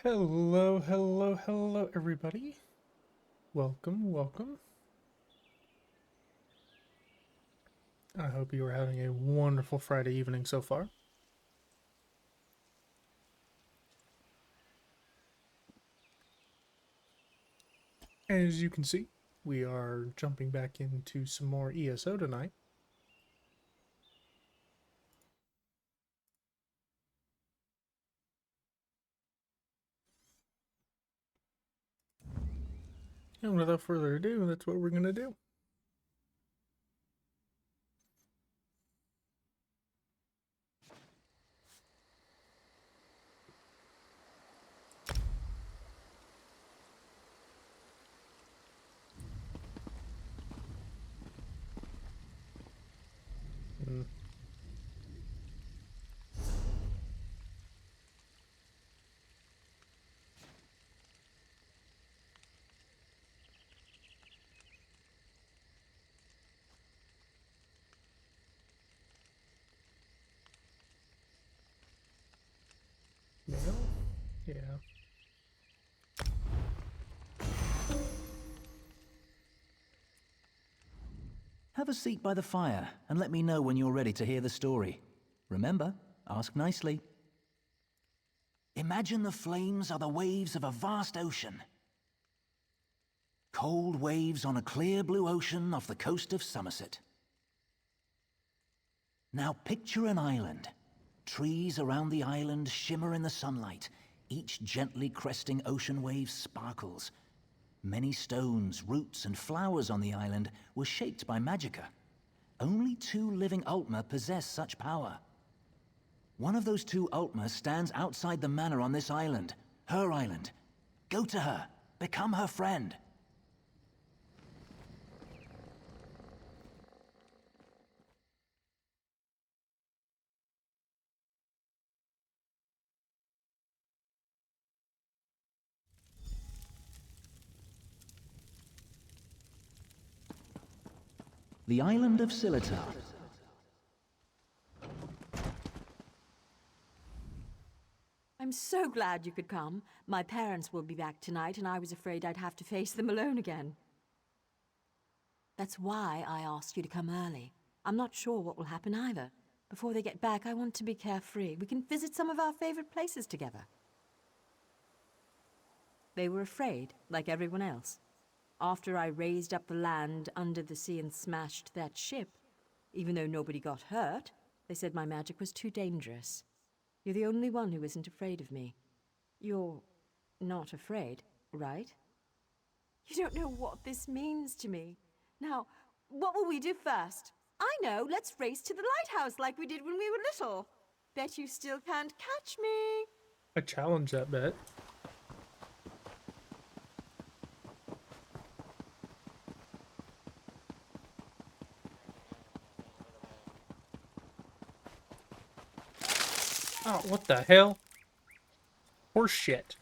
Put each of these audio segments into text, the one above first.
Hello, everybody. Welcome. I hope you are having a wonderful Friday evening so far. As you can see, we are jumping back into some more ESO tonight. And without further ado, that's what we're going to do. Mail? Yeah. Have a seat by the fire and let me know when you're ready to hear the story. Remember, ask nicely. Imagine the flames are the waves of a vast ocean. Cold waves on a clear blue ocean off the coast of Somerset. Now picture an island. Trees around the island shimmer in the sunlight. Each gently cresting ocean wave sparkles. Many stones, roots, and flowers on the island were shaped by magicka. Only 2 living Altmer possess such power. One of those 2 Altmer stands outside the manor on this island. Her island. Go to her. Become her friend. The island of Silitar. I'm so glad you could come. My parents will be back tonight, and I was afraid I'd have to face them alone again. That's why I asked you to come early. I'm not sure what will happen either. Before they get back, I want to be carefree. We can visit some of our favorite places together. They were afraid, like everyone else. After I raised up the land under the sea and smashed that ship, even though nobody got hurt, they said my magic was too dangerous. You're the only one who isn't afraid of me. You're not afraid, right? You don't know what this means to me. Now, what will we do first? I know, let's race to the lighthouse like we did when we were little. Bet you still can't catch me. I challenge that bet. Oh, what the hell? Horse shit.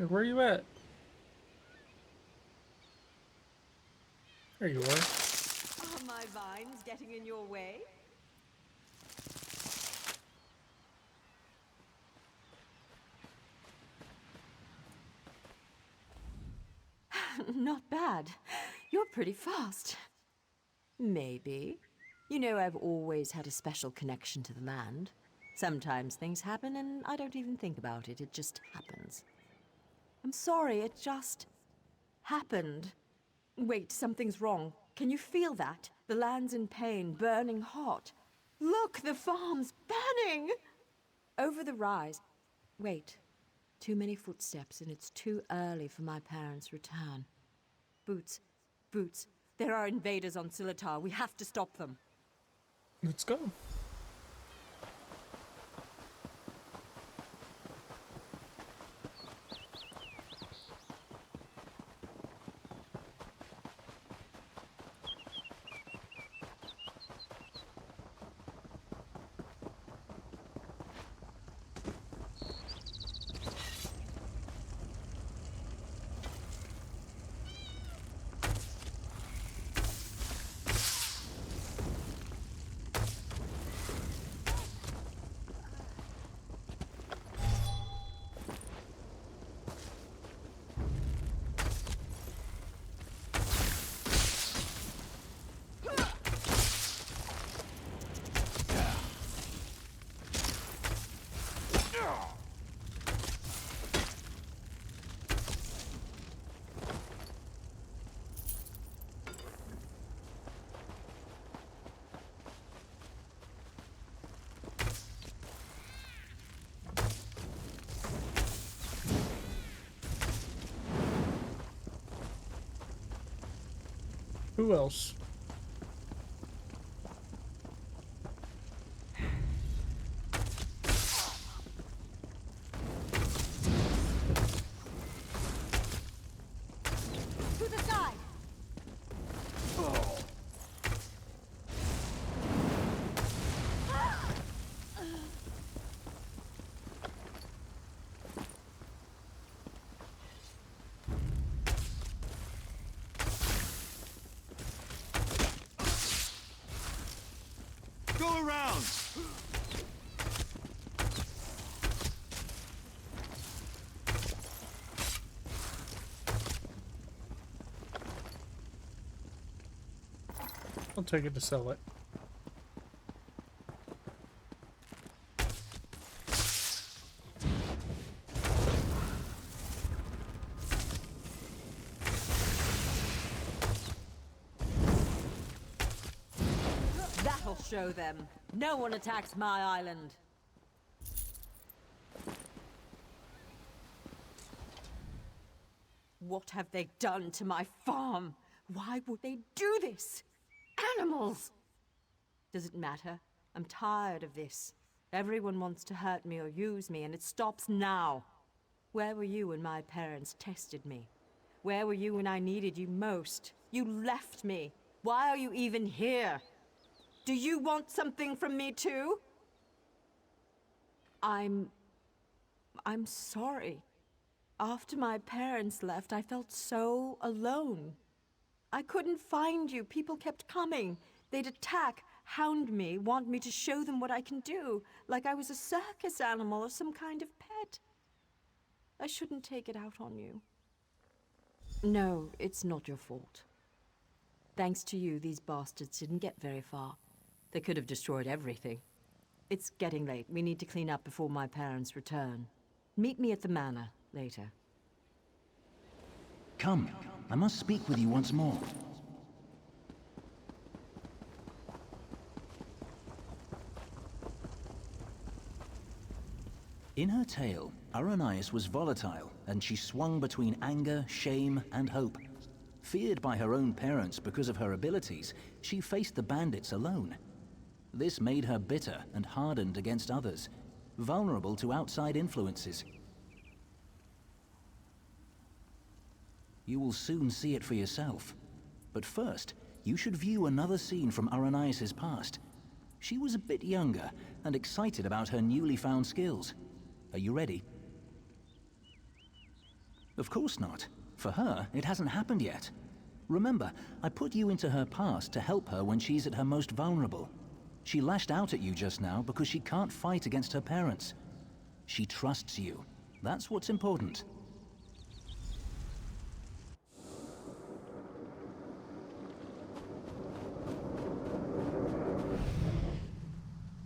Where are you at? There you are. Are my vines getting in your way? Not bad. You're pretty fast. Maybe. You know, I've always had a special connection to the land. Sometimes things happen and I don't even think about it. It just happens. I'm sorry, it just happened. Wait, something's wrong. Can you feel that? The land's in pain, burning hot. Look, the farm's burning! Over the rise. Wait. Too many footsteps, and it's too early for my parents' return. Boots. Boots. There are invaders on Silitar. We have to stop them. Let's go. Who else? To the side! Go around! I'll take it to sell it. That'll show them. No one attacks my island. What have they done to my farm? Why would they do this? Animals! Does it matter? I'm tired of this. Everyone wants to hurt me or use me, and it stops now. Where were you when my parents tested me? Where were you when I needed you most? You left me. Why are you even here? Do you want something from me too? I'm sorry. After my parents left, I felt so alone. I couldn't find you. People kept coming. They'd attack, hound me, want me to show them what I can do, like I was a circus animal or some kind of pet. I shouldn't take it out on you. No, it's not your fault. Thanks to you, these bastards didn't get very far. They could have destroyed everything. It's getting late. We need to clean up before my parents return. Meet me at the manor later. Come, I must speak with you once more. In her tale, Aranias was volatile, and she swung between anger, shame, and hope. Feared by her own parents because of her abilities, she faced the bandits alone. This made her bitter and hardened against others, vulnerable to outside influences. You will soon see it for yourself. But first, you should view another scene from Aranias' past. She was a bit younger and excited about her newly found skills. Are you ready? Of course not. For her, it hasn't happened yet. Remember, I put you into her past to help her when she's at her most vulnerable. She lashed out at you just now because she can't fight against her parents. She trusts you. That's what's important.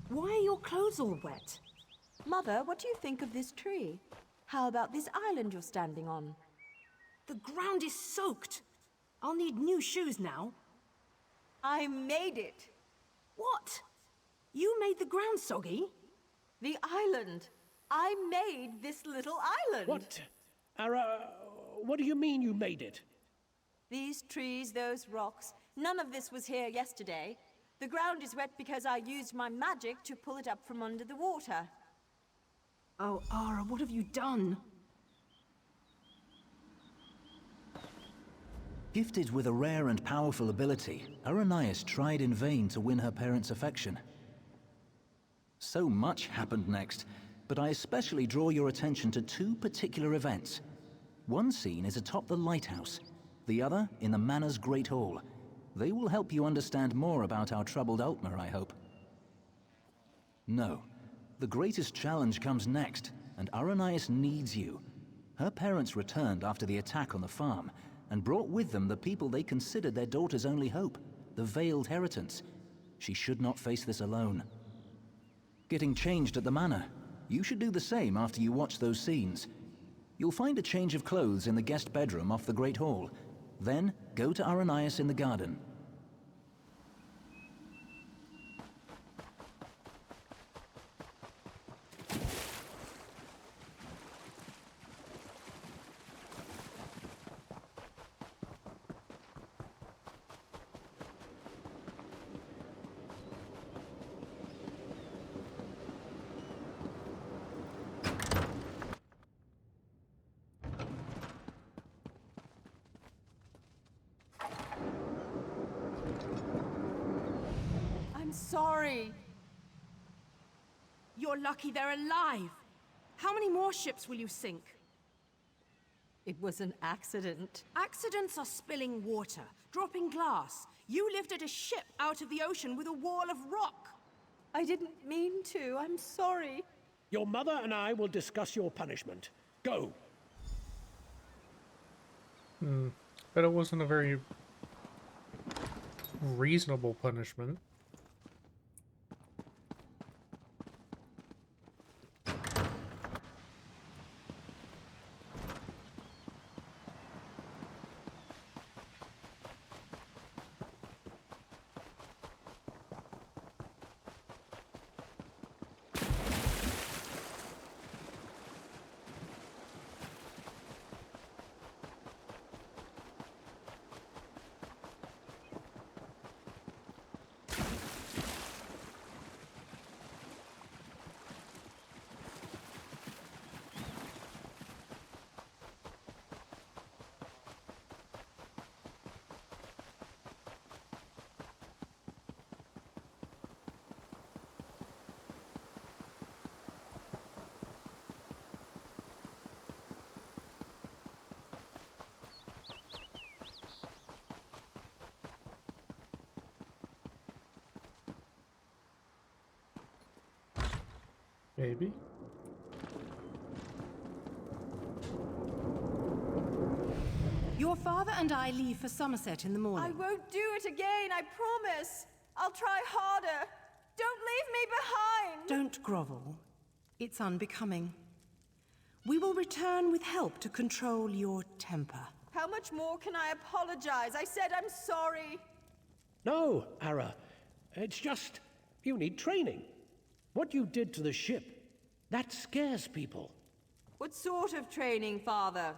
Why are your clothes all wet? Mother, what do you think of this tree? How about this island you're standing on? The ground is soaked. I'll need new shoes now. I made it. What? You made the ground soggy? The island. I made this little island. What? Ara, what do you mean you made it? These trees, those rocks, none of this was here yesterday. The ground is wet because I used my magic to pull it up from under the water. Oh, Ara, what have you done? Gifted with a rare and powerful ability, Aranias tried in vain to win her parents' affection. So much happened next, but I especially draw your attention to two particular events. One scene is atop the lighthouse, the other in the Manor's Great Hall. They will help you understand more about our troubled Altmer, I hope. No. The greatest challenge comes next, and Aranias needs you. Her parents returned after the attack on the farm, and brought with them the people they considered their daughter's only hope, the Veiled Heritance. She should not face this alone. Getting changed at the manor. You should do the same after you watch those scenes. You'll find a change of clothes in the guest bedroom off the Great Hall. Then, go to Aranias in the garden. I'm sorry. You're lucky they're alive. How many more ships will you sink? It was an accident. Accidents are spilling water, dropping glass. You lifted a ship out of the ocean with a wall of rock. I didn't mean to. I'm sorry. Your mother and I will discuss your punishment. Go. But it wasn't a very reasonable punishment. Maybe. Your father and I leave for Somerset in the I morning. won't do it again, I promise. I'll try harder. Don't leave me behind. Don't grovel. It's unbecoming. We will return with help to control your temper. How much more can I apologize? I said I'm sorry. No, Ara. It's just, you need training. What you did to the ship, that scares people. What sort of training, Father?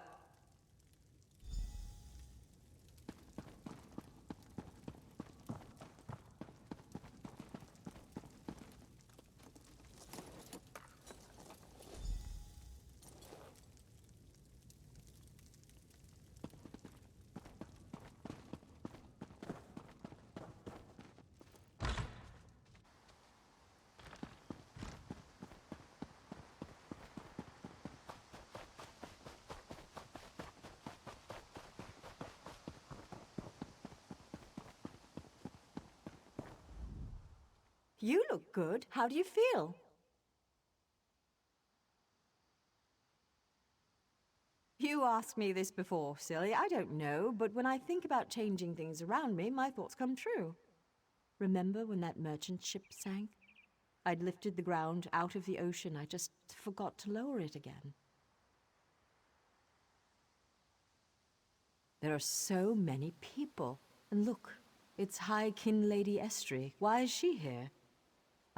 You look good. How do you feel? You asked me this before, silly. I don't know, but when I think about changing things around me, my thoughts come true. Remember when that merchant ship sank? I'd lifted the ground out of the ocean. I just forgot to lower it again. There are so many people. And look, it's High Kin Lady Estrie. Why is she here?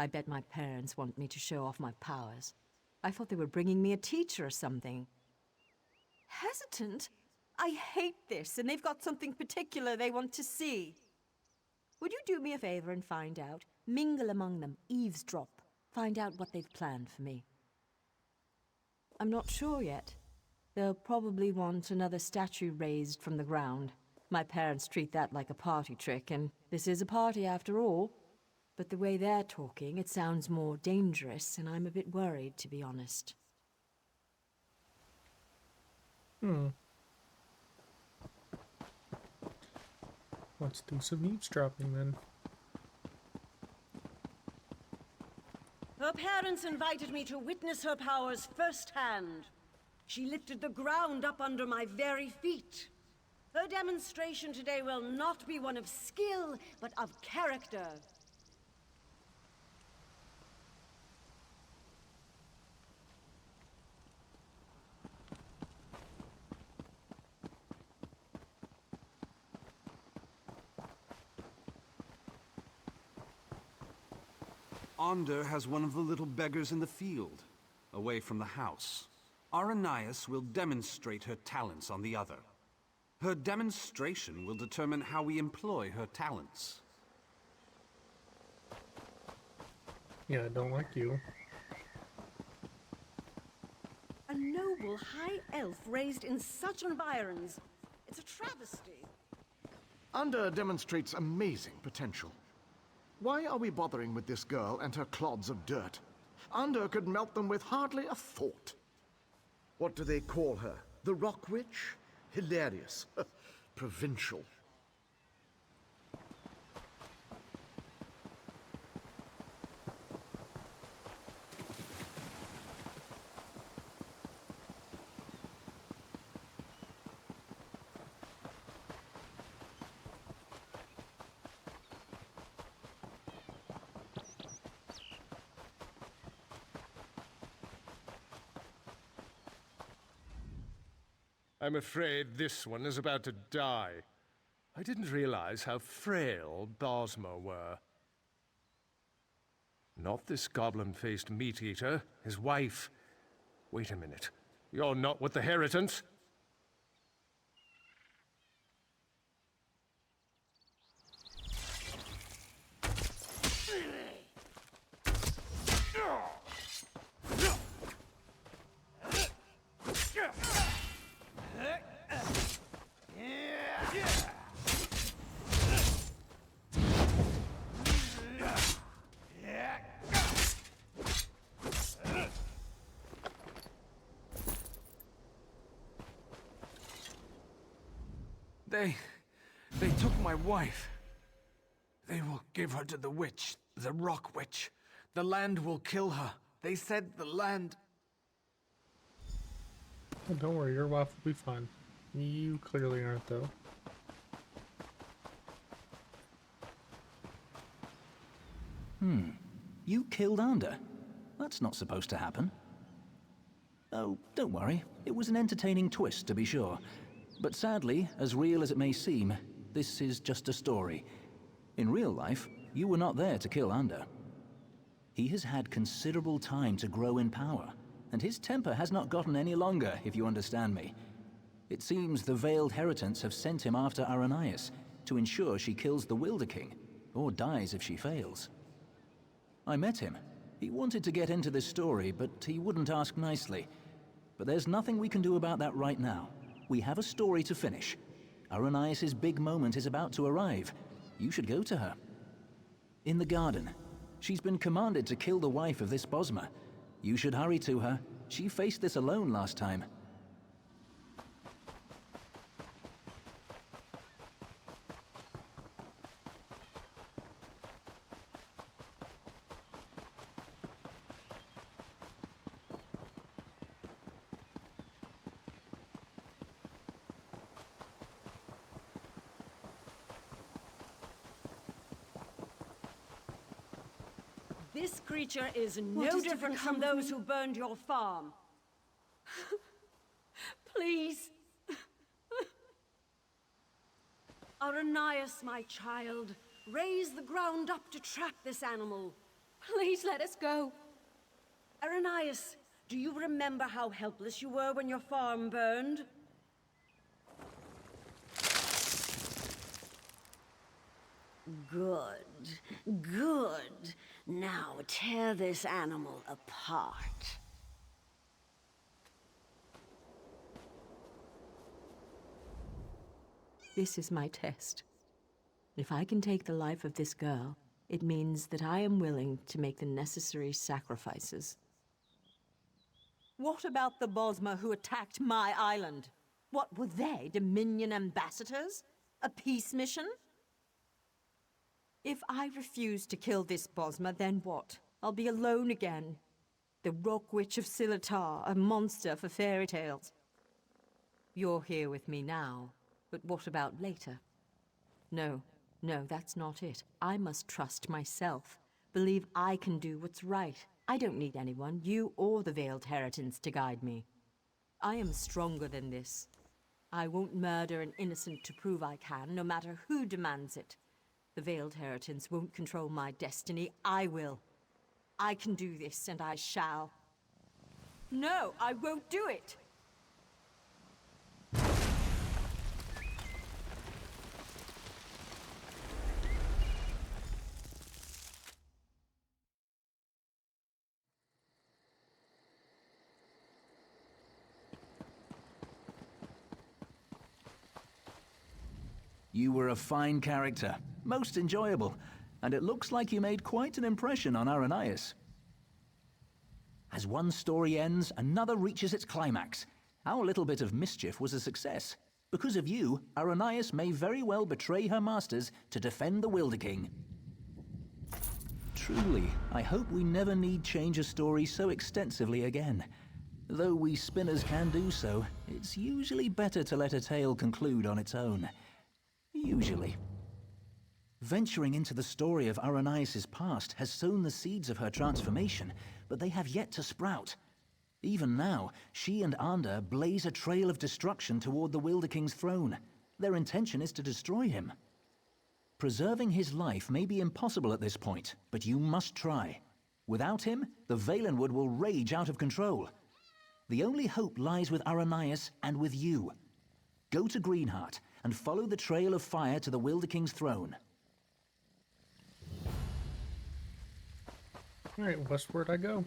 I bet my parents want me to show off my powers. I thought they were bringing me a teacher or something. Hesitant? I hate this, and they've got something particular they want to see. Would you do me a favor and find out? Mingle among them, eavesdrop. Find out what they've planned for me. I'm not sure yet. They'll probably want another statue raised from the ground. My parents treat that like a party trick, and this is a party after all. But the way they're talking, it sounds more dangerous, and I'm a bit worried, to be honest. Let's do some eavesdropping then. Her parents invited me to witness her powers firsthand. She lifted the ground up under my very feet. Her demonstration today will not be one of skill, but of character. Onder has one of the little beggars in the field, away from the house. Aranias will demonstrate her talents on the other. Her demonstration will determine how we employ her talents. Yeah, I don't like you. A noble high elf raised in such environs. It's a travesty. Under demonstrates amazing potential. Why are we bothering with this girl and her clods of dirt? Under could melt them with hardly a thought. What do they call her? The Rock Witch? Hilarious. Provincial. I'm afraid this one is about to die. I didn't realize how frail Bosmer were. Not this goblin-faced meat-eater, his wife. Wait a minute. You're not with the Heritance? They took my wife. They will give her to the witch, the Rock Witch. The land will kill her. They said the land... Oh, don't worry, your wife will be fine. You clearly aren't, though. You killed Ander? That's not supposed to happen. Oh, don't worry. It was an entertaining twist, to be sure. But sadly, as real as it may seem, this is just a story. In real life, you were not there to kill Ander. He has had considerable time to grow in power, and his temper has not gotten any longer, if you understand me. It seems the Veiled Heritance have sent him after Aranias to ensure she kills the Wilder King, or dies if she fails. I met him. He wanted to get into this story, but he wouldn't ask nicely. But there's nothing we can do about that right now. We have a story to finish. Aranias' big moment is about to arrive. You should go to her. In the garden. She's been commanded to kill the wife of this Bosma. You should hurry to her. She faced this alone last time. This creature is What no is to different become from of those me? who burned your farm. Please. Aranias, my child, raise the ground up to trap this animal. Please let us go. Aranias, do you remember how helpless you were when your farm burned? Good, good. Now tear this animal apart. This is my test. If I can take the life of this girl, it means that I am willing to make the necessary sacrifices. What about the Bosma who attacked my island? What were they, Dominion ambassadors? A peace mission? If I refuse to kill this Bosma, then what? I'll be alone again. The Rock Witch of Silitar, a monster for fairy tales. You're here with me now, but what about later? No, that's not it. I must trust myself. Believe I can do what's right. I don't need anyone, you or the Veiled Heritance, to guide me. I am stronger than this. I won't murder an innocent to prove I can, no matter who demands it. The Veiled Heritance won't control my destiny. I will. I can do this, and I shall. No, I won't do it! You were a fine character, most enjoyable, and it looks like you made quite an impression on Aranias. As one story ends, another reaches its climax. Our little bit of mischief was a success. Because of you, Aranias may very well betray her masters to defend the Wilder King. Truly, I hope we never need change a story so extensively again. Though we spinners can do so, it's usually better to let a tale conclude on its own. Usually. Venturing into the story of Aranias' past has sown the seeds of her transformation, but they have yet to sprout. Even now, she and Ander blaze a trail of destruction toward the Wilder King's throne. Their intention is to destroy him. Preserving his life may be impossible at this point, but you must try. Without him, the Valenwood will rage out of control. The only hope lies with Aranias and with you. Go to Greenheart and follow the trail of fire to the Wilder King's throne. Alright, westward I go.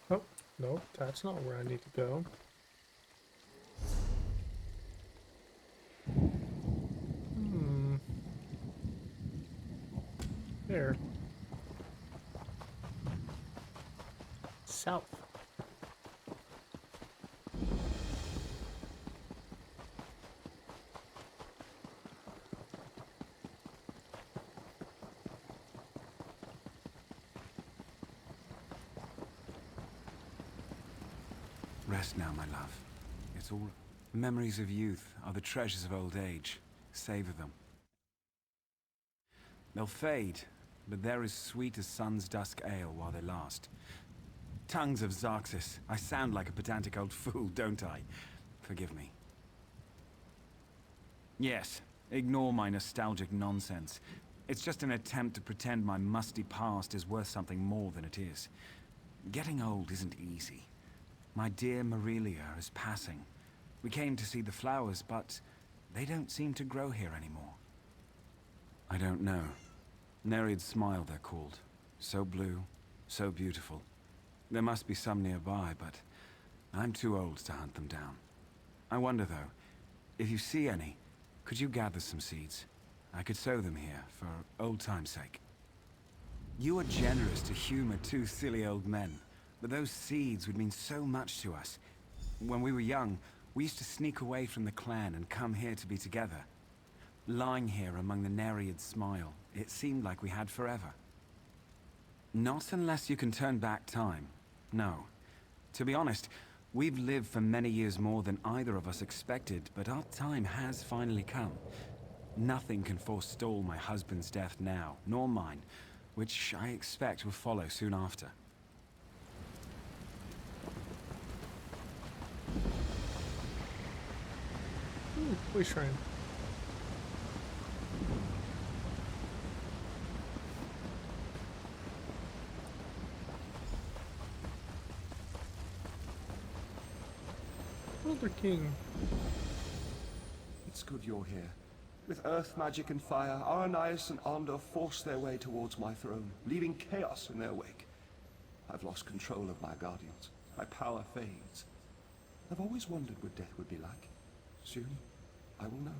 Oh, no, that's not where I need to go. There. South. Rest now, my love. It's all... Memories of youth are the treasures of old age. Savor them. They'll fade, but they're as sweet as sun's dusk ale while they last. Tongues of Xarxis. I sound like a pedantic old fool, don't I? Forgive me. Yes, ignore my nostalgic nonsense. It's just an attempt to pretend my musty past is worth something more than it is. Getting old isn't easy. My dear Marilia is passing. We came to see the flowers, but they don't seem to grow here anymore. I don't know. Nereid's smile, they're called. So blue, so beautiful. There must be some nearby, but I'm too old to hunt them down. I wonder, though, if you see any, could you gather some seeds? I could sow them here, for old time's sake. You are generous to humor two silly old men, but those seeds would mean so much to us. When we were young, we used to sneak away from the clan and come here to be together. Lying here among the Nereid's smile, it seemed like we had forever. Not unless you can turn back time. No. To be honest, we've lived for many years more than either of us expected, but our time has finally come. Nothing can forestall my husband's death now, nor mine, which I expect will follow soon after. Ooh, voice shrine. Elder King. It's good you're here. With earth magic and fire, Aranias and Ander forced their way towards my throne, leaving chaos in their wake. I've lost control of my guardians. My power fades. I've always wondered what death would be like. Soon, I will know.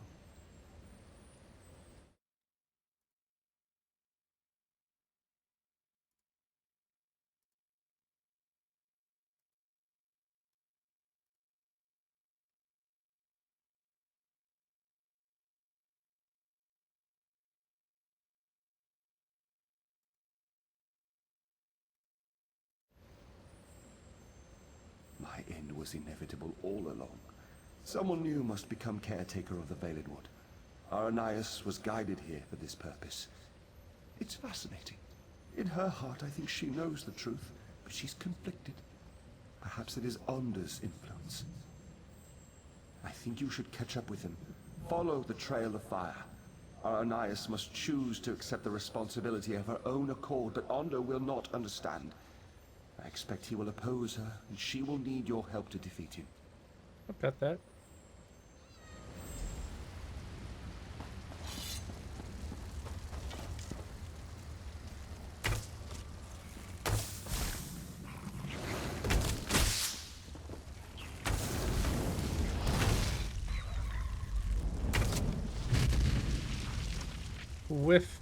My end was inevitable all along. Someone new must become caretaker of the Veiled Wood. Aranias was guided here for this purpose. It's fascinating. In her heart, I think she knows the truth, but she's conflicted. Perhaps it is Onder's influence. I think you should catch up with him. Follow the trail of fire. Aranias must choose to accept the responsibility of her own accord, but Onder will not understand. I expect he will oppose her, and she will need your help to defeat him. I bet that. Whiff.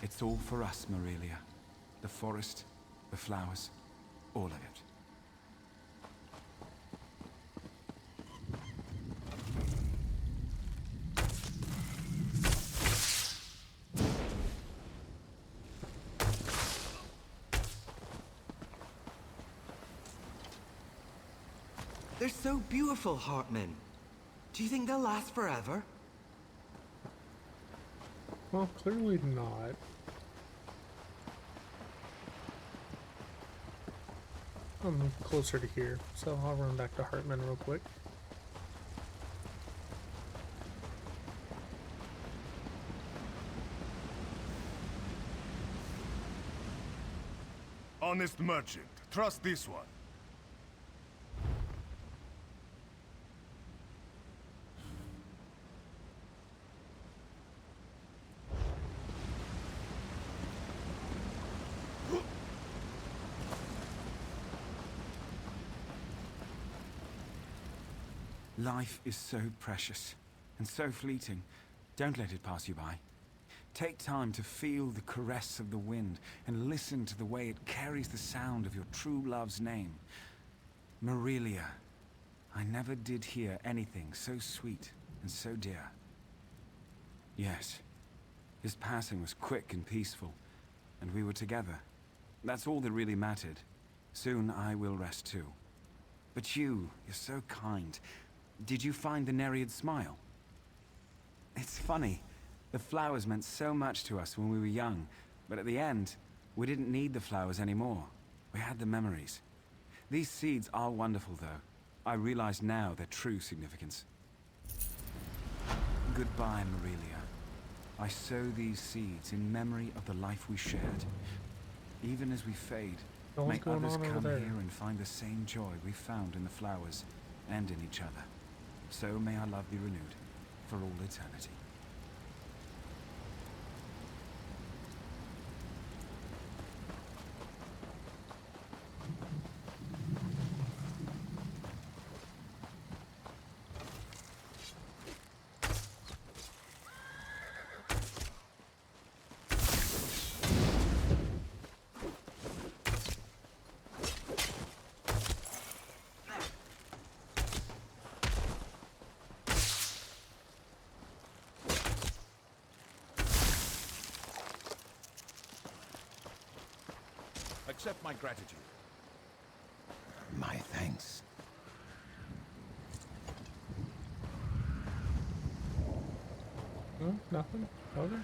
It's all for us, Marilia. The forest, the flowers, all of it. They're so beautiful, Hartman. Do you think they'll last forever? Well, clearly not. I'm closer to here, so I'll run back to Hartman real quick. Honest merchant, trust this one. Life is so precious and so fleeting. Don't let it pass you by. Take time to feel the caress of the wind and listen to the way it carries the sound of your true love's name. Marilia, I never did hear anything so sweet and so dear. Yes, his passing was quick and peaceful, and we were together. That's all that really mattered. Soon I will rest too. But you're so kind. Did you find the Nereid smile? It's funny. The flowers meant so much to us when we were young, but at the end, we didn't need the flowers anymore. We had the memories. These seeds are wonderful, though. I realize now their true significance. Goodbye, Marilia. I sow these seeds in memory of the life we shared. Even as we fade, may others come here and find the same joy we found in the flowers and in each other. So may our love be renewed for all eternity. Accept my gratitude. My thanks. No, nothing? Okay.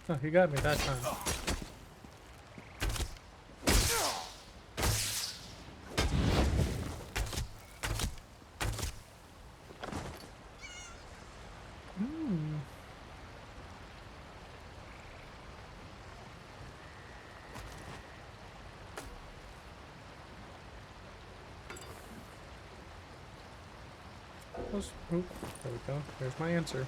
Oh, he got me that time. Oh, there we go. There's my answer.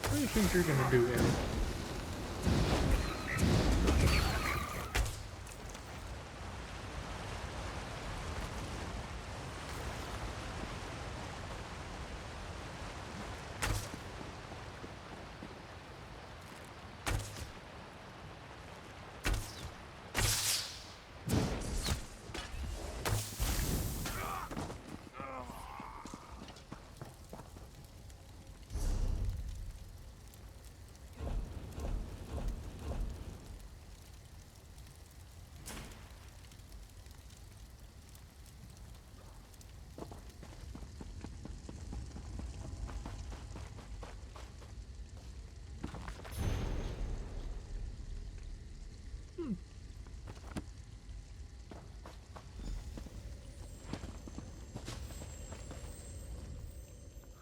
What do you think you're gonna do, Annie?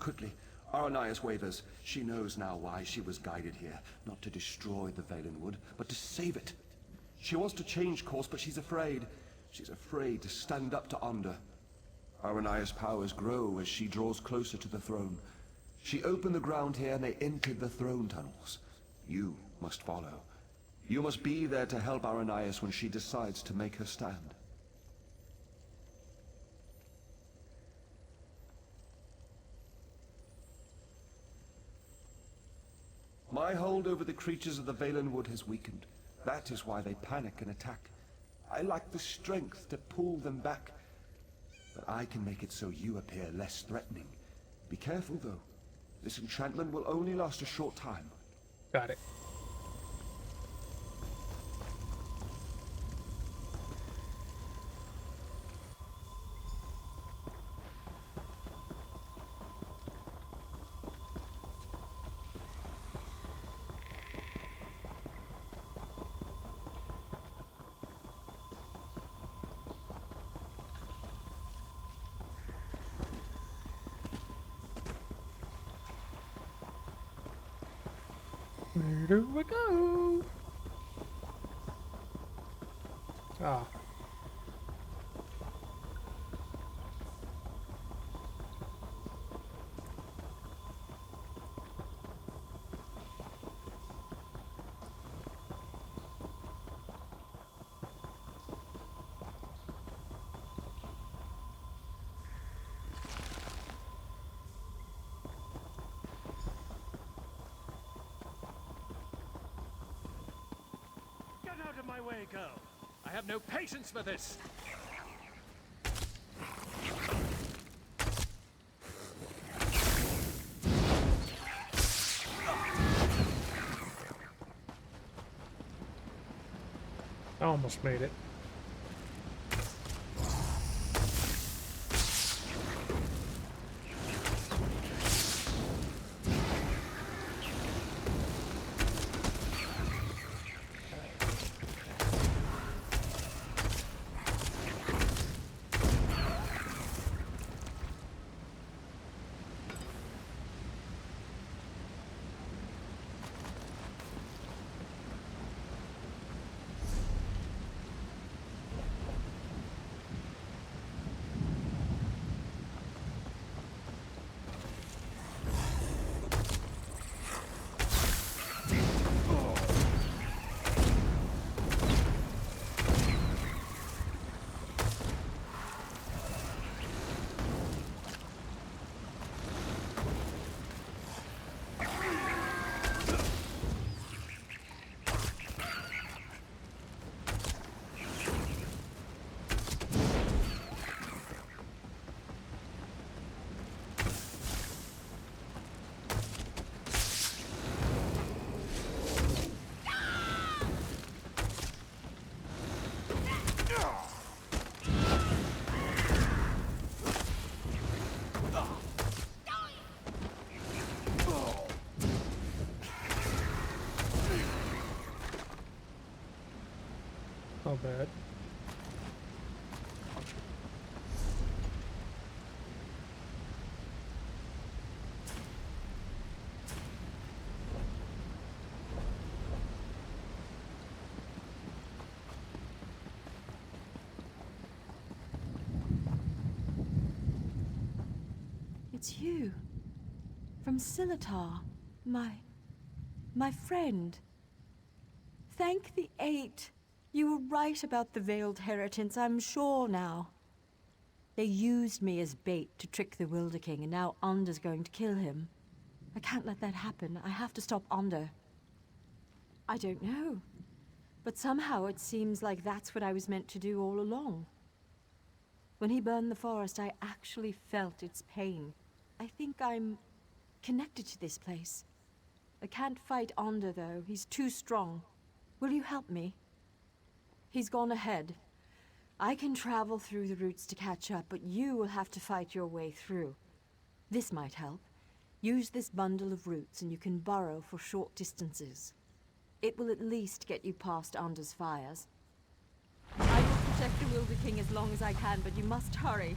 quickly. Aranias wavers. She knows now why she was guided here. Not to destroy the Veiled Wood, but to save it. She wants to change course, but she's afraid. She's afraid to stand up to Under. Aranias' powers grow as she draws closer to the throne. She opened the ground here and they entered the throne tunnels. You must follow. You must be there to help Aranias when she decides to make her stand. My hold over the creatures of the Veiled Wood has weakened. That is why they panic and attack. I lack the strength to pull them back. But I can make it so you appear less threatening. Be careful, though. This enchantment will only last a short time. Got it. Where do we go? Ah. Get out of my way, girl! I have no patience for this! I almost made it. Not bad. It's you. From Silitar. My friend. Thank the Eight. You were right about the Veiled Heritance, I'm sure now. They used me as bait to trick the Wilder King, and now Under's going to kill him. I can't let that happen. I have to stop Under. I don't know. But somehow it seems like that's what I was meant to do all along. When he burned the forest, I actually felt its pain. I think I'm connected to this place. I can't fight Under, though. He's too strong. Will you help me? He's gone ahead. I can travel through the roots to catch up, but you will have to fight your way through. This might help. Use this bundle of roots and you can burrow for short distances. It will at least get you past Under's fires. I will protect the Wilder King as long as I can, but you must hurry.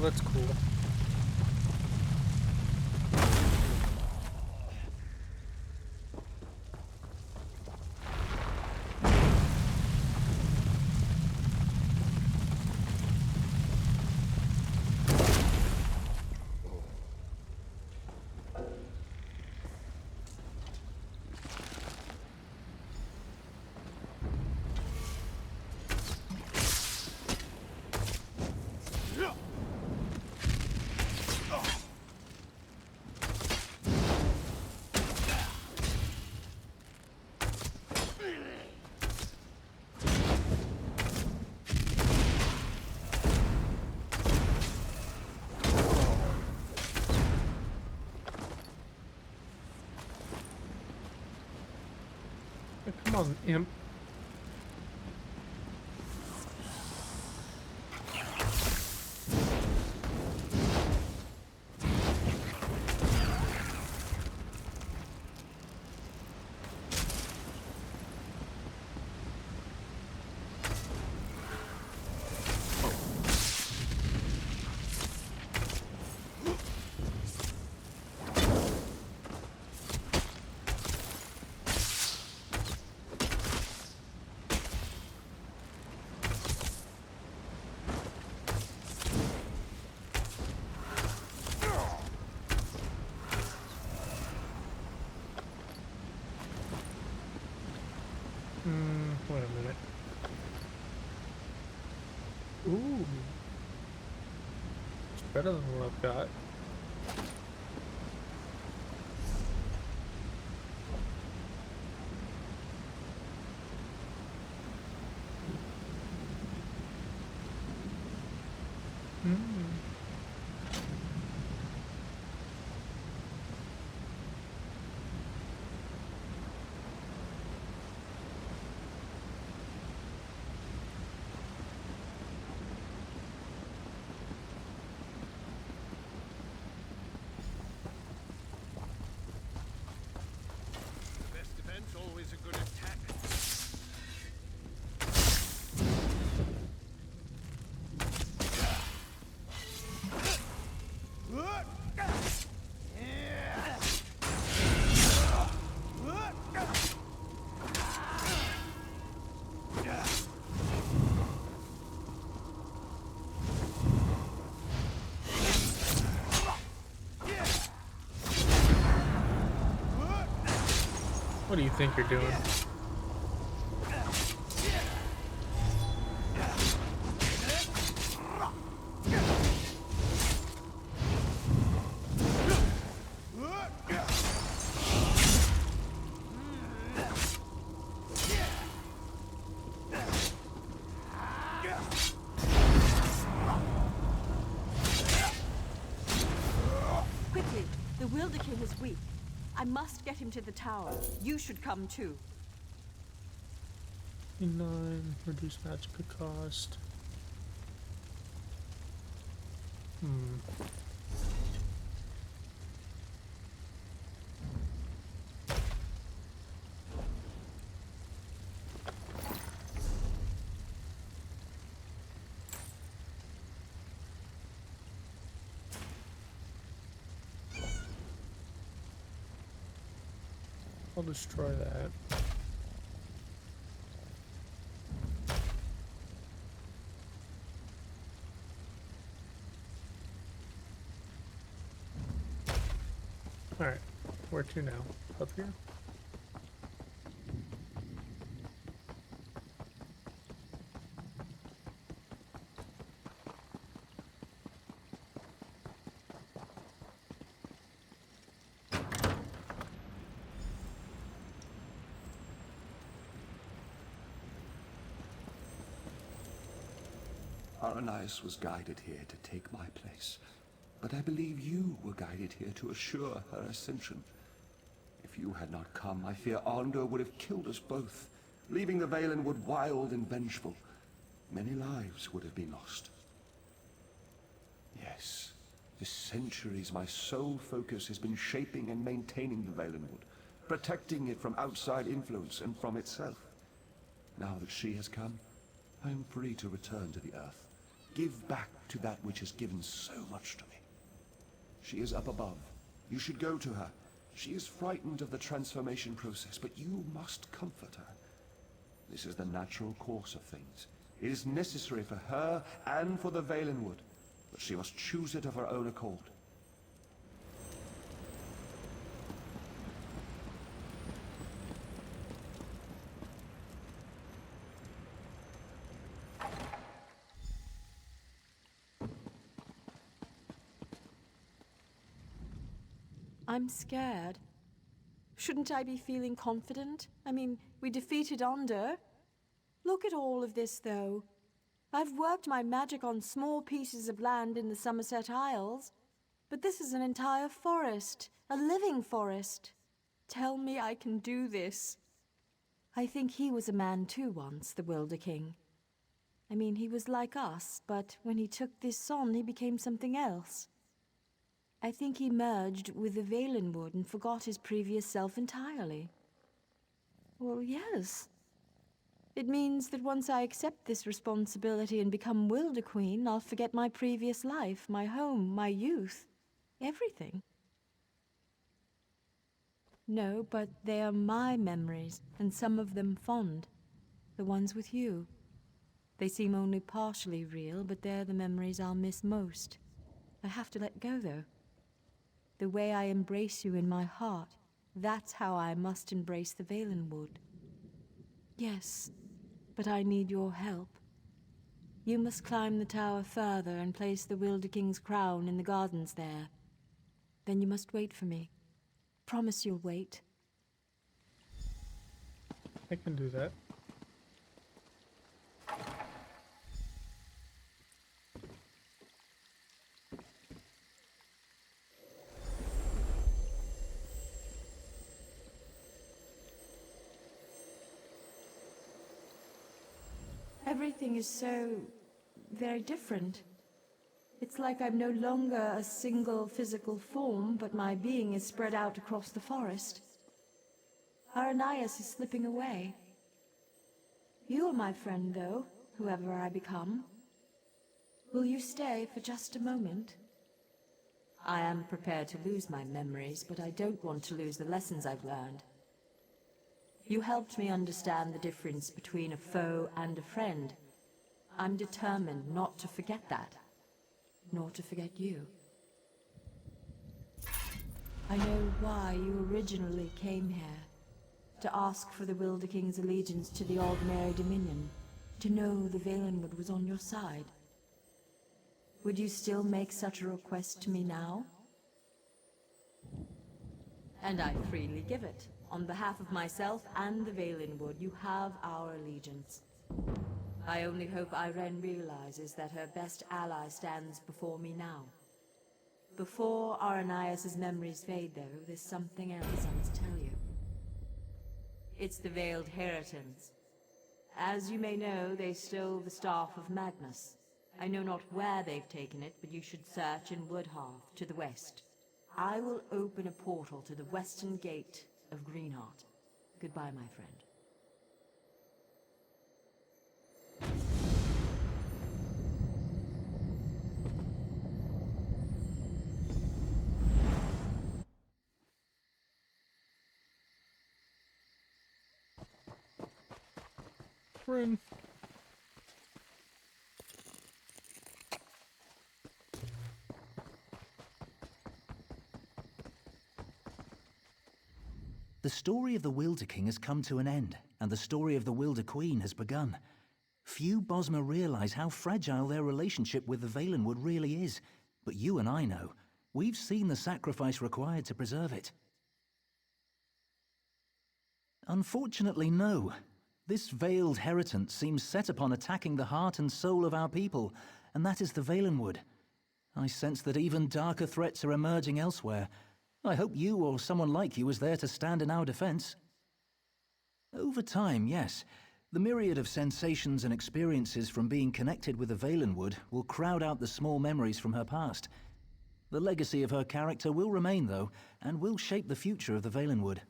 Oh, that's cool. Come on, imp. Wait a minute. Ooh. It's better than what I've got. Best defense, always a good attack. What do you think you're doing? Quickly! The Wilderkin is weak. I must get him to the tower. You should come too. 9, reduce magic cost. I'll destroy that. Alright, where to now? Up here? Aranias was guided here to take my place, but I believe you were guided here to assure her ascension. If you had not come, I fear Arndor would have killed us both, leaving the Valenwood wild and vengeful. Many lives would have been lost. Yes, for centuries my sole focus has been shaping and maintaining the Valenwood, protecting it from outside influence and from itself. Now that she has come, I am free to return to the Earth. Give back to that which has given so much to me. She is up above. You should go to her. She is frightened of the transformation process, but you must comfort her. This is the natural course of things. It is necessary for her and for the Veiled Wood, but she must choose it of her own accord. I'm scared. Shouldn't I be feeling confident? I mean, we defeated Onder. Look at all of this, though. I've worked my magic on small pieces of land in the Somerset Isles, but this is an entire forest, a living forest. Tell me I can do this. I think he was a man too once, the Wilder King. I mean, he was like us, but when he took this on, he became something else. I think he merged with the Veiled Wood and forgot his previous self entirely. Well, yes. It means that once I accept this responsibility and become Wilder Queen, I'll forget my previous life, my home, my youth, everything. No, but they are my memories, and some of them fond. The ones with you. They seem only partially real, but they're the memories I'll miss most. I have to let go, though. The way I embrace you in my heart, that's how I must embrace the Veiled Wood. Yes, but I need your help. You must climb the tower further and place the Wilder King's crown in the gardens there. Then you must wait for me. Promise you'll wait. I can do that. Everything is so very different. It's like I'm no longer a single physical form, but my being is spread out across the forest. Aranias is slipping away. You are my friend, though, whoever I become. Will you stay for just a moment? I am prepared to lose my memories, but I don't want to lose the lessons I've learned. You helped me understand the difference between a foe and a friend. I'm determined not to forget that, nor to forget you. I know why you originally came here, to ask for the Wilder King's allegiance to the Aldmeri Dominion, to know the Veiled Wood was on your side. Would you still make such a request to me now? And I freely give it. On behalf of myself and the Veiled Wood, you have our allegiance. I only hope Irene realizes that her best ally stands before me now. Before Aranias' memories fade, though, there's something else I must tell you. It's the Veiled Heritance. As you may know, they stole the Staff of Magnus. I know not where they've taken it, but you should search in Woodhearth, to the west. I will open a portal to the western gate of Greenheart. Goodbye, my friend. Rune. The story of the Wilder King has come to an end, and the story of the Wilder Queen has begun. Few Bosmer realize how fragile their relationship with the Veiled Wood really is, but you and I know. We've seen the sacrifice required to preserve it. Unfortunately, no. This Veiled Heritance seems set upon attacking the heart and soul of our people, and that is the Veiled Wood. I sense that even darker threats are emerging elsewhere. I hope you or someone like you is there to stand in our defense. Over time, yes. The myriad of sensations and experiences from being connected with the Veiled Wood will crowd out the small memories from her past. The legacy of her character will remain, though, and will shape the future of the Veiled Wood.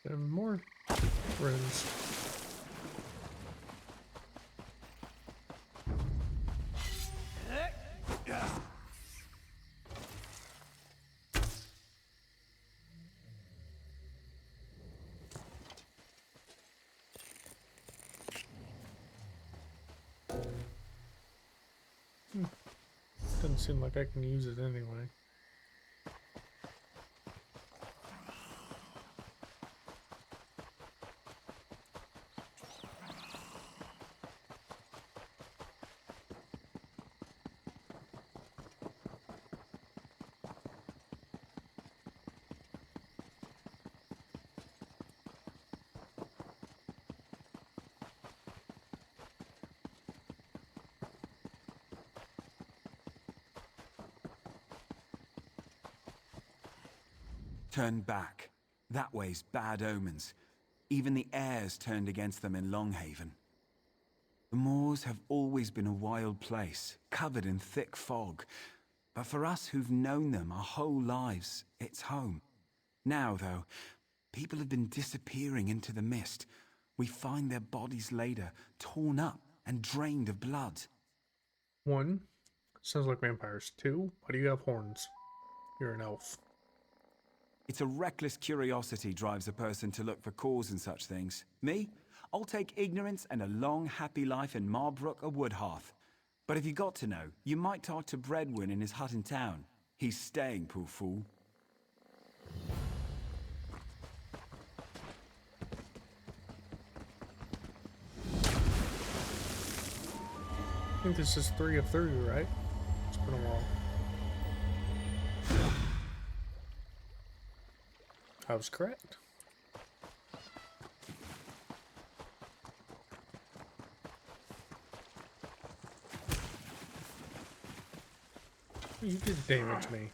And more runes. Doesn't seem like I can use it anyway. Turn back. That way's bad omens. Even the air's turned against them in Longhaven. The moors have always been a wild place, covered in thick fog. But for us who've known them our whole lives, it's home. Now, though, people have been disappearing into the mist. We find their bodies later, torn up and drained of blood. 1. Sounds like vampires. 2. Why do you have horns? You're an elf. It's a reckless curiosity drives a person to look for cause in such things. Me? I'll take ignorance and a long, happy life in Marbrook or Woodhearth. But if you got to know, you might talk to Breadwin in his hut in town. He's staying, poor fool. I think this is 3 of 30, right? It's been a while. I was correct. You did damage me.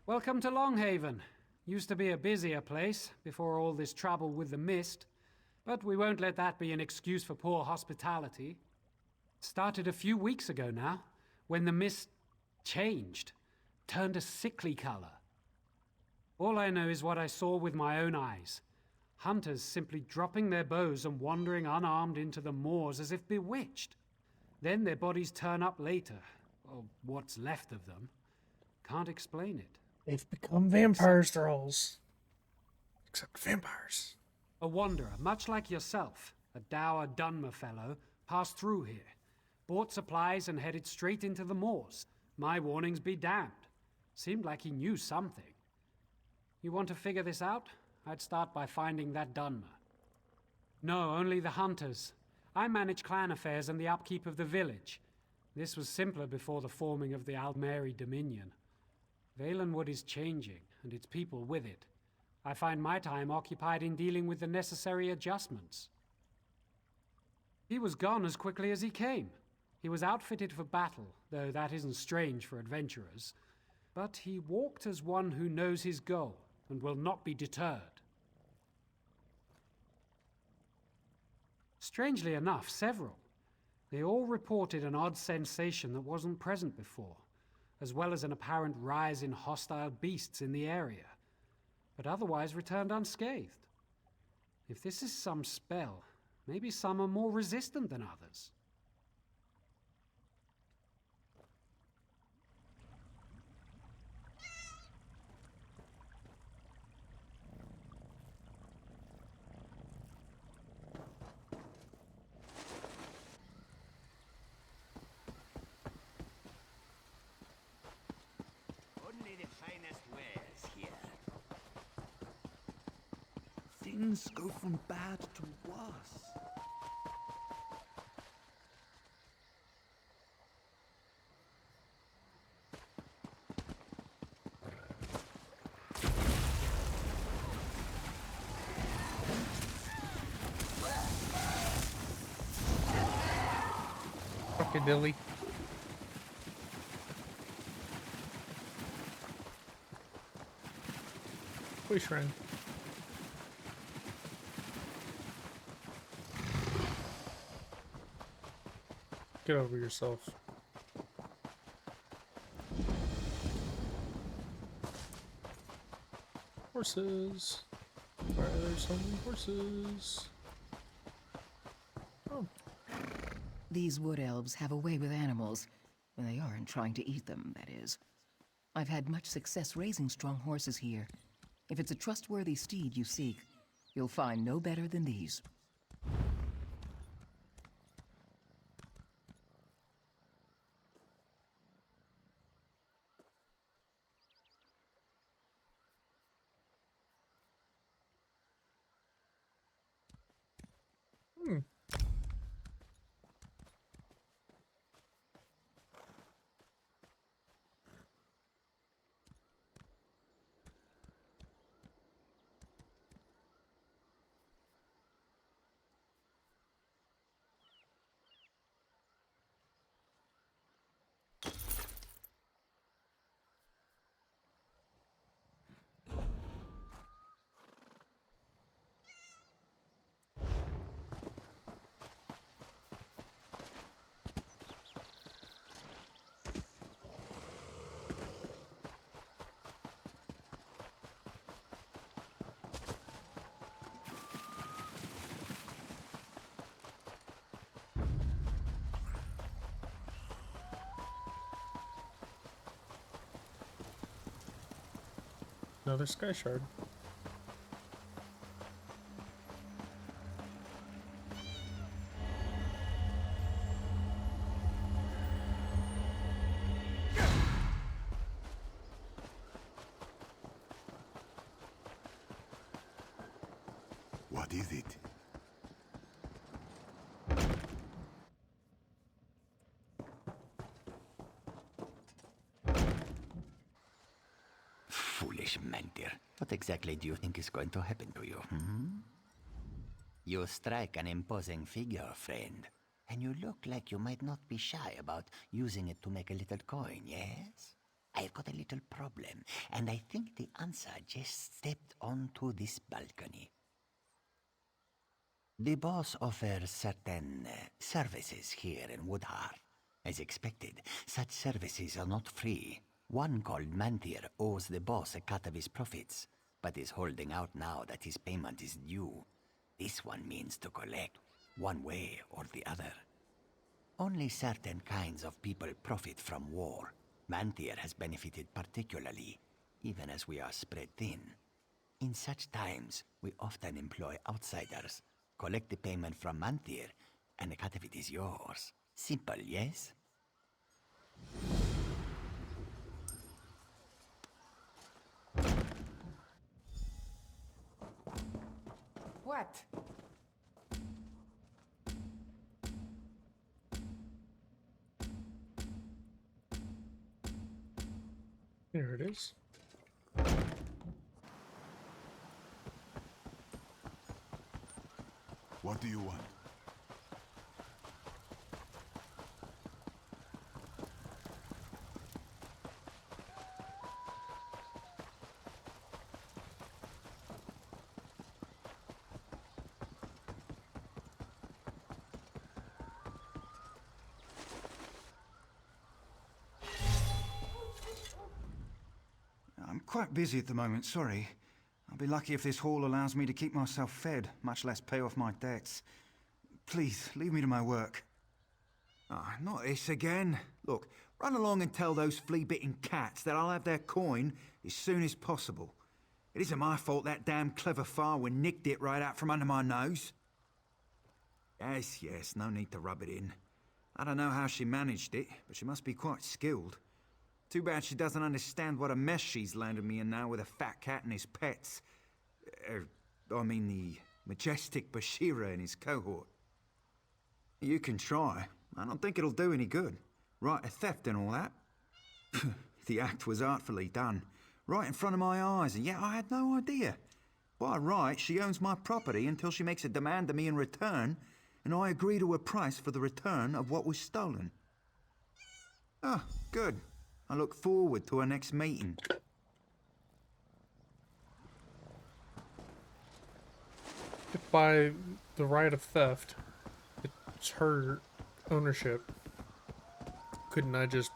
Welcome to Longhaven. Used to be a busier place before all this trouble with the mist, but we won't let that be an excuse for poor hospitality. It started a few weeks ago now, when the mist changed, turned a sickly color. All I know is what I saw with my own eyes. Hunters simply dropping their bows and wandering unarmed into the moors as if bewitched. Then their bodies turn up later, or what's left of them. Can't explain it. They've become vampire thralls. Except vampires. A wanderer, much like yourself, a dour Dunmer fellow, passed through here, bought supplies and headed straight into the moors. My warnings be damned. Seemed like he knew something. You want to figure this out? I'd start by finding that Dunmer. No, only the hunters. I manage clan affairs and the upkeep of the village. This was simpler before the forming of the Aldmeri Dominion. Valenwood is changing, and its people with it. I find my time occupied in dealing with the necessary adjustments. He was gone as quickly as he came. He was outfitted for battle, though that isn't strange for adventurers. But he walked as one who knows his goal, and will not be deterred. Strangely enough, several. They all reported an odd sensation that wasn't present before, as well as an apparent rise in hostile beasts in the area, but otherwise returned unscathed. If this is some spell, maybe some are more resistant than others. Things go from bad to worse. Piccadilly. Push around. Get over yourself. Horses. Why are there so many horses? Oh. These wood elves have a way with animals, when they aren't trying to eat them, that is. I've had much success raising strong horses here. If it's a trustworthy steed you seek, you'll find no better than these. Another sky shard. What is it? Foolish mentir. What exactly do you think is going to happen to you, You strike an imposing figure, friend. And you look like you might not be shy about using it to make a little coin, yes? I've got a little problem, and I think the answer just stepped onto this balcony. The boss offers certain services here in Woodheart. As expected, such services are not free. One called Mantir owes the boss a cut of his profits, but is holding out now that his payment is due. This one means to collect, one way or the other. Only certain kinds of people profit from war. Mantir has benefited particularly, even as we are spread thin. In such times, we often employ outsiders. Collect the payment from Mantir, and a cut of it is yours. Simple, yes? What? Here it is. What do you want? I'm quite busy at the moment, sorry. I'll be lucky if this haul allows me to keep myself fed, much less pay off my debts. Please, leave me to my work. Ah, not this again. Look, run along and tell those flea-bitten cats that I'll have their coin as soon as possible. It isn't my fault that damn clever Farwin nicked it right out from under my nose. Yes, no need to rub it in. I don't know how she managed it, but she must be quite skilled. Too bad she doesn't understand what a mess she's landed me in now with a fat cat and his pets. I mean the majestic Bashira and his cohort. You can try. I don't think it'll do any good. Right, a theft and all that. The act was artfully done. Right in front of my eyes, and yet I had no idea. By right, she owns my property until she makes a demand of me in return, and I agree to a price for the return of what was stolen. Ah, good. I look forward to our next meeting. If by the right of theft, it's her ownership, couldn't I just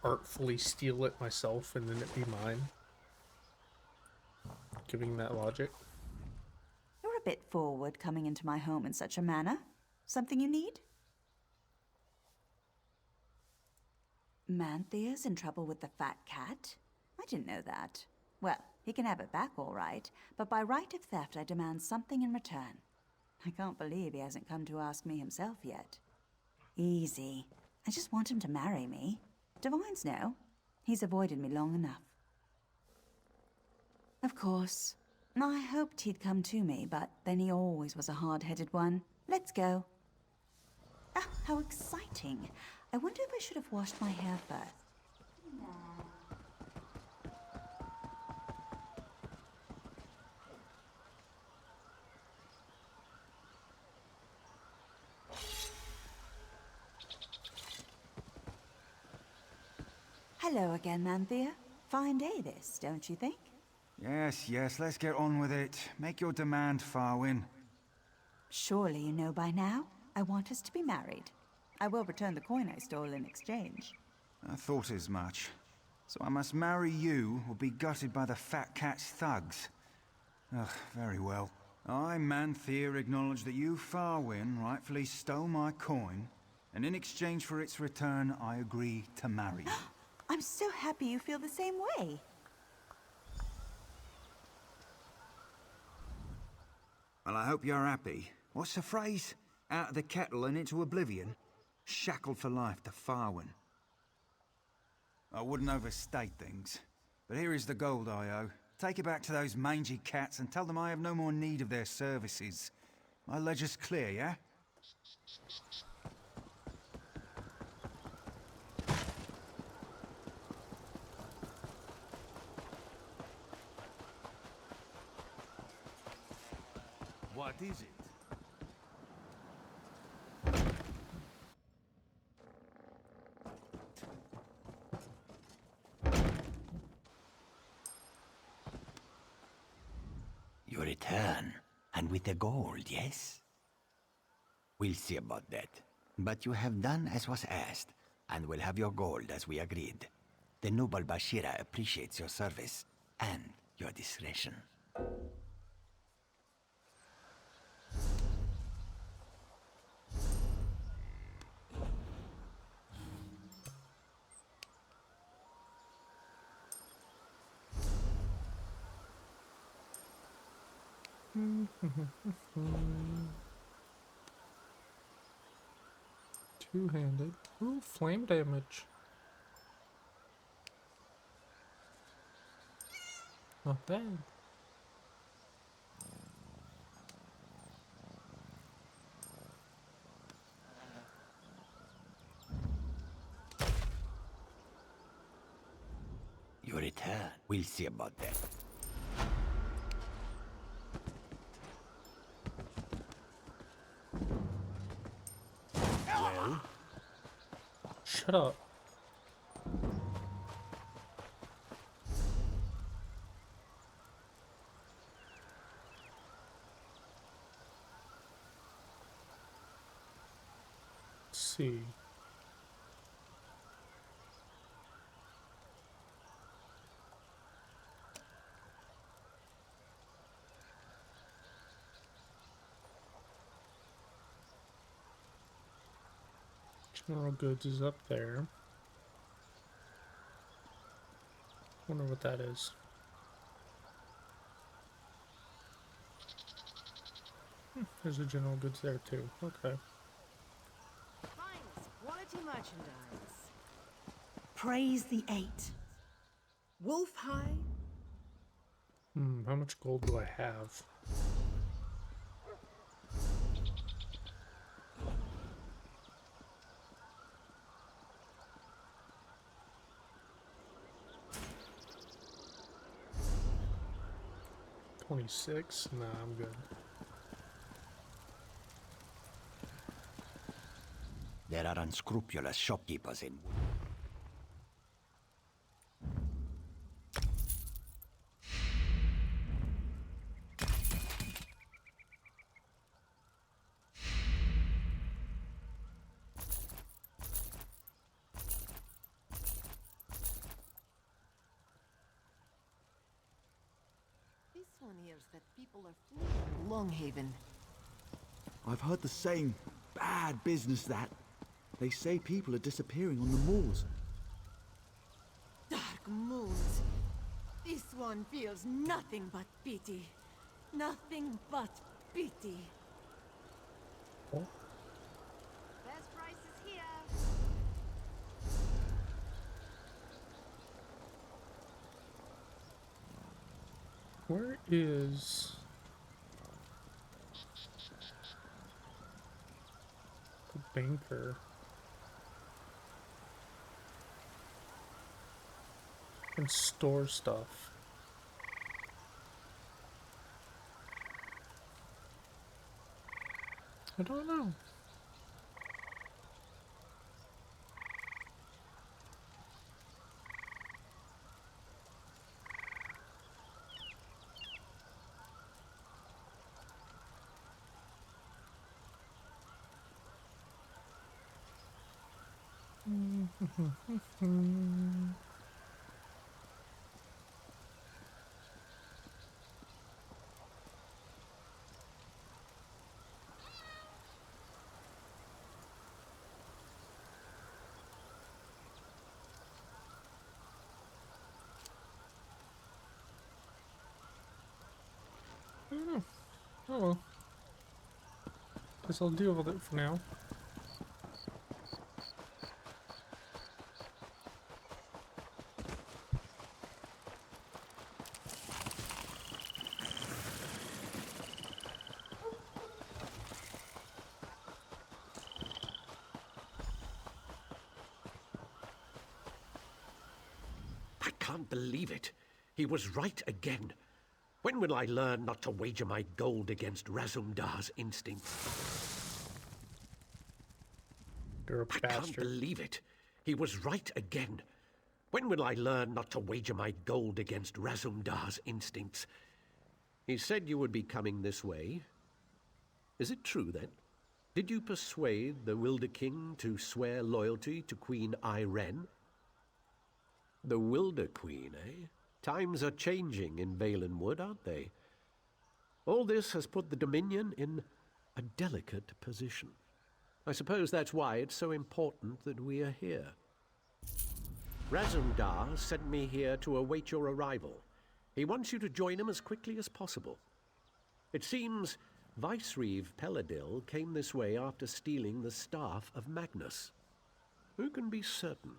artfully steal it myself and then it be mine? Giving that logic. You're a bit forward coming into my home in such a manner. Something you need? Manthea's in trouble with the fat cat? I didn't know that. Well, he can have it back all right, but by right of theft I demand something in return. I can't believe he hasn't come to ask me himself yet. Easy. I just want him to marry me. Divines know. He's avoided me long enough. Of course. I hoped he'd come to me, but then he always was a hard-headed one. Let's go. Ah, how exciting. I wonder if I should have washed my hair first. Hello again, Manthea. Fine day this, don't you think? Yes, yes, let's get on with it. Make your demand, Farwin. Surely you know by now. I want us to be married. I will return the coin I stole in exchange. I thought as much. So I must marry you or be gutted by the fat cat's thugs. Ugh, very well. I, Manthea, acknowledge that you, Farwin, rightfully stole my coin, and in exchange for its return, I agree to marry you. I'm so happy you feel the same way. Well, I hope you're happy. What's the phrase? Out of the kettle and into oblivion? Shackled for life to Farwin. I wouldn't overstate things, but here is the gold I owe. Take it back to those mangy cats and tell them I have no more need of their services. My ledger's clear, yeah? What is it? You return, and with the gold, yes? We'll see about that. But you have done as was asked, and will have your gold as we agreed. The noble Bashira appreciates your service, and your discretion. Two-handed. Ooh, flame damage. Not bad. You return. We'll see about that. Well? Shut up. Let's see. General goods is up there. Wonder what that is. There's a general goods there too. Okay. Finest quality merchandise. Praise the eight. Wolf hide. How much gold do I have? $26? Nah, I'm good. There are unscrupulous shopkeepers in. one hears that people are fleeing Longhaven. I've heard the same. Bad business, that. They say people are disappearing on the moors. Dark moons. This one feels nothing but pity. Nothing but pity. Best prices here. Where is the banker? And store stuff. I don't know. I don't know. Oh well. Guess I'll deal with it for now. I can't believe it. He was right again. When will I learn not to wager my gold against Razumdar's instincts? You're a I bastard. can't believe it. He was right again. When will I learn not to wager my gold against Razumdar's instincts? He said you would be coming this way. Is it true, then? Did you persuade the Wilder King to swear loyalty to Queen Irene? The Wilder Queen, eh? Times are changing in Valenwood, aren't they? All this has put the Dominion in a delicate position. I suppose that's why it's so important that we are here. Razumdar sent me here to await your arrival. He wants you to join him as quickly as possible. It seems Vicereeve Peladil came this way after stealing the Staff of Magnus. Who can be certain?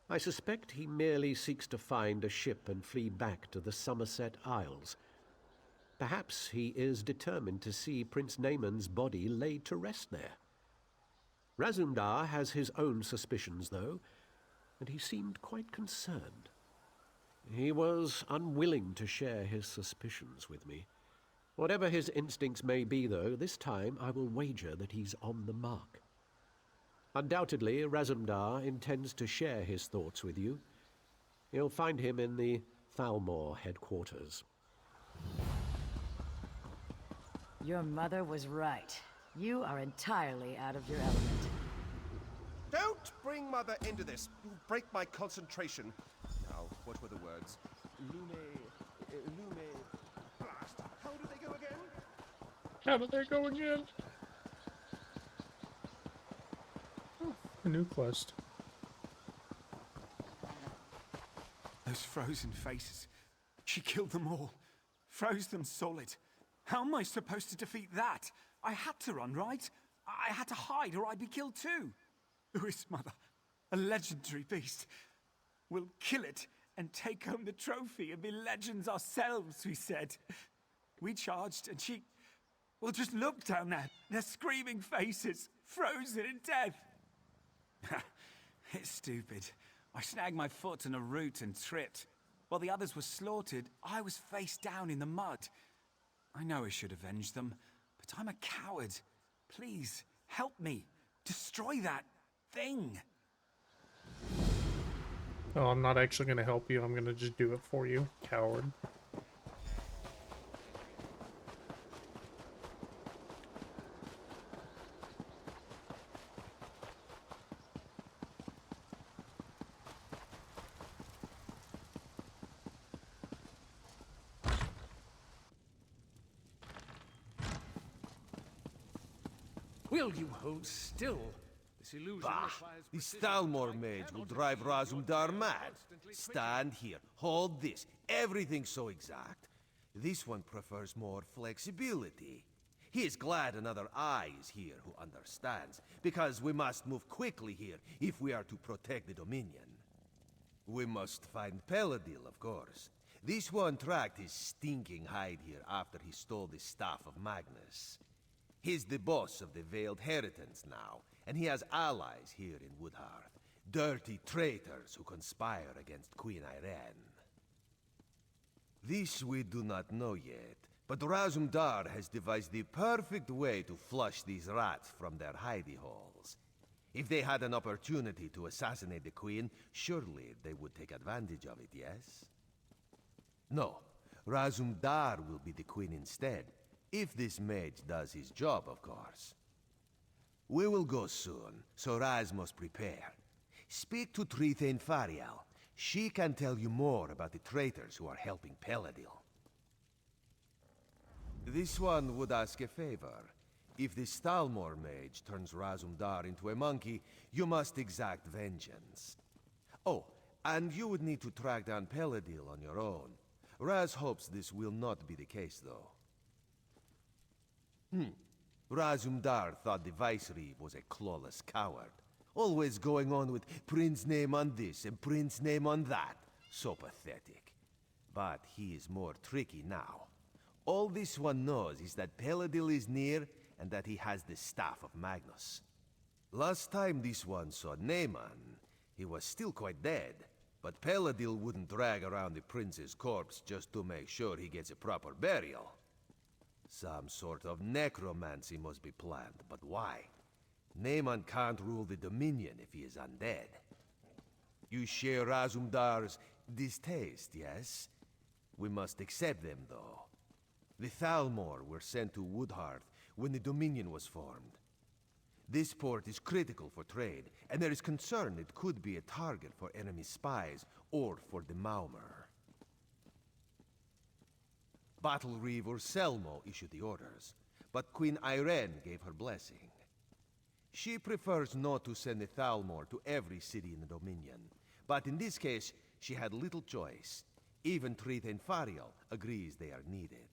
I suspect he merely seeks to find a ship and flee back to the Somerset Isles. Perhaps he is determined to see Prince Naaman's body laid to rest there. Razumdar has his own suspicions, though, and he seemed quite concerned. He was unwilling to share his suspicions with me. Whatever his instincts may be, though, this time I will wager that he's on the mark. Undoubtedly, Razumdar intends to share his thoughts with you. You'll find him in the Thalmor headquarters. Your mother was right. You are entirely out of your element. Don't bring Mother into this. You'll break my concentration. Now, what were the words? Lume... Blast! How do they go again? How did they go again? A new quest. Those frozen faces. She killed them all. Froze them solid. How am I supposed to defeat that? I had to run, right? I had to hide or I'd be killed too. Lewis, Mother, a legendary beast. We'll kill it and take home the trophy and be legends ourselves, we said. We charged and she... Well, just look down there. Their screaming faces, frozen in death. It's stupid. I snagged my foot in a root and tripped. While the others were slaughtered, I was face down in the mud. I know I should avenge them, but I'm a coward. Please, help me. Destroy that thing. Oh, I'm not actually going to help you. I'm going to just do it for you, coward. Will you hold still? This illusion Bah! requires The precision. Stalmor mage will drive Razumdar mad. Stand here, hold this. Everything's so exact. This one prefers more flexibility. He is glad another eye is here who understands, because we must move quickly here if we are to protect the Dominion. We must find Peladil, of course. This one tracked his stinking hide here after he stole the Staff of Magnus. He's the boss of the Veiled Heritance now, and he has allies here in Woodhearth. Dirty traitors who conspire against Queen Irene. This we do not know yet, but Razumdar has devised the perfect way to flush these rats from their hidey holes. If they had an opportunity to assassinate the Queen, surely they would take advantage of it, yes? No, Razumdar will be the Queen instead, if this mage does his job, of course. We will go soon, so Raz must prepare. Speak to Trithane Fariel. She can tell you more about the traitors who are helping Peladil. This one would ask a favor. If the Stalmor mage turns Razumdar into a monkey, you must exact vengeance. Oh, and you would need to track down Peladil on your own. Raz hopes this will not be the case, though. Razumdar thought the Vicereeve was a clawless coward. Always going on with Prince name on this and Prince name on that. So pathetic. But he is more tricky now. All this one knows is that Peladil is near and that he has the Staff of Magnus. Last time this one saw Naaman, he was still quite dead, but Peladil wouldn't drag around the prince's corpse just to make sure he gets a proper burial. Some sort of necromancy must be planned, but why? Naaman can't rule the Dominion if he is undead. You share Razumdar's distaste, yes? We must accept them, though. The Thalmor were sent to Woodhearth when the Dominion was formed. This port is critical for trade, and there is concern it could be a target for enemy spies or for the Maumur. Battlereeve or Selmo issued the orders, but Queen Irene gave her blessing. She prefers not to send the Thalmor to every city in the Dominion, but in this case, she had little choice. Even Trithane Fariel agrees they are needed.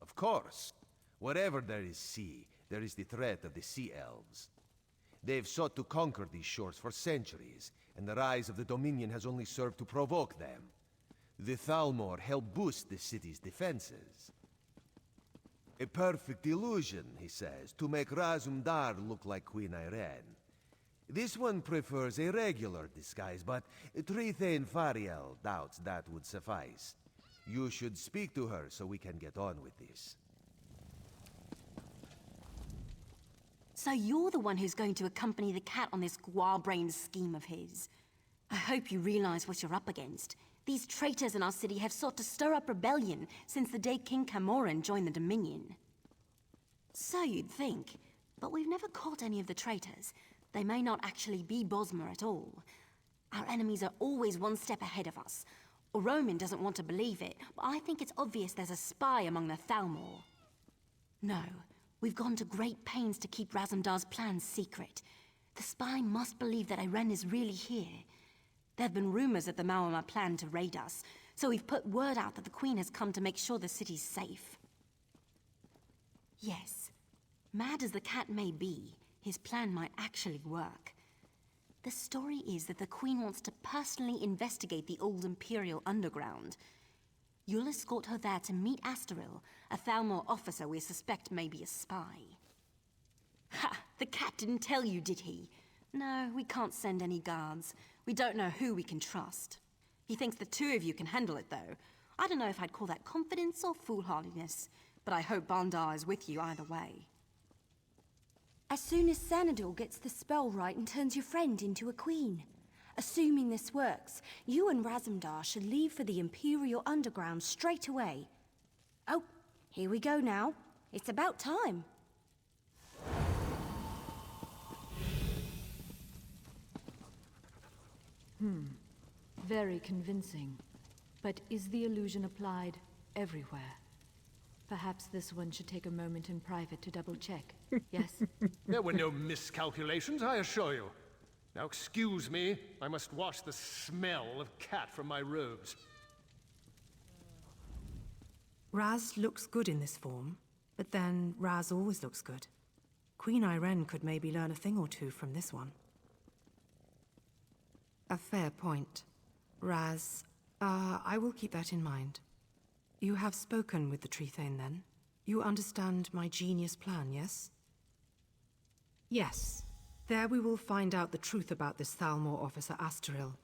Of course, wherever there is sea, there is the threat of the Sea Elves. They've sought to conquer these shores for centuries, and the rise of the Dominion has only served to provoke them. The Thalmor help boost the city's defenses. A perfect illusion, he says, to make Razumdar look like Queen Irene. This one prefers a regular disguise, but Trithane Fariel doubts that would suffice. You should speak to her so we can get on with this. So you're the one who's going to accompany the cat on this square-brained scheme of his. I hope you realize what you're up against. These traitors in our city have sought to stir up rebellion since the day King Camoran joined the Dominion. So you'd think, but we've never caught any of the traitors. They may not actually be Bosmer at all. Our enemies are always one step ahead of us. Roman doesn't want to believe it, but I think it's obvious there's a spy among the Thalmor. No, we've gone to great pains to keep Razumdar's plans secret. The spy must believe that Irene is really here. There have been rumors that the Maumur plan to raid us, so we've put word out that the Queen has come to make sure the city's safe. Yes, mad as the cat may be, his plan might actually work. The story is that the Queen wants to personally investigate the old Imperial underground. You'll escort her there to meet Astaril, a Thalmor officer we suspect may be a spy. Ha! The cat didn't tell you, did he? No, we can't send any guards. We don't know who we can trust. He thinks the two of you can handle it, though. I don't know if I'd call that confidence or foolhardiness, but I hope Bandar is with you either way. As soon as Xanador gets the spell right and turns your friend into a queen. Assuming this works, you and Razumdar should leave for the Imperial Underground straight away. Oh, here we go now. It's about time. Very convincing. But is the illusion applied everywhere? Perhaps this one should take a moment in private to double-check, yes? There were no miscalculations, I assure you. Now excuse me, I must wash the smell of cat from my robes. Raz looks good in this form, but then Raz always looks good. Queen Irene could maybe learn a thing or two from this one. A fair point. Raz, I will keep that in mind. You have spoken with the Tree Thane, then? You understand my genius plan, yes? Yes. There we will find out the truth about this Thalmor officer Astaril.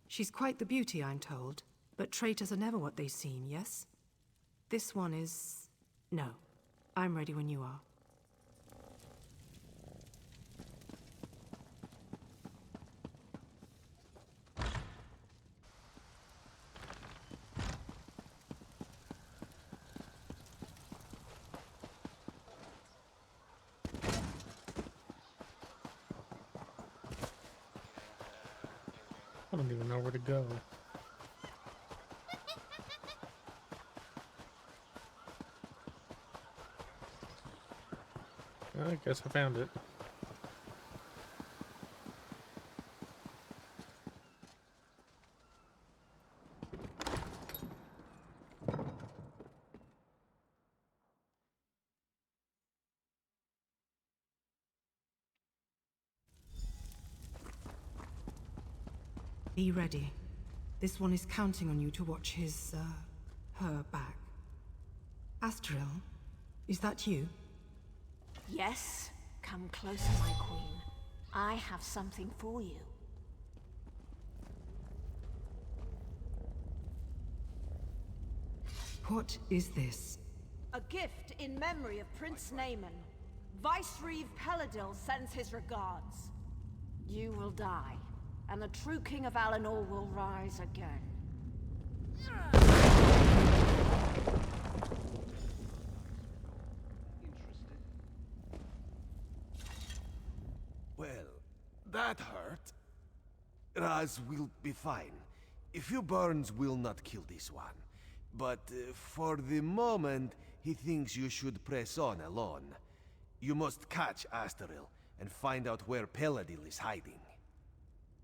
She's quite the beauty, I'm told, but traitors are never what they seem, yes? This one is... no. I'm ready when you are. I don't even know where to go. I guess I found it. Be ready. This one is counting on you to watch his, her back. Astaril, is that you? Yes, come closer, my queen. I have something for you. What is this? A gift in memory of Prince Naaman. Vicereeve Peladil sends his regards. You will die, and the true king of Alinor will rise again. Well, that hurt. Raz will be fine. A few burns will not kill this one. But for the moment, he thinks you should press on alone. You must catch Astaril and find out where Peladil is hiding.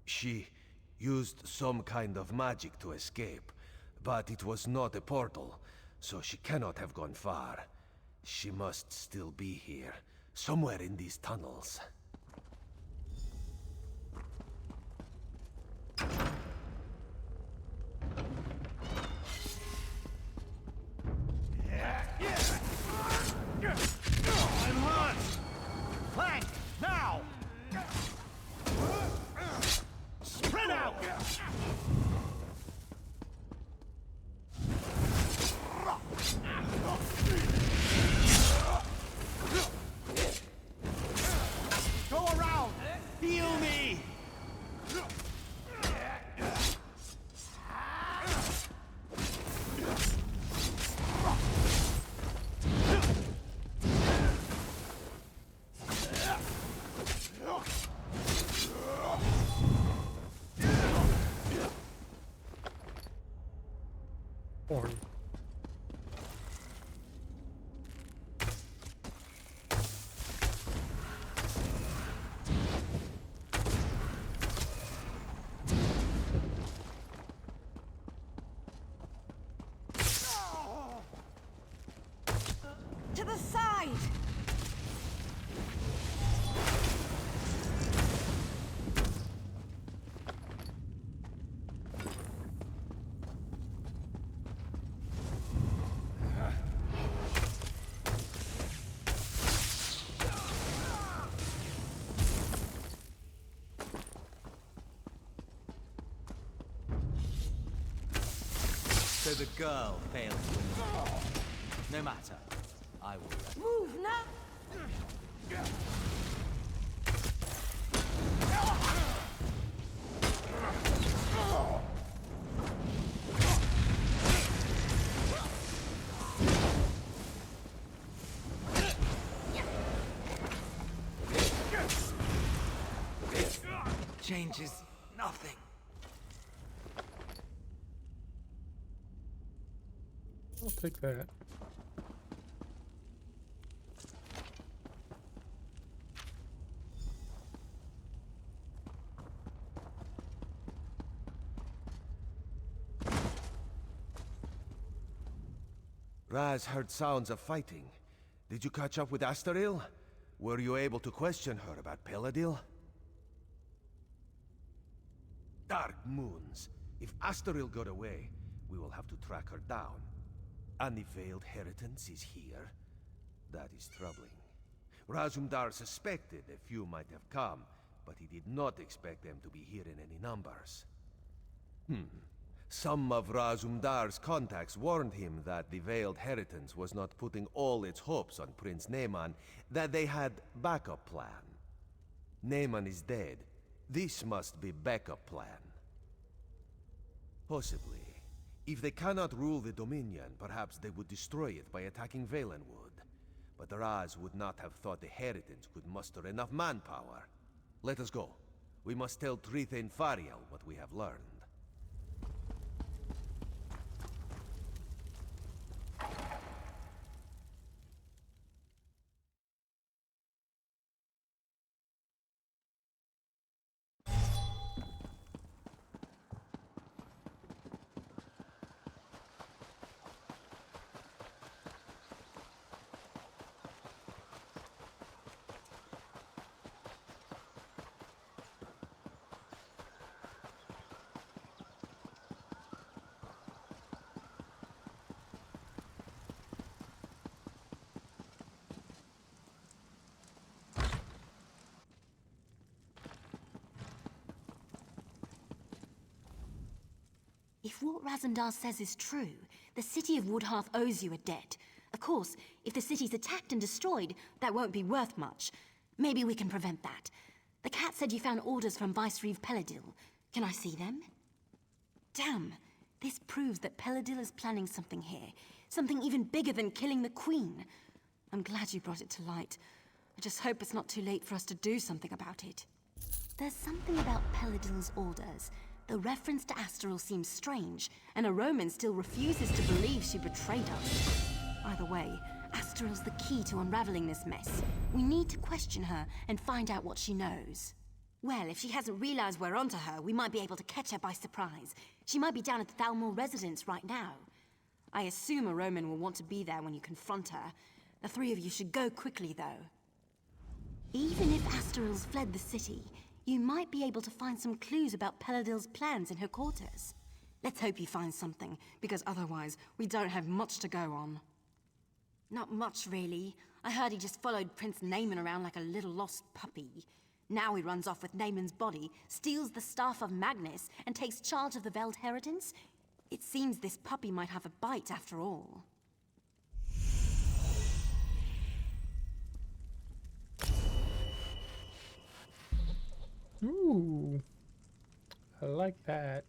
She used some kind of magic to escape, but it was not a portal, so she cannot have gone far. She must still be here, somewhere in these tunnels. I'm hot! Flank! Now! Spread out! Go around! Heal me! Horn. To the side! So the girl failed to win. No matter. I will. Move now! Changes nothing. I'll take that. Raz heard sounds of fighting. Did you catch up with Astaril? Were you able to question her about Peladil? Dark moons. If Astaril got away, we will have to track her down. And the Veiled Heritance is here? That is troubling. Razumdar suspected a few might have come, but he did not expect them to be here in any numbers. Some of Razumdar's contacts warned him that the Veiled Heritance was not putting all its hopes on Prince Naaman, that they had backup plan. Naaman is dead. This must be backup plan. Possibly. If they cannot rule the Dominion, perhaps they would destroy it by attacking Valenwood. But Raz would not have thought the Heritance could muster enough manpower. Let us go. We must tell Trithain Fariel what we have learned. If what Razumdar says is true, the city of Woodhearth owes you a debt. Of course, if the city's attacked and destroyed, that won't be worth much. Maybe we can prevent that. The cat said you found orders from Vicereeve Peladil. Can I see them? Damn, this proves that Peladil is planning something here. Something even bigger than killing the Queen. I'm glad you brought it to light. I just hope it's not too late for us to do something about it. There's something about Peladil's orders. The reference to Astaril seems strange, and a Roman still refuses to believe she betrayed us. Either way, Astaril's the key to unraveling this mess. We need to question her and find out what she knows. Well, if she hasn't realized we're onto her, we might be able to catch her by surprise. She might be down at the Thalmor residence right now. I assume a Roman will want to be there when you confront her. The three of you should go quickly, though. Even if Astaril's fled the city, you might be able to find some clues about Peladil's plans in her quarters. Let's hope you find something, because otherwise, we don't have much to go on. Not much, really. I heard he just followed Prince Naaman around like a little lost puppy. Now he runs off with Naaman's body, steals the Staff of Magnus, and takes charge of the Veiled Heritance. It seems this puppy might have a bite after all. Ooh, I like that.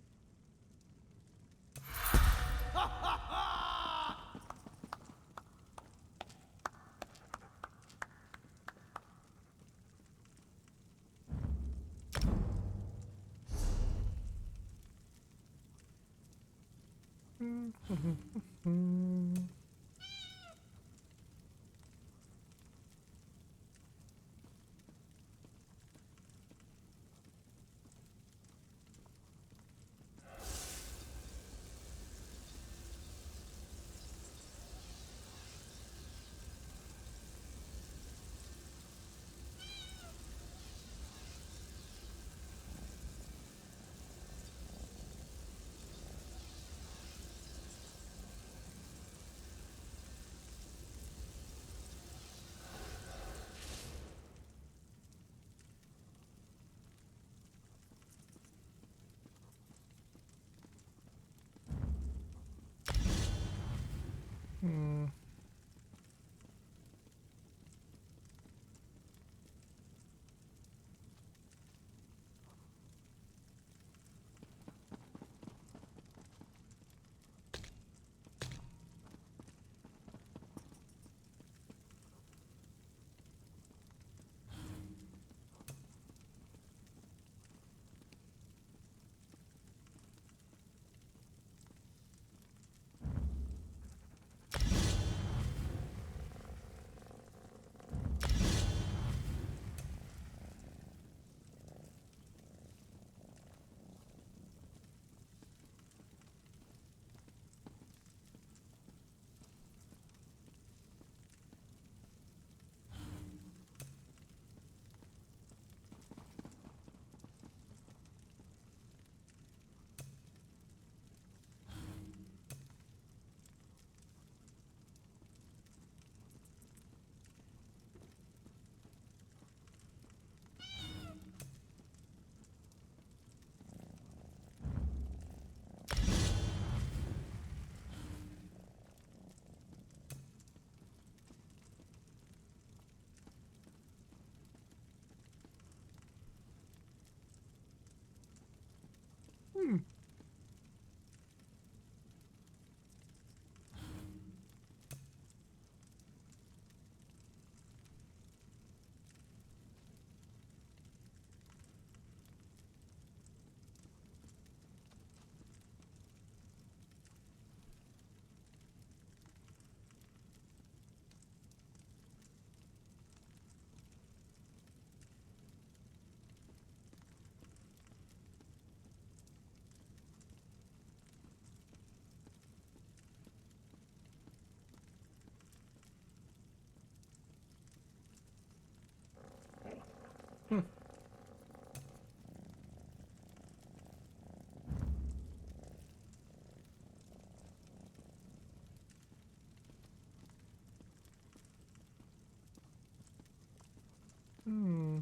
Hmm.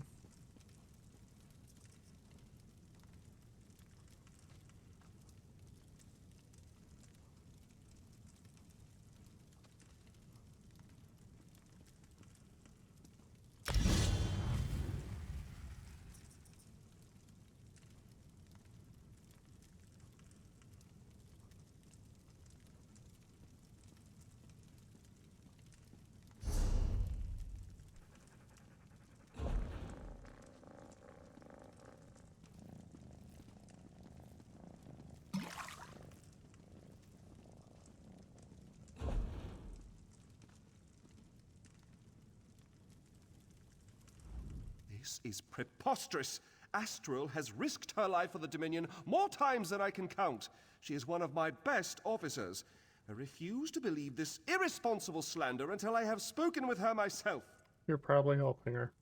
This is preposterous. Astral has risked her life for the Dominion more times than I can count. She is one of my best officers. I refuse to believe this irresponsible slander until I have spoken with her myself. You're probably helping her.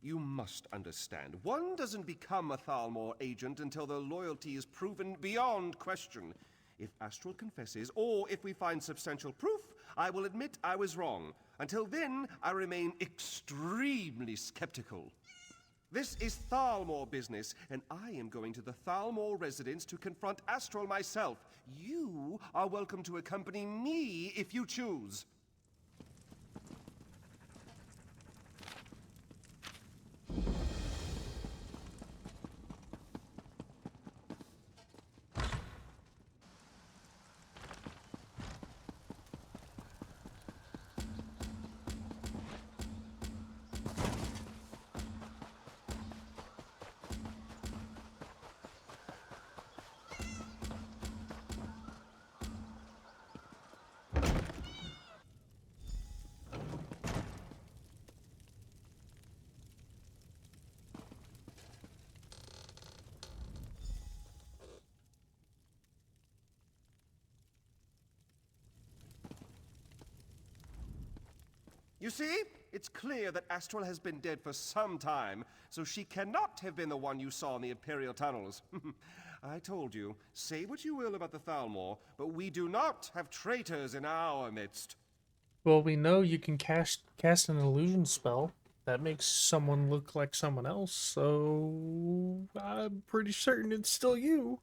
You must understand, one doesn't become a Thalmor agent until their loyalty is proven beyond question. If Astral confesses, or if we find substantial proof, I will admit I was wrong. Until then, I remain extremely skeptical. This is Thalmor business, and I am going to the Thalmor residence to confront Astral myself. You are welcome to accompany me if you choose. You see, it's clear that Astral has been dead for some time, so she cannot have been the one you saw in the Imperial tunnels. I told you, say what you will about the Thalmor, but we do not have traitors in our midst. Well, we know you can cast an illusion spell that makes someone look like someone else, so I'm pretty certain it's still you.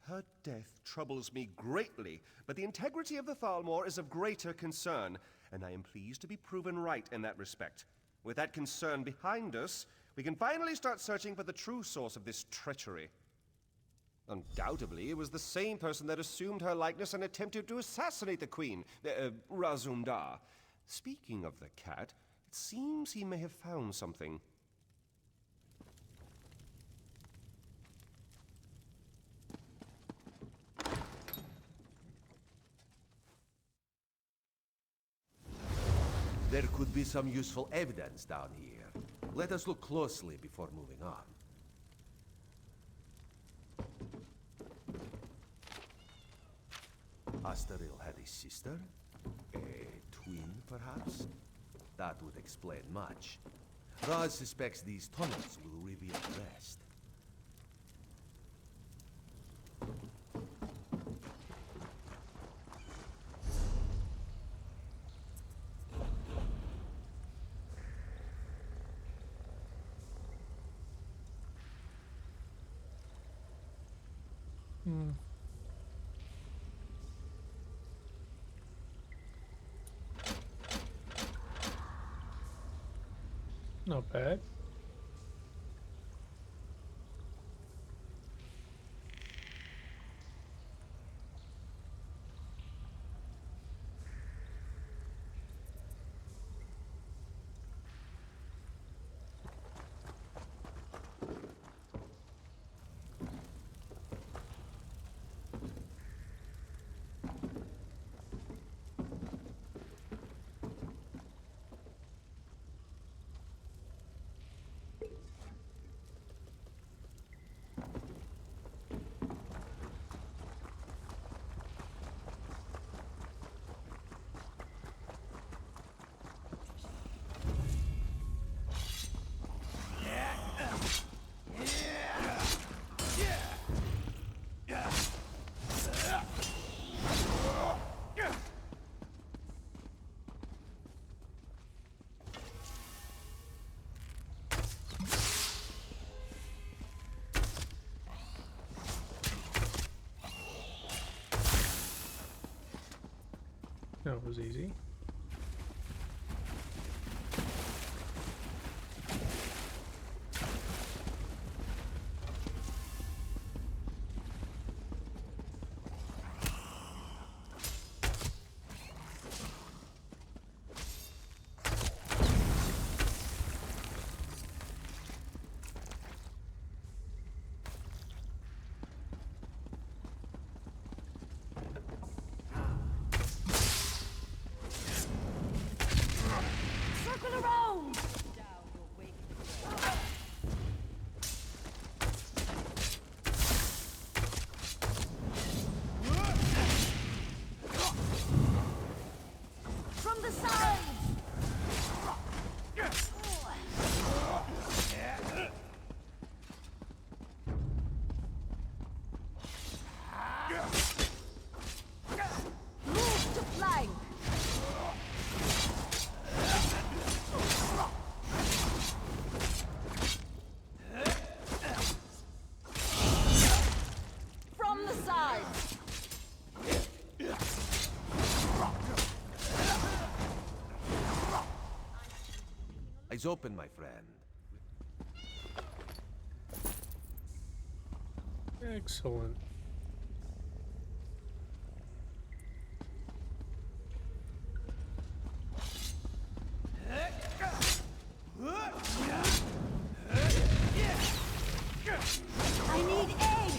Her death troubles me greatly, but the integrity of the Thalmor is of greater concern, and I am pleased to be proven right in that respect. With that concern behind us, we can finally start searching for the true source of this treachery. Undoubtedly, it was the same person that assumed her likeness and attempted to assassinate the Queen, Razumdar. Speaking of the cat, it seems he may have found something. There could be some useful evidence down here. Let us look closely before moving on. Astaril had a sister? A twin, perhaps? That would explain much. Raz suspects these tunnels will reveal the rest. Not bad. That was easy. Circle around! From the sides! Move to flank! From the sides! Eyes open, my friend. Excellent. I need aid!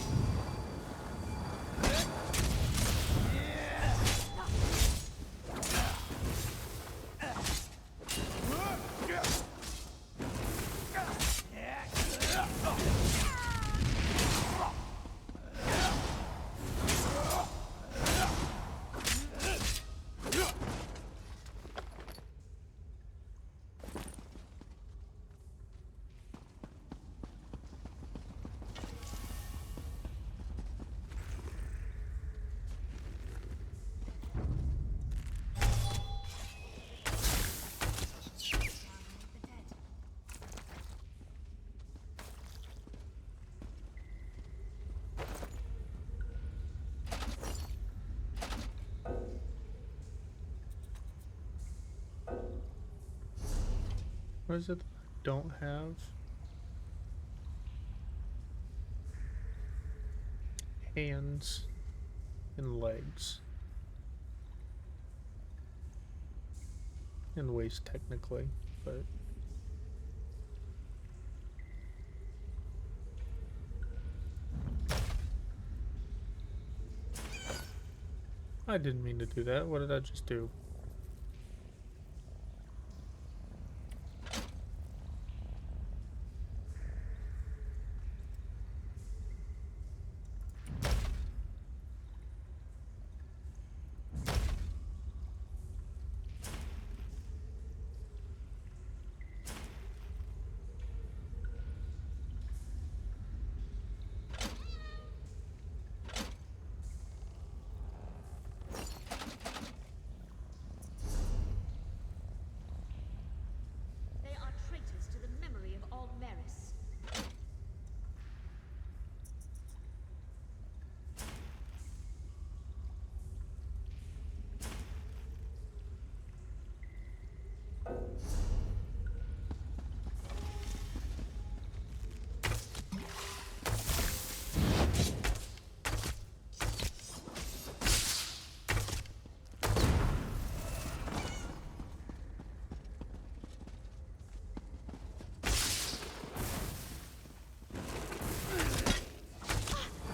What is it that I don't have? Hands and legs. And waist, technically, but... I didn't mean to do that. What did I just do? They are traitors to the memory of all Maris.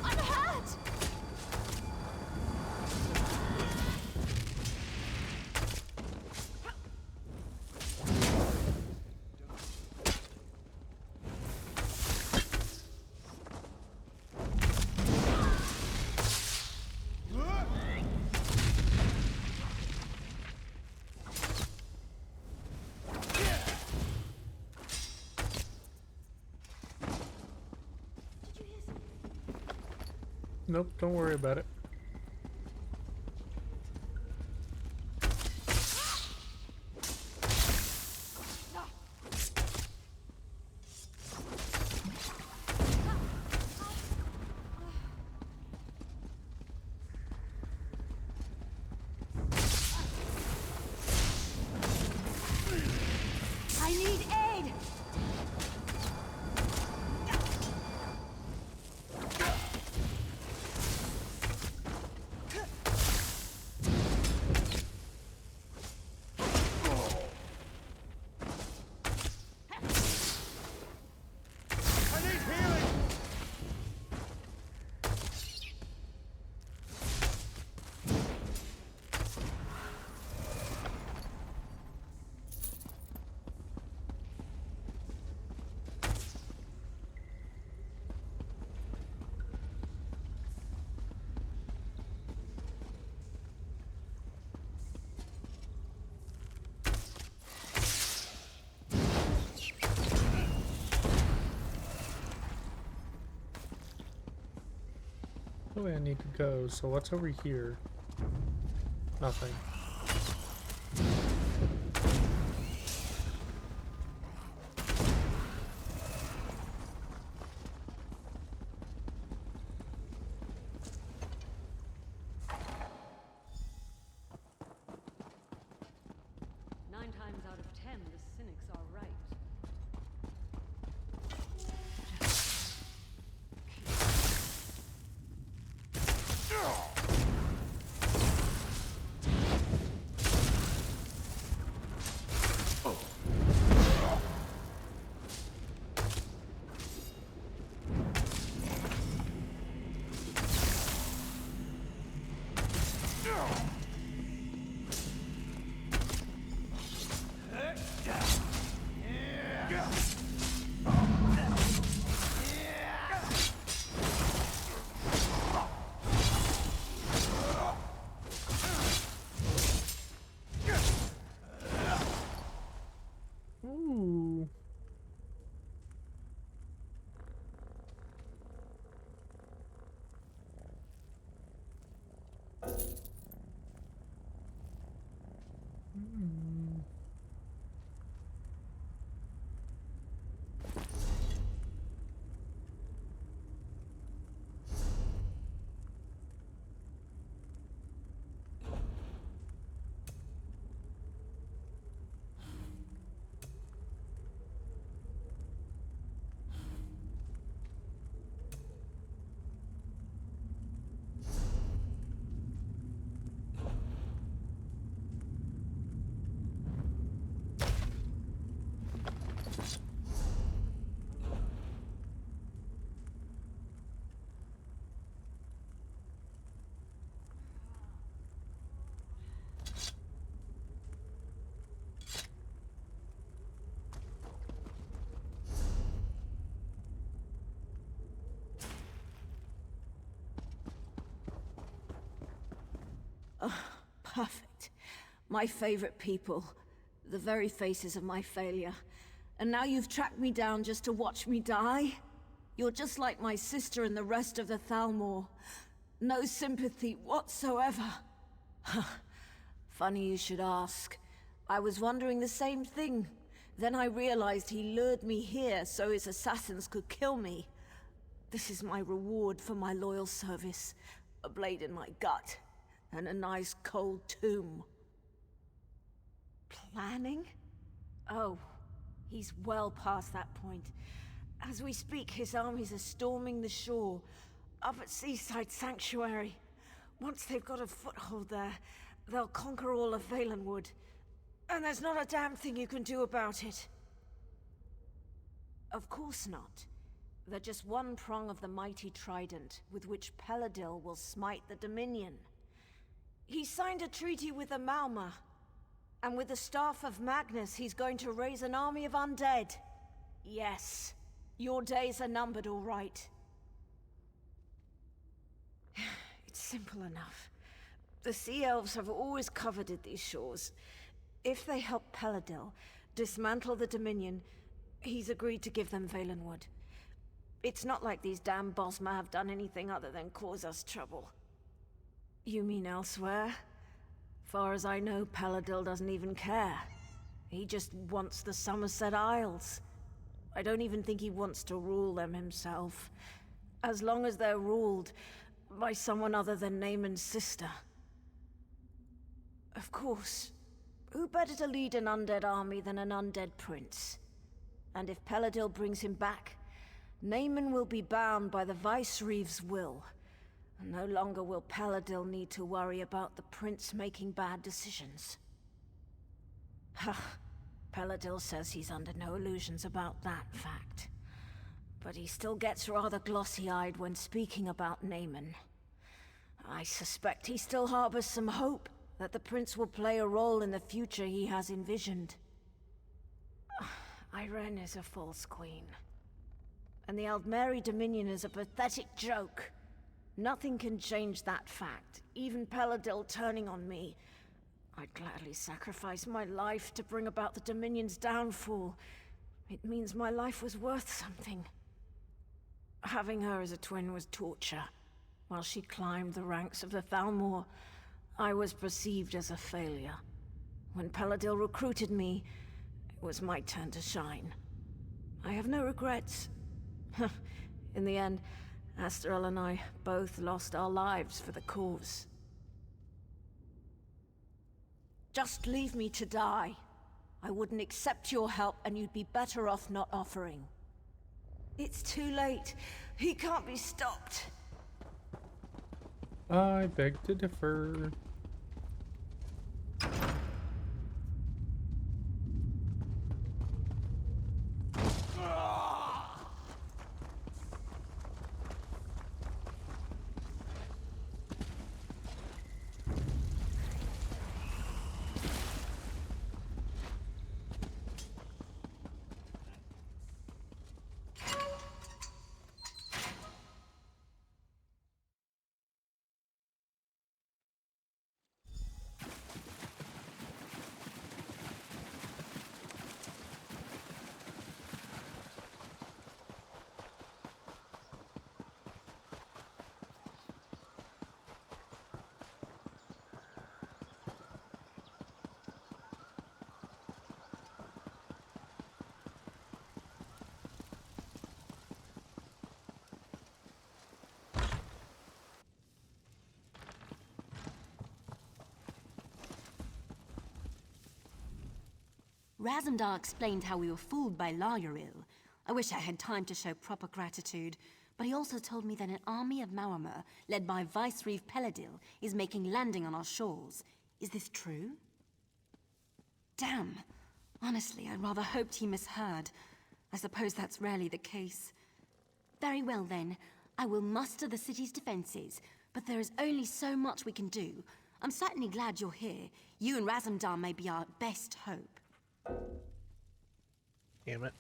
I'm hurt! Nope, don't worry about it. the way I need to go, so what's over here? Nothing. Nine times out of 10, the cynics are right. Ooh. Perfect. My favorite people. The very faces of my failure. And now you've tracked me down just to watch me die? You're just like my sister and the rest of the Thalmor. No sympathy whatsoever. Funny you should ask. I was wondering the same thing. Then I realized he lured me here so his assassins could kill me. This is my reward for my loyal service. A blade in my gut. And a nice cold tomb. Planning? Oh, he's well past that point. As we speak, his armies are storming the shore, up at Seaside Sanctuary. Once they've got a foothold there, they'll conquer all of Valenwood. And there's not a damn thing you can do about it. Of course not. They're just one prong of the mighty trident, with which Peladil will smite the Dominion. He signed a treaty with the Malma, and with the Staff of Magnus, he's going to raise an army of undead. Yes, your days are numbered, all right. It's simple enough. The Sea Elves have always coveted these shores. If they help Peladil dismantle the Dominion, he's agreed to give them Valenwood. It's not like these damn Bosma have done anything other than cause us trouble. You mean elsewhere? Far as I know, Peladil doesn't even care. He just wants the Somerset Isles. I don't even think he wants to rule them himself. As long as they're ruled by someone other than Naaman's sister. Of course. Who better to lead an undead army than an undead prince? And if Peladil brings him back, Naaman will be bound by the Vicereeve's will. No longer will Peladil need to worry about the prince making bad decisions. Peladil says he's under no illusions about that fact. But he still gets rather glossy-eyed when speaking about Naaman. I suspect he still harbors some hope that the prince will play a role in the future he has envisioned. Irene is a false queen. And the Aldmeri Dominion is a pathetic joke. Nothing can change that fact, even Peladil turning on me. I'd gladly sacrifice my life to bring about the Dominion's downfall. It means my life was worth something. Having her as a twin was torture. While she climbed the ranks of the Thalmor, I was perceived as a failure. When Paladil recruited me, it was my turn to shine. I have no regrets. In the end, Asterel and I both lost our lives for the cause. Just leave me to die. I wouldn't accept your help, and you'd be better off not offering. It's too late. He can't be stopped. I beg to differ. Razumdar explained how we were fooled by Lauril. I wish I had time to show proper gratitude, but he also told me that an army of Maormer, led by Vicereeve Peladil, is making landing on our shores. Is this true? Damn. Honestly, I rather hoped he misheard. I suppose that's rarely the case. Very well then. I will muster the city's defenses, but there is only so much we can do. I'm certainly glad you're here. You and Razumdar may be our best hope. Damn it.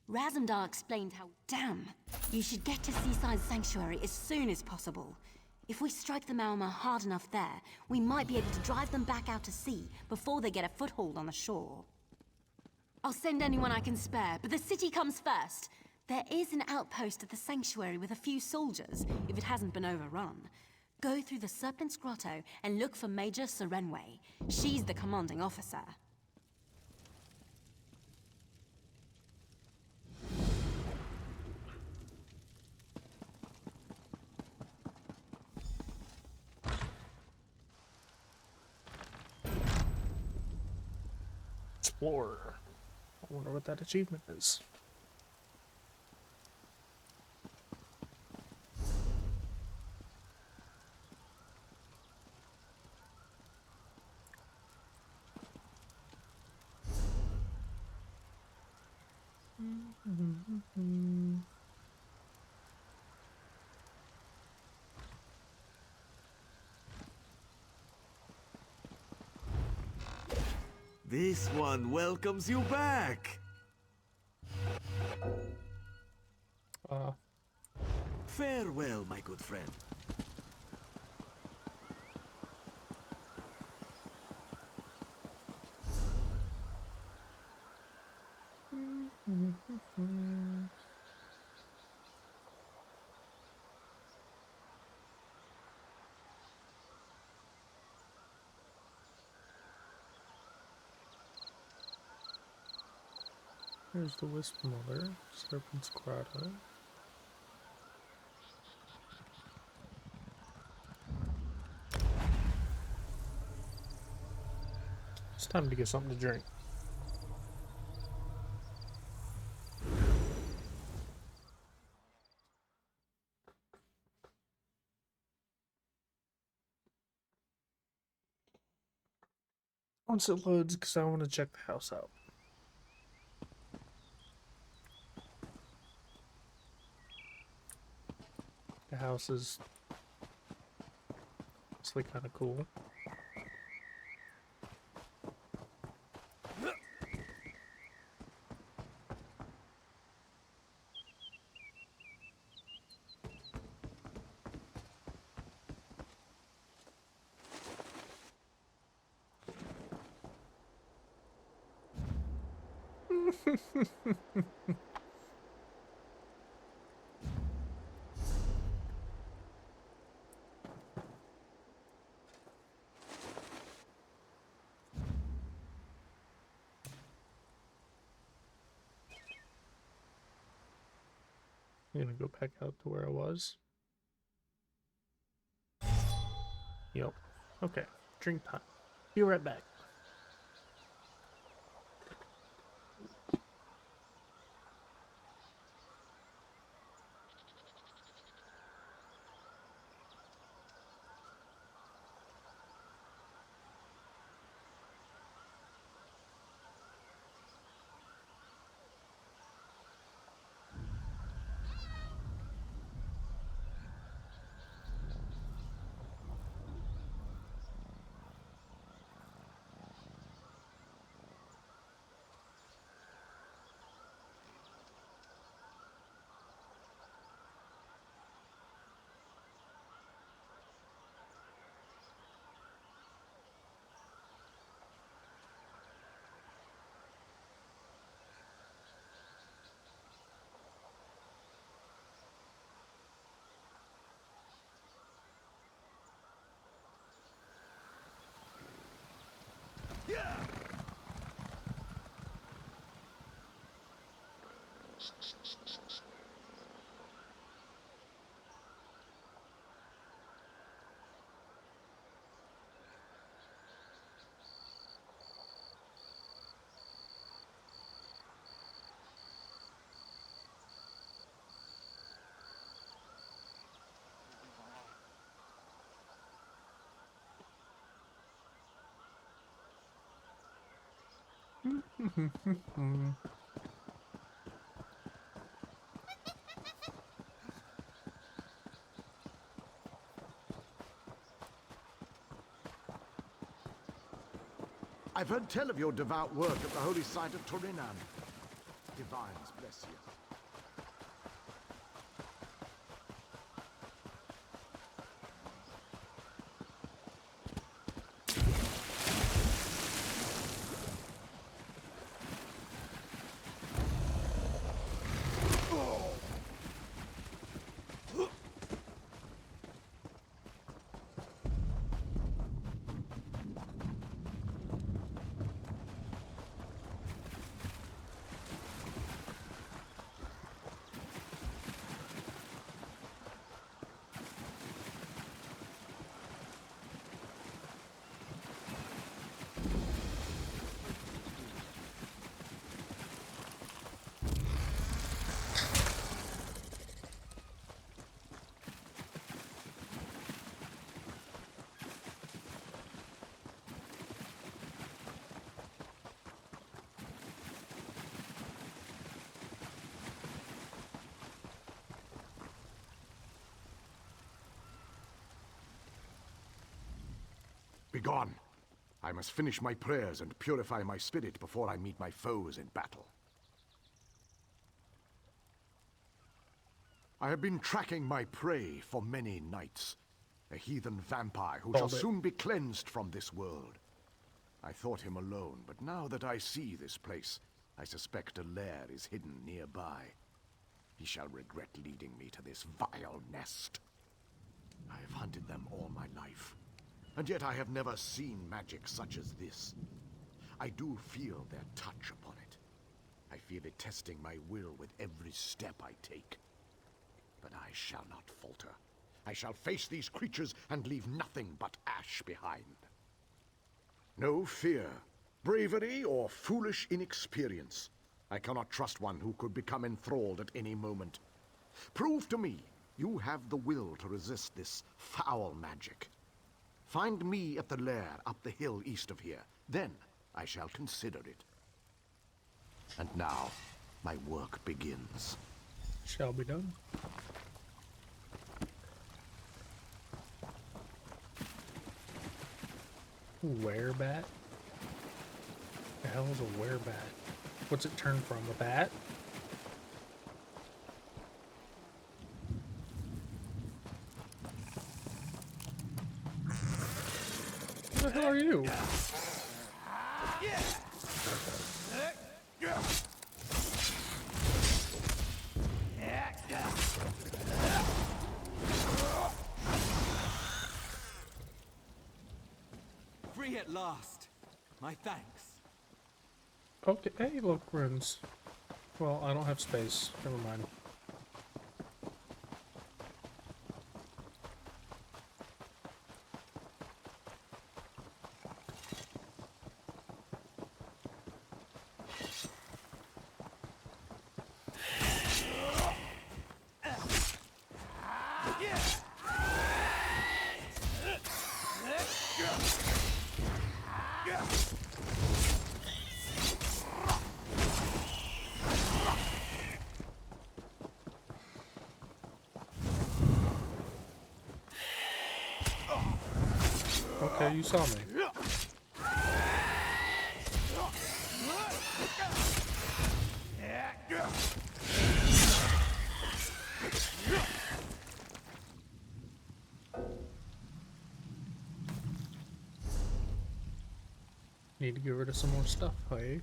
Razumdar explained how... Damn! You should get to Seaside Sanctuary as soon as possible. If we strike the Maormer hard enough there, we might be able to drive them back out to sea before they get a foothold on the shore. I'll send anyone I can spare, but the city comes first. There is an outpost at the sanctuary with a few soldiers, if it hasn't been overrun. Go through the Serpent's Grotto and look for Major Serenway. She's the commanding officer. Explorer. I wonder what that achievement is. This one welcomes you back. Farewell, my good friend. Here's the Wisp Mother, Serpent's Grotto. It's time to get something to drink. Once it loads, because I want to check the house out. The house is actually kind of cool. I'm gonna go back out to where I was. Yep. Okay. Drink time. Be right back. I've heard tell of your devout work at the holy site of Torinan. Divines bless you. Begone! I must finish my prayers and purify my spirit before I meet my foes in battle. I have been tracking my prey for many nights. A heathen vampire who shall soon be cleansed from this world. I thought him alone, but now that I see this place, I suspect a lair is hidden nearby. He shall regret leading me to this vile nest. I have hunted them all my life. And yet I have never seen magic such as this. I do feel their touch upon it. I feel it testing my will with every step I take. But I shall not falter. I shall face these creatures and leave nothing but ash behind. No fear, bravery, or foolish inexperience. I cannot trust one who could become enthralled at any moment. Prove to me you have the will to resist this foul magic. Find me at the lair up the hill east of here. Then I shall consider it. And now, my work begins. Shall be done. Werebat? The hell is a werebat? What's it turn from? A bat? Who the hell are you? Free at last. My thanks. Okay, hey, look, runes. Well, I don't have space. Never mind. Okay, you saw me. Need to get rid of some more stuff, hey?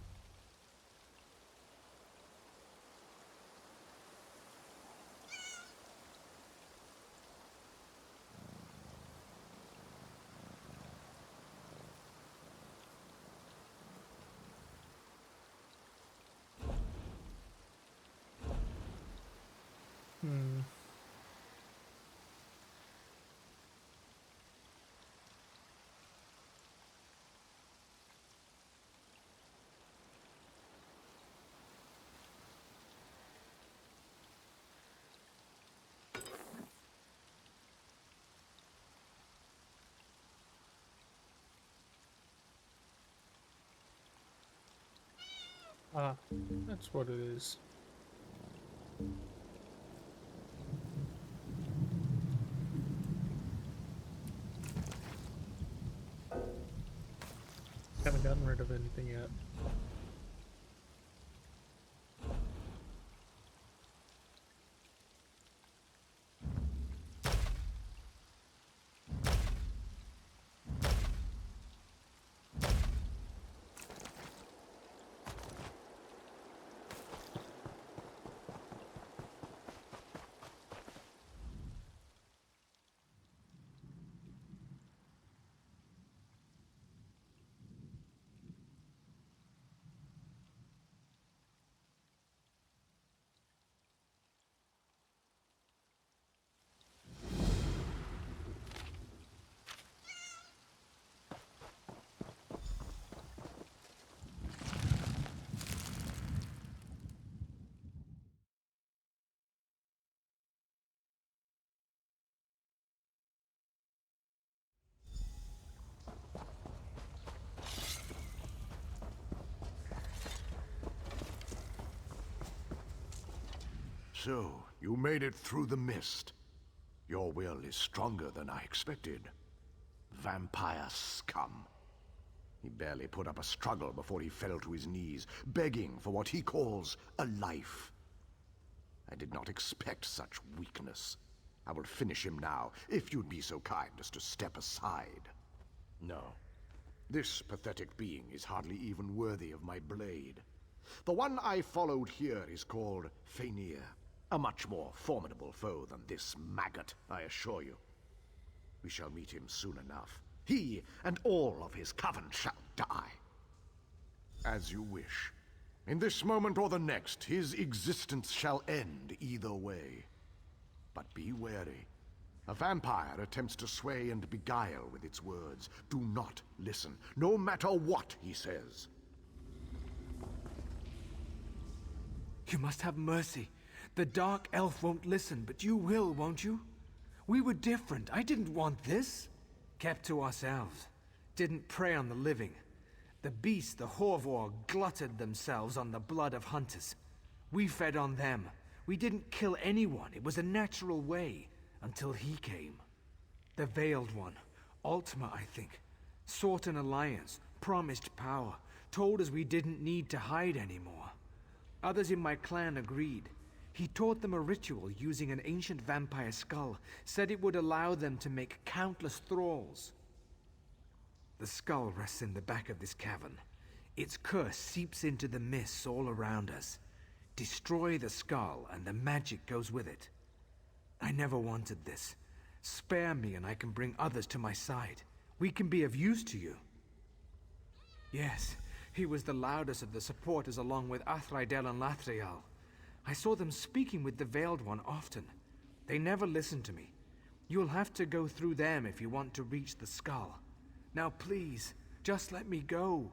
Ah, that's what it is. Haven't gotten rid of anything yet. So, you made it through the mist. Your will is stronger than I expected. Vampire scum. He barely put up a struggle before he fell to his knees, begging for what he calls a life. I did not expect such weakness. I will finish him now, if you'd be so kind as to step aside. No. This pathetic being is hardly even worthy of my blade. The one I followed here is called Faenir. A much more formidable foe than this maggot, I assure you. We shall meet him soon enough. He and all of his coven shall die. As you wish. In this moment or the next, his existence shall end either way. But be wary. A vampire attempts to sway and beguile with its words. Do not listen, no matter what he says. You must have mercy. The Dark Elf won't listen, but you will, won't you? We were different. I didn't want this. Kept to ourselves. Didn't prey on the living. The beasts, the Horvor, glutted themselves on the blood of hunters. We fed on them. We didn't kill anyone. It was a natural way. Until he came. The Veiled One. Ultima, I think. Sought an alliance. Promised power. Told us we didn't need to hide anymore. Others in my clan agreed. He taught them a ritual using an ancient vampire skull, said it would allow them to make countless thralls. The skull rests in the back of this cavern. Its curse seeps into the mists all around us. Destroy the skull and the magic goes with it. I never wanted this. Spare me and I can bring others to my side. We can be of use to you. Yes, he was the loudest of the supporters along with Athraidel and Lathriel. I saw them speaking with the Veiled One often. They never listened to me. You'll have to go through them if you want to reach the skull. Now please, just let me go.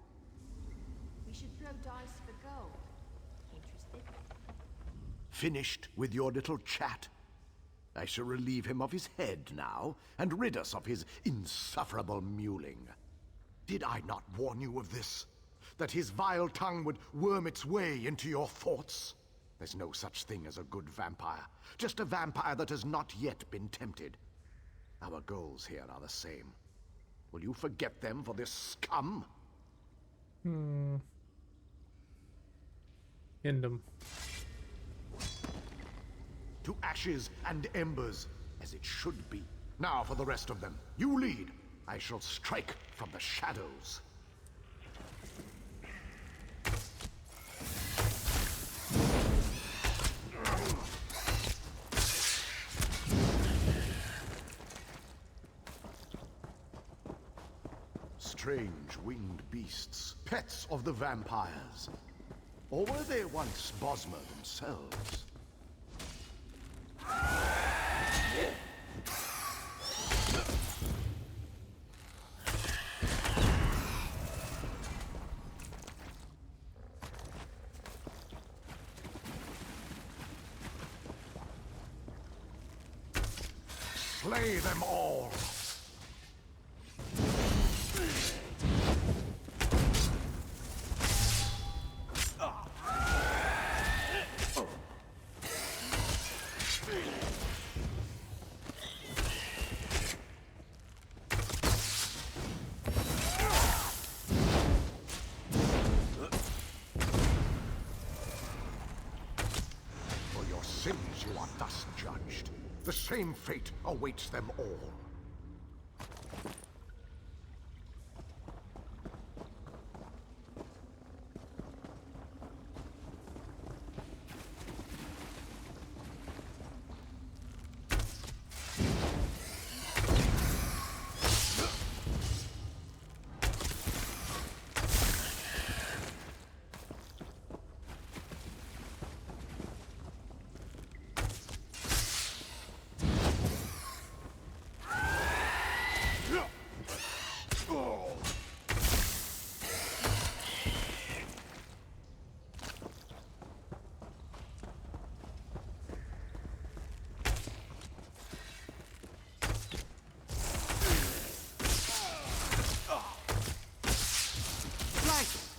We should throw dice for gold. Interested? Finished with your little chat? I shall relieve him of his head now, and rid us of his insufferable mewling. Did I not warn you of this? That his vile tongue would worm its way into your thoughts? There's no such thing as a good vampire. Just a vampire that has not yet been tempted. Our goals here are the same. Will you forget them for this scum? End him. To ashes and embers, as it should be. Now for the rest of them. You lead. I shall strike from the shadows. Strange winged beasts, pets of the vampires. Or were they once Bosmer themselves? Slay them all! For your sins you are thus judged. The same fate awaits them all.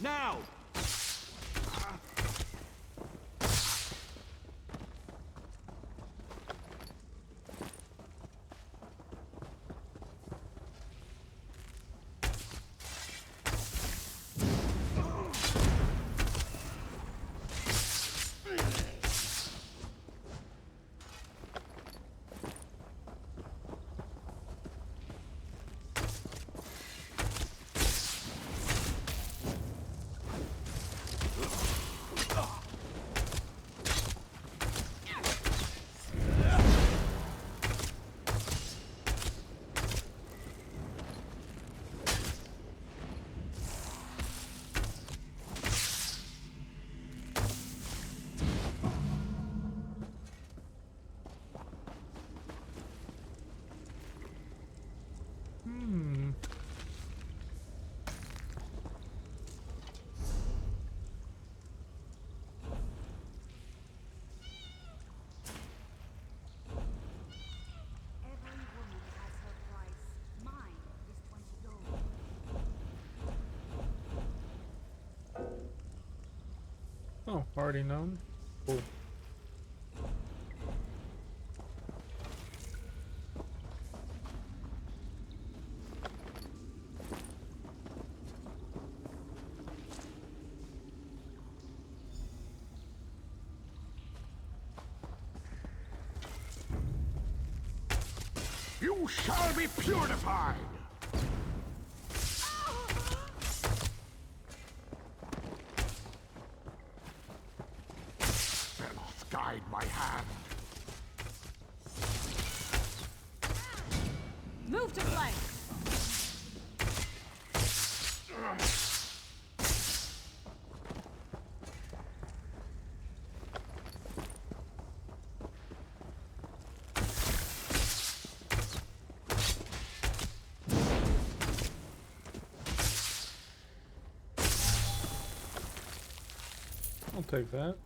Now! Oh, already known? Cool. You shall be purified! Veloth, guide my hand. Move to flank! Take that.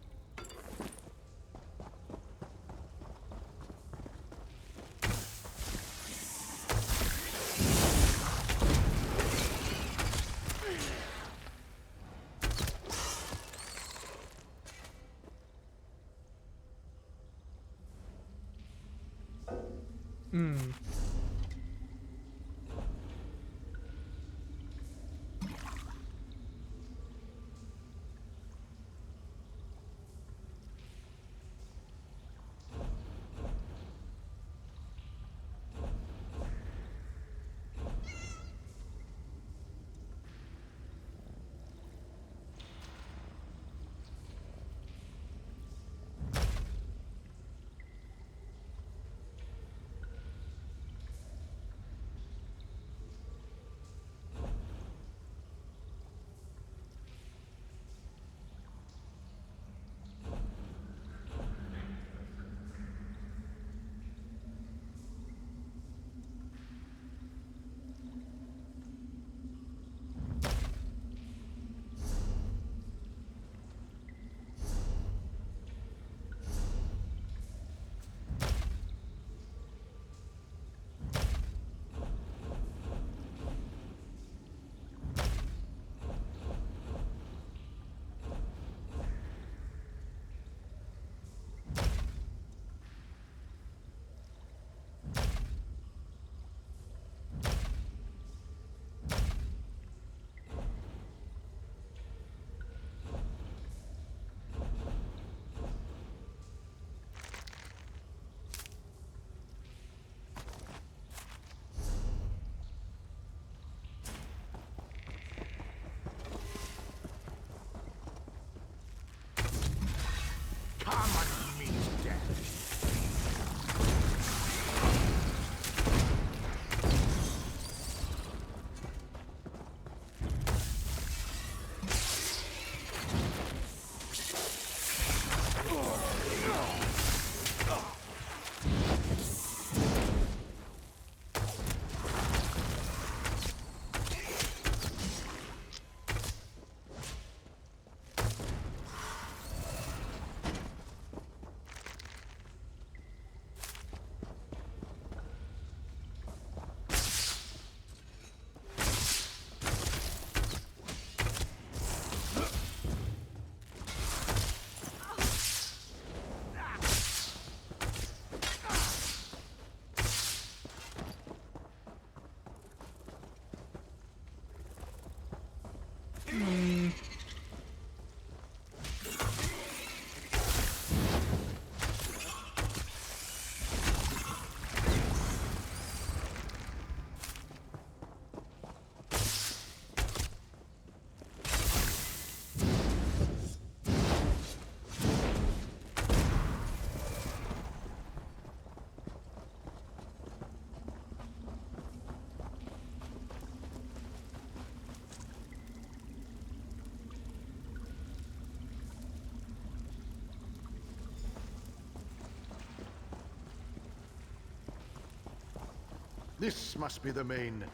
This must be the main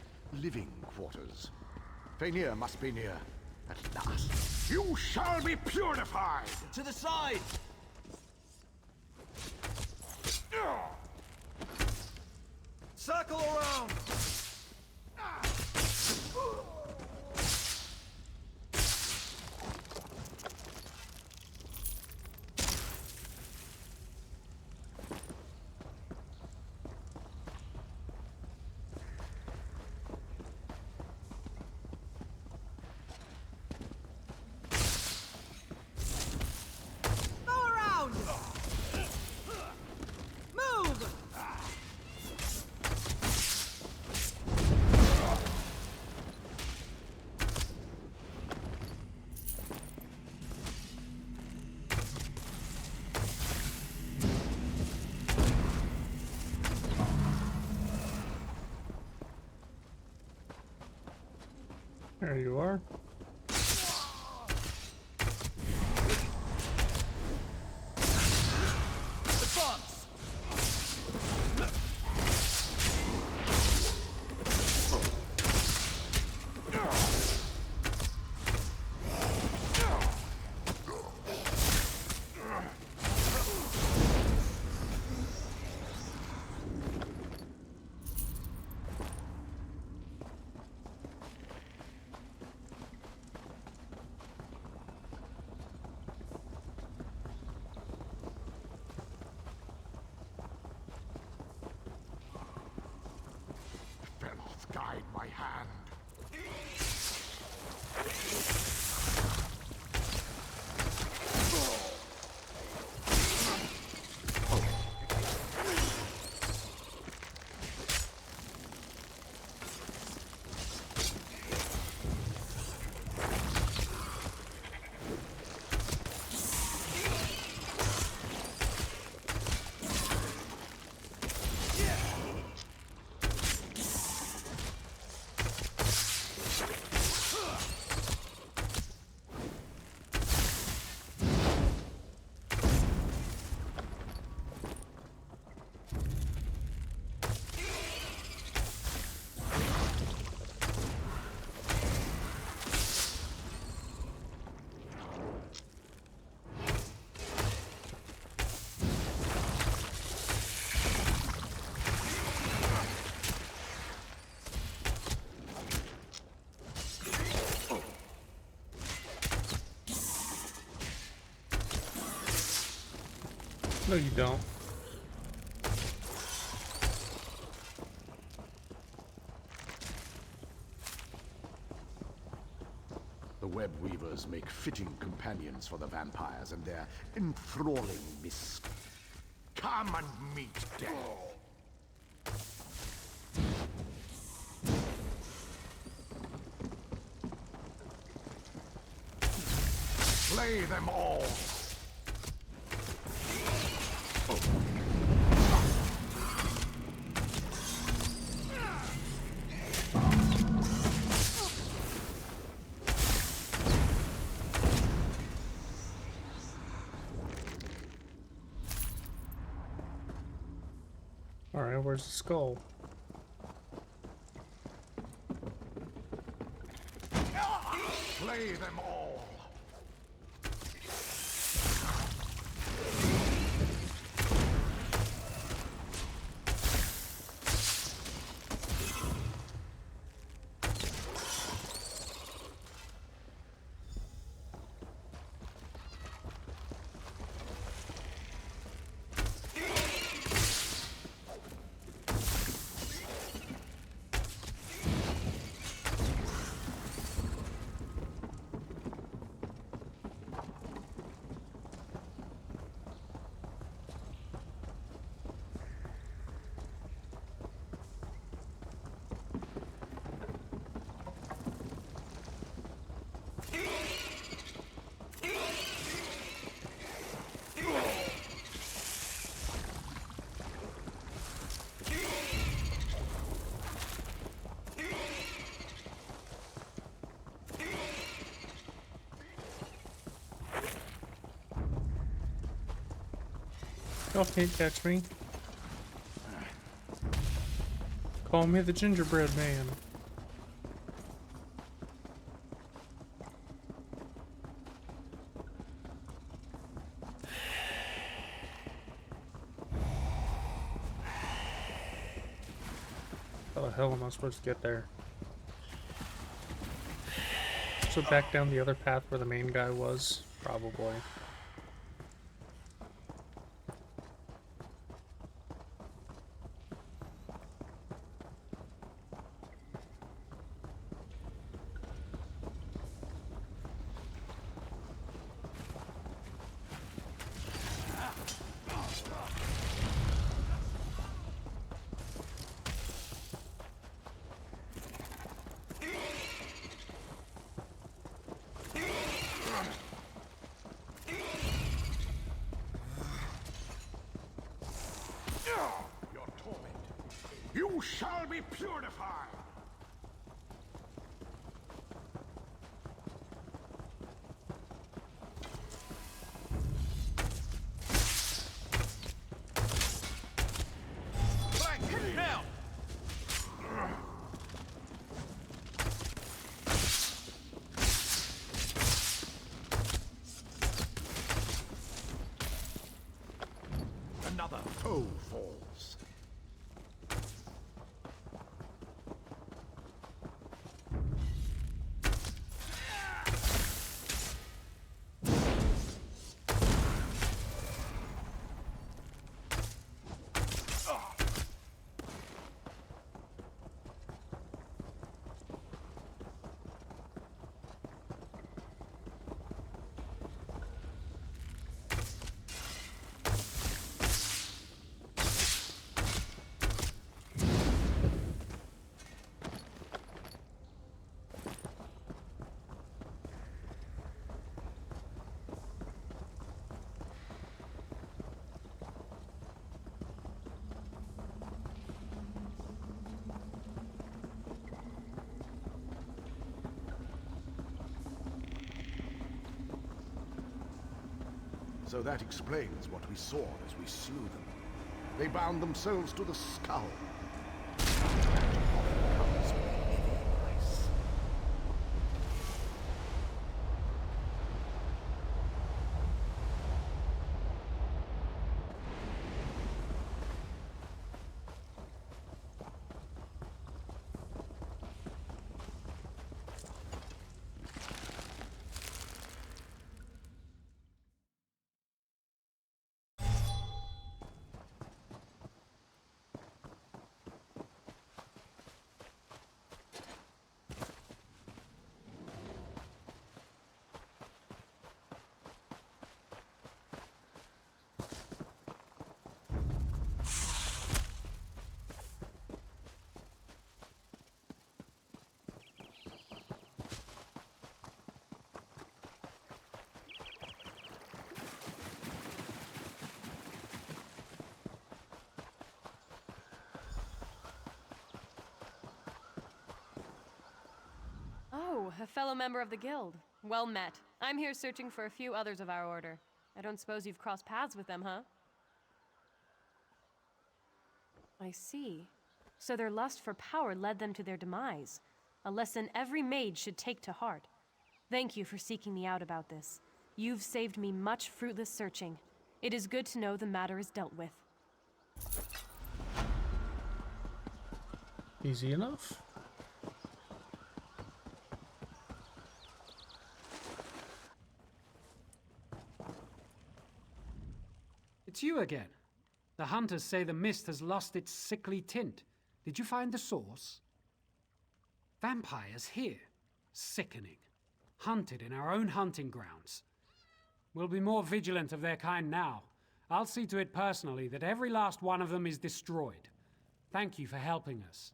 living quarters. Fainir must be near. At last. You shall be purified! To the side! Circle around! There you are. my hand. No, you don't. The web weavers make fitting companions for the vampires and their enthralling mist. Come and meet death. Slay them all. Alright, where's the skull? Slay them all. Y'all can't catch me. Call me the gingerbread man. How the hell am I supposed to get there? So back down the other path where the main guy was? Probably. Your torment. You shall be purified. Flank now! Another foe falls. So that explains what we saw as we slew them. They bound themselves to the skull. Oh, a fellow member of the guild. Well met. I'm here searching for a few others of our order. I don't suppose you've crossed paths with them, huh? I see. So their lust for power led them to their demise. A lesson every mage should take to heart. Thank you for seeking me out about this. You've saved me much fruitless searching. It is good to know the matter is dealt with. Easy enough. It's you again. The hunters say the mist has lost its sickly tint. Did you find the source? Vampires here. Sickening. Hunted in our own hunting grounds. We'll be more vigilant of their kind now. I'll see to it personally that every last one of them is destroyed. Thank you for helping us.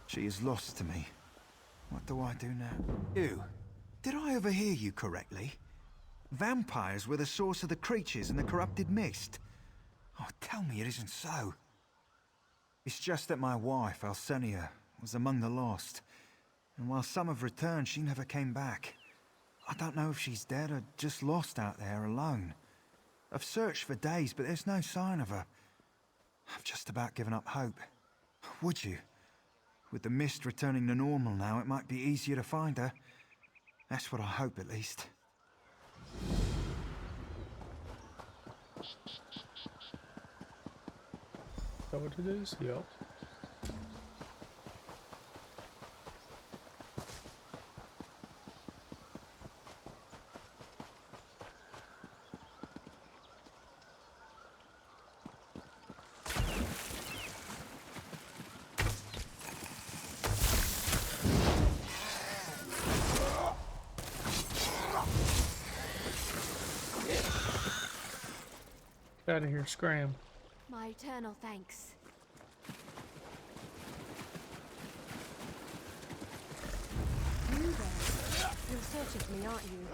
She is lost to me. What do I do now? You, did I overhear you correctly? Vampires were the source of the creatures in the corrupted mist. Oh, tell me it isn't so. It's just that my wife, Alcenia, was among the lost. And while some have returned, she never came back. I don't know if she's dead or just lost out there alone. I've searched for days, but there's no sign of her. I've just about given up hope. Would you? With the mist returning to normal now, it might be easier to find her. That's what I hope, at least. Is that what it is? Yep. Out of here, scram. My eternal thanks. You there? You're searching for me, aren't you?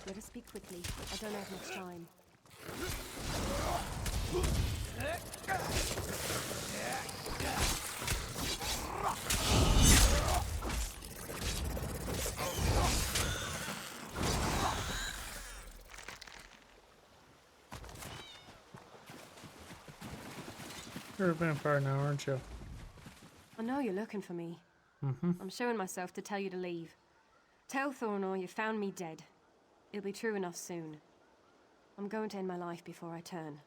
Let us speak quickly. I don't have much time. You're a vampire now, aren't you? I know you're looking for me. I'm showing myself to tell you to leave. Tell Thornor you found me dead. It'll be true enough soon. I'm going to end my life before I turn.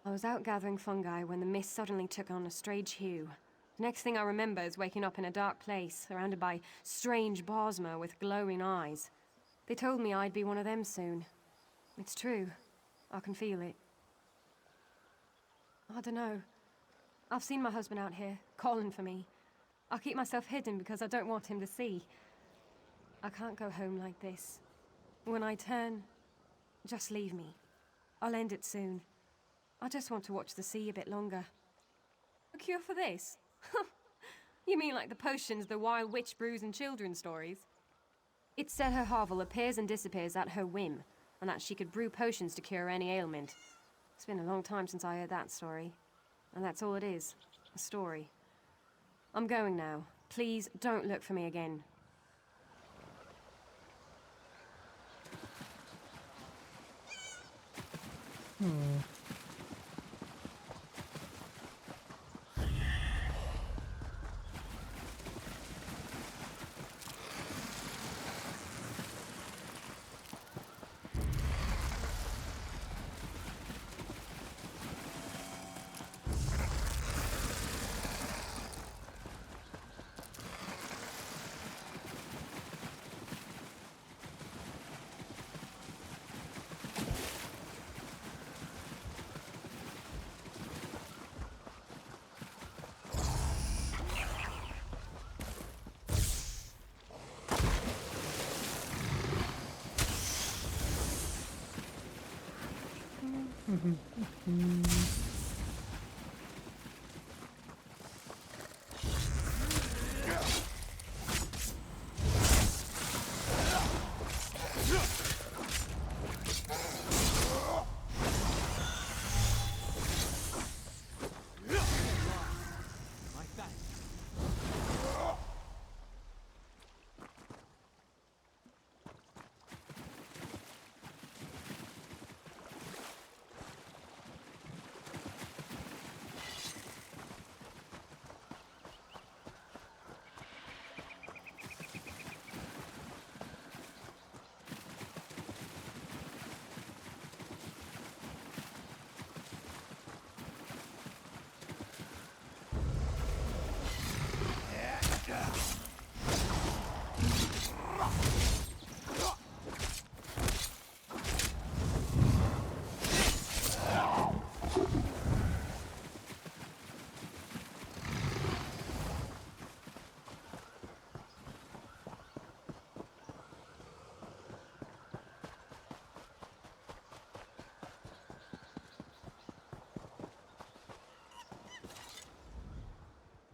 I was out gathering fungi when the mist suddenly took on a strange hue. The next thing I remember is waking up in a dark place, surrounded by strange Bosmer with glowing eyes. They told me I'd be one of them soon. It's true. I can feel it. I don't know. I've seen my husband out here, calling for me. I'll keep myself hidden because I don't want him to see. I can't go home like this. When I turn, just leave me. I'll end it soon. I just want to watch the sea a bit longer. A cure for this? You mean like the potions the wild witch brews in children's stories? It's said her hovel appears and disappears at her whim, and that she could brew potions to cure any ailment. It's been a long time since I heard that story. And that's all it is, a story. I'm going now. Please don't look for me again.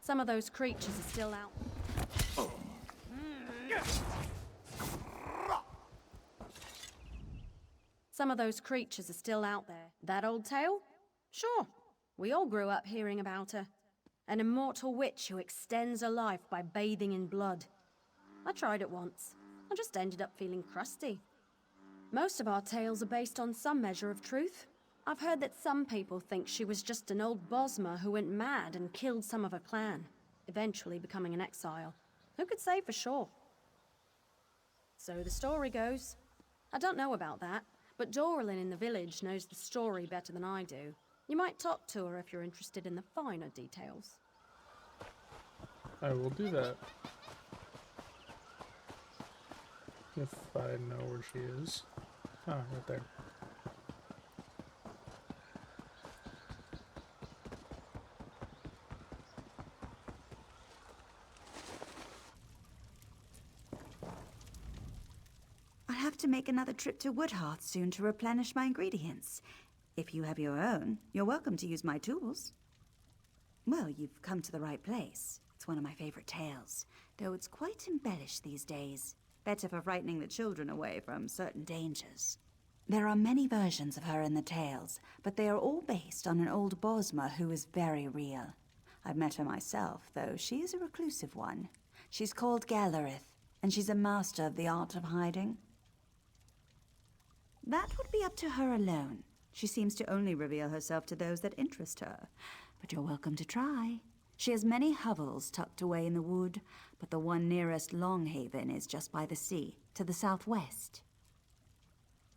Some of those creatures are still out. Some of those creatures are still out there. That old tale? Sure. We all grew up hearing about her. An immortal witch who extends her life by bathing in blood. I tried it once. I just ended up feeling crusty. Most of our tales are based on some measure of truth. I've heard that some people think she was just an old Bosmer who went mad and killed some of her clan, eventually becoming an exile. Who could say for sure? So the story goes. I don't know about that, but Doralyn in the village knows the story better than I do. You might talk to her if you're interested in the finer details. I will do that. If I know where she is. Ah, right there. I'll have to make another trip to Woodhearth soon to replenish my ingredients. If you have your own, you're welcome to use my tools. Well, you've come to the right place. It's one of my favorite tales, though it's quite embellished these days. Better for frightening the children away from certain dangers. There are many versions of her in the tales, but they are all based on an old Bosmer who is very real. I've met her myself, though she is a reclusive one. She's called Galerith, and she's a master of the art of hiding. That would be up to her alone. She seems to only reveal herself to those that interest her, but you're welcome to try. She has many hovels tucked away in the wood, but the one nearest Longhaven is just by the sea, to the southwest.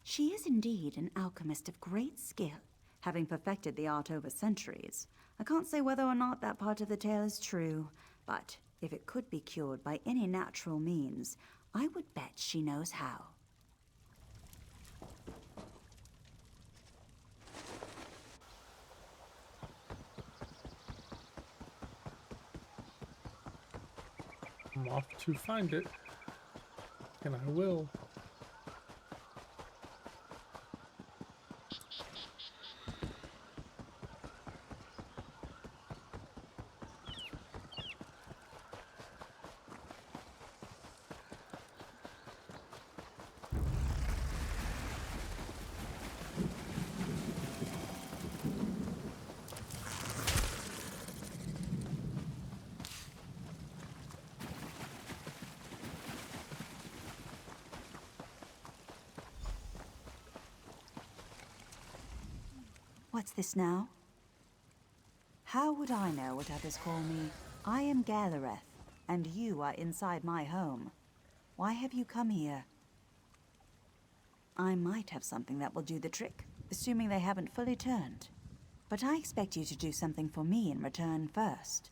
She is indeed an alchemist of great skill, having perfected the art over centuries. I can't say whether or not that part of the tale is true, but if it could be cured by any natural means, I would bet she knows how. I'm off to find it, and I will. What's this now? How would I know what others call me? I am Galareth, and you are inside my home. Why have you come here? I might have something that will do the trick, assuming they haven't fully turned. But I expect you to do something for me in return first.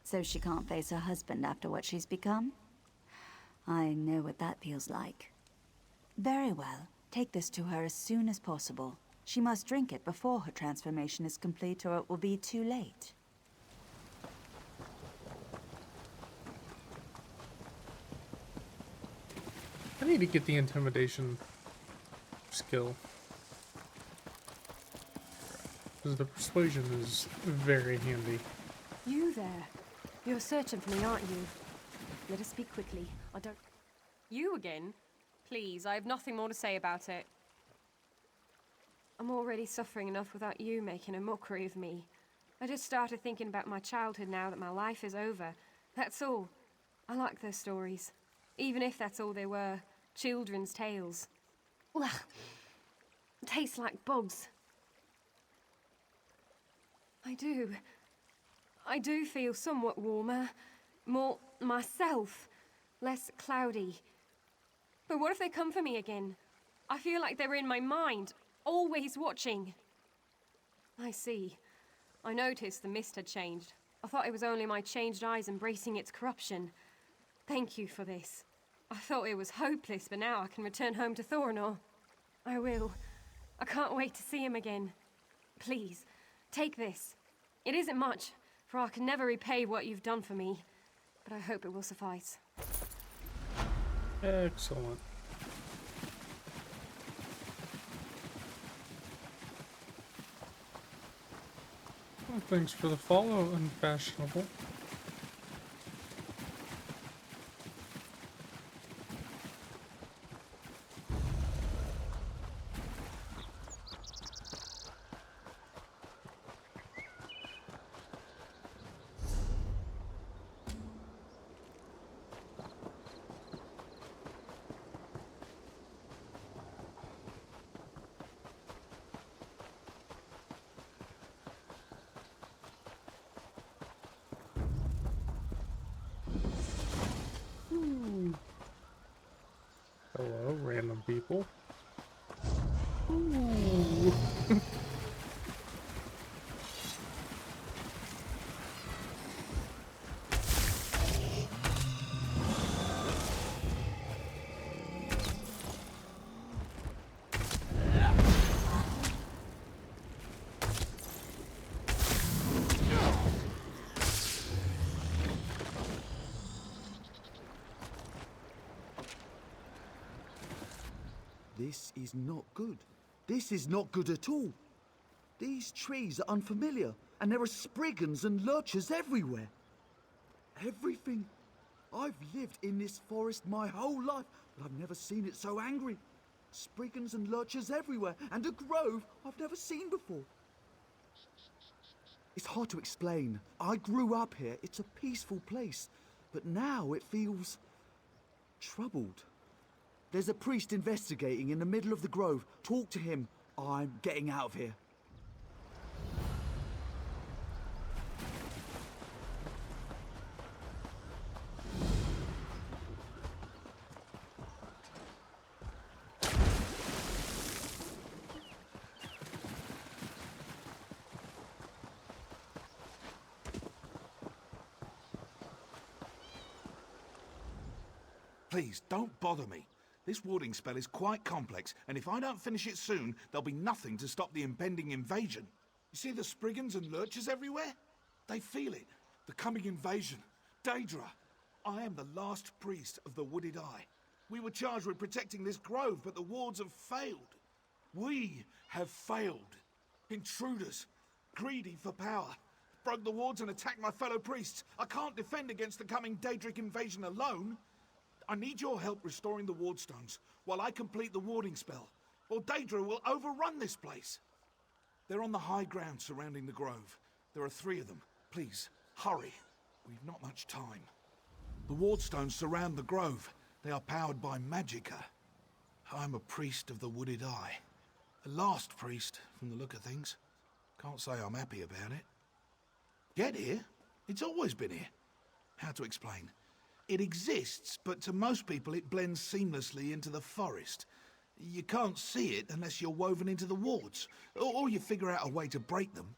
So she can't face her husband after what she's become? I know what that feels like. Very well. Take this to her as soon as possible. She must drink it before her transformation is complete, or it will be too late. I need to get the intimidation skill. Because the persuasion is very handy. You there. You're searching for me, aren't you? Let us speak quickly. I don't... You again? Please, I have nothing more to say about it. I'm already suffering enough without you making a mockery of me. I just started thinking about my childhood now that my life is over. That's all. I like those stories. Even if that's all they were. Children's tales. Well, tastes like bugs. I do feel somewhat warmer. More myself. Less cloudy. But what if they come for me again? I feel like they're in my mind, always watching. I see. I noticed the mist had changed. I thought it was only my changed eyes embracing its corruption. Thank you for this. I thought it was hopeless, but now I can return home to Thorinor. I will. I can't wait to see him again. Please, take this. It isn't much, for I can never repay what you've done for me, but I hope it will suffice. Excellent. Well, thanks for the follow, Unfashionable. Hello, random people. Ooh. This is not good. This is not good at all. These trees are unfamiliar, and there are spriggans and lurchers everywhere. Everything. I've lived in this forest my whole life, but I've never seen it so angry. Spriggans and lurchers everywhere, and a grove I've never seen before. It's hard to explain. I grew up here. It's a peaceful place, but now it feels troubled. There's a priest investigating in the middle of the grove. Talk to him. I'm getting out of here. Please, don't bother me. This warding spell is quite complex, and if I don't finish it soon, there'll be nothing to stop the impending invasion. You see the spriggans and lurchers everywhere? They feel it. The coming invasion. Daedra, I am the last priest of the Wooded Eye. We were charged with protecting this grove, but the wards have failed. We have failed. Intruders, greedy for power, broke the wards and attacked my fellow priests. I can't defend against the coming Daedric invasion alone. I need your help restoring the wardstones while I complete the warding spell, or Daedra will overrun this place. They're on the high ground surrounding the grove. There are 3 of them. Please, hurry. We've not much time. The wardstones surround the grove. They are powered by magicka. I'm a priest of the Wooded Eye. A last priest, from the look of things. Can't say I'm happy about it. Get here? It's always been here. How to explain? It exists, but to most people it blends seamlessly into the forest. You can't see it unless you're woven into the wards, or you figure out a way to break them.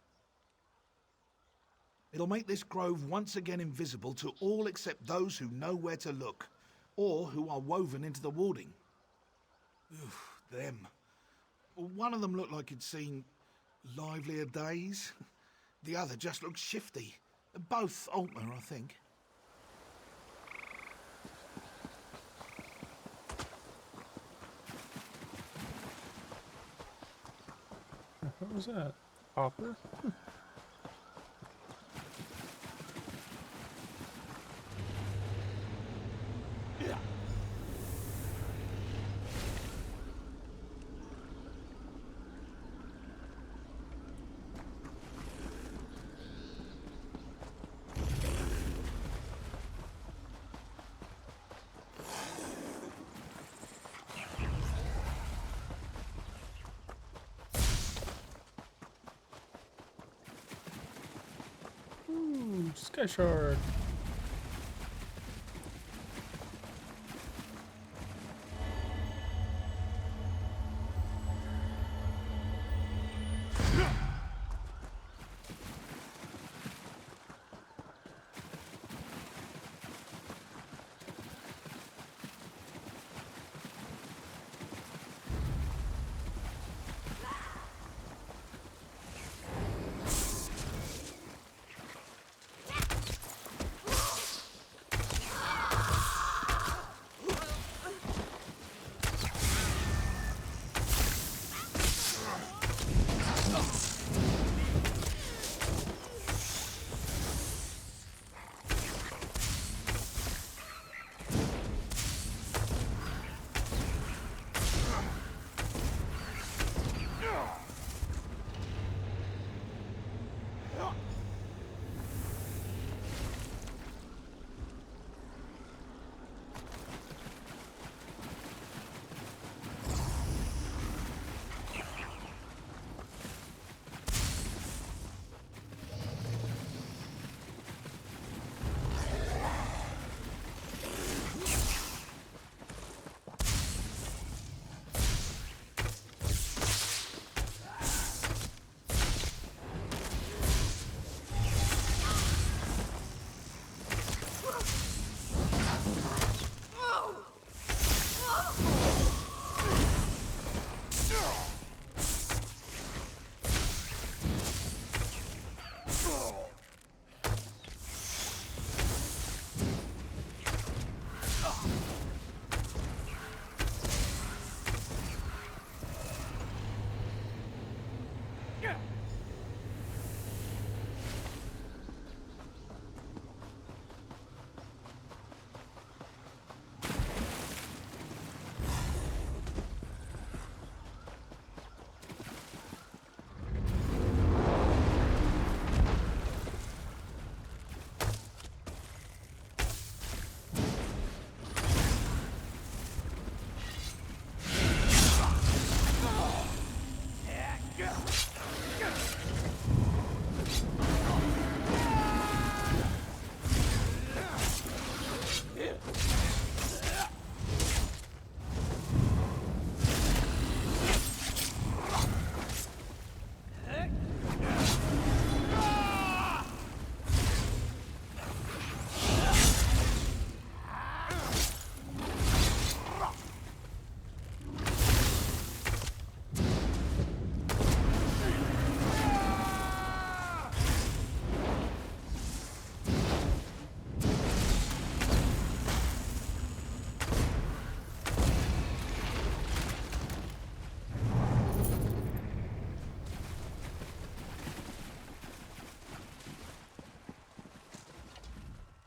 It'll make this grove once again invisible to all except those who know where to look, or who are woven into the warding. Oof, them. One of them looked like he'd seen livelier days. The other just looked shifty. Both Altmer, I think. What was that? Hopper? Sky Shard.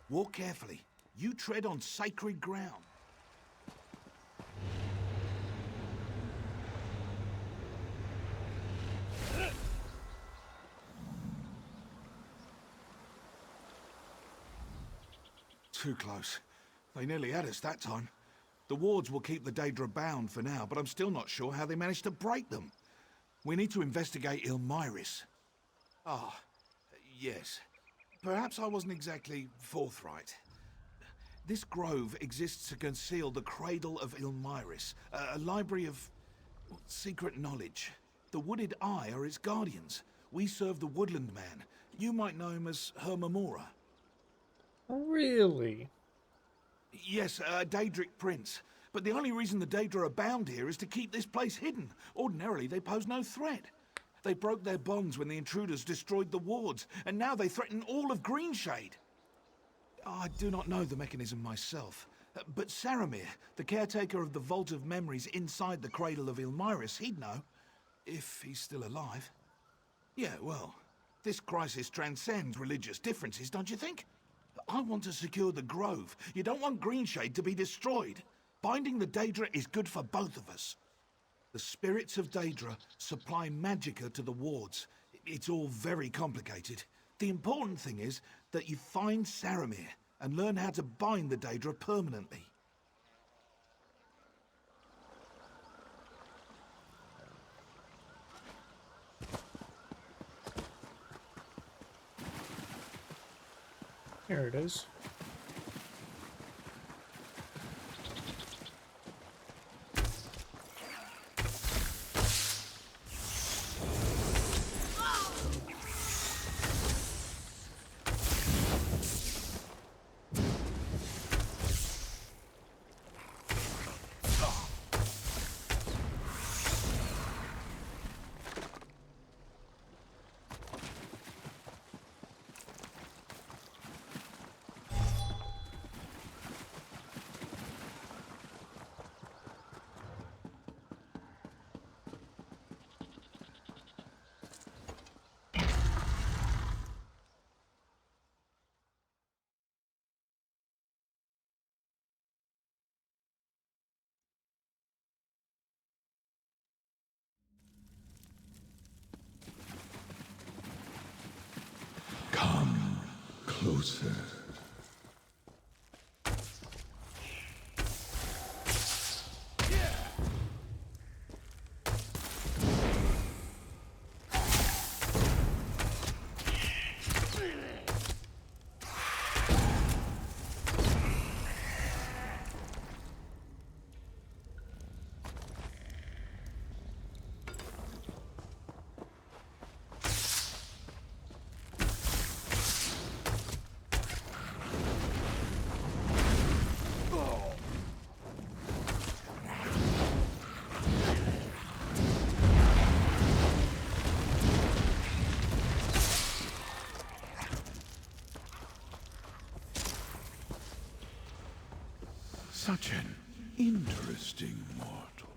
Walk carefully. You tread on sacred ground. Too close. They nearly had us that time. The wards will keep the Daedra bound for now, but I'm still not sure how they managed to break them. We need to investigate Ilmyris. Ah, yes. Perhaps I wasn't exactly forthright. This grove exists to conceal the Cradle of Ilmyris, a library of secret knowledge. The Wooded Eye are its guardians. We serve the Woodland Man. You might know him as Hermamora. Really? Yes, a Daedric prince. But the only reason the Daedra are bound here is to keep this place hidden. Ordinarily, they pose no threat. They broke their bonds when the intruders destroyed the wards, and now they threaten all of Greenshade. I do not know the mechanism myself, but Saramir, the caretaker of the Vault of Memories inside the Cradle of Ilmyris, he'd know, if he's still alive. Yeah, well, this crisis transcends religious differences, don't you think? I want to secure the Grove. You don't want Greenshade to be destroyed. Binding the Daedra is good for both of us. The spirits of Daedra supply magicka to the wards. It's all very complicated. The important thing is that you find Saramir and learn how to bind the Daedra permanently. Here it is. Come closer. Such an interesting mortal.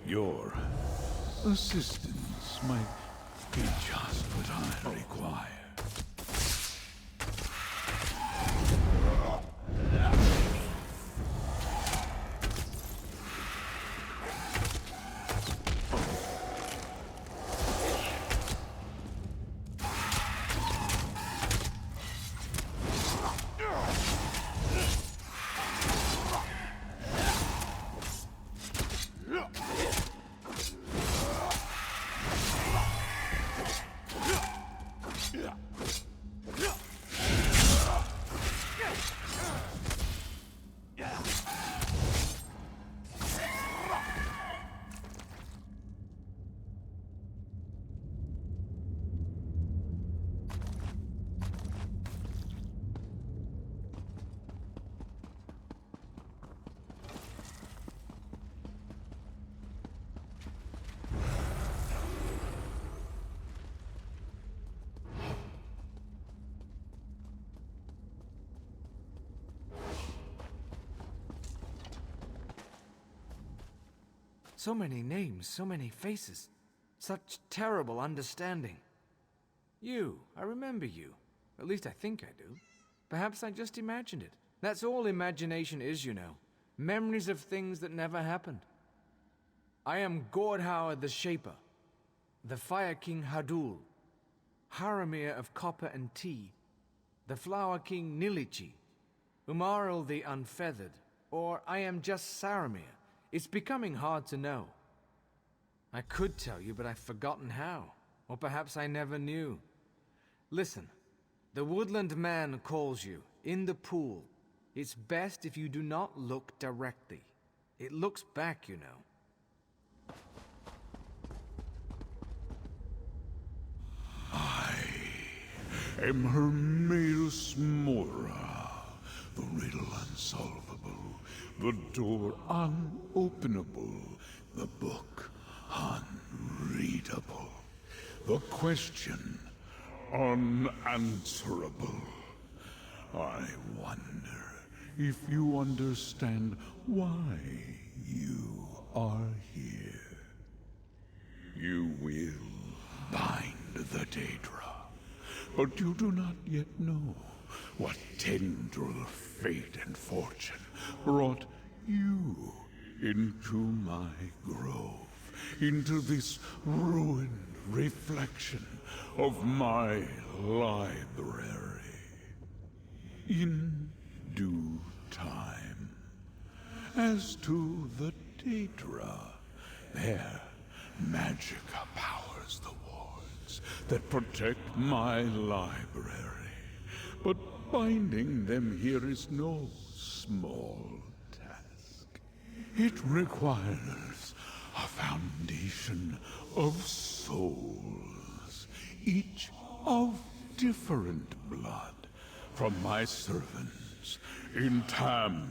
Your assistance might be just what I require. So many names, so many faces. Such terrible understanding. You, I remember you. At least I think I do. Perhaps I just imagined it. That's all imagination is, you know. Memories of things that never happened. I am Gordhauer the Shaper, the Fire King Hadul. Haramir of Copper and Tea, the Flower King Nilichi, Umaril the Unfeathered, or I am just Saramir. It's becoming hard to know. I could tell you, but I've forgotten how. Or perhaps I never knew. Listen, the woodland man calls you, in the pool. It's best if you do not look directly. It looks back, you know. Am Hermaeus Mora, the riddle unsolvable, the door unopenable, the book unreadable, the question unanswerable. I wonder if you understand why you are here. You will bind the Daedra. But you do not yet know what tendril of fate and fortune brought you into my grove, into this ruined reflection of my library. In due time. As to the Daedra, their magica powers the wards that protect my library. But binding them here is no small task. It requires a foundation of souls, each of different blood, from my servants in Tamriel.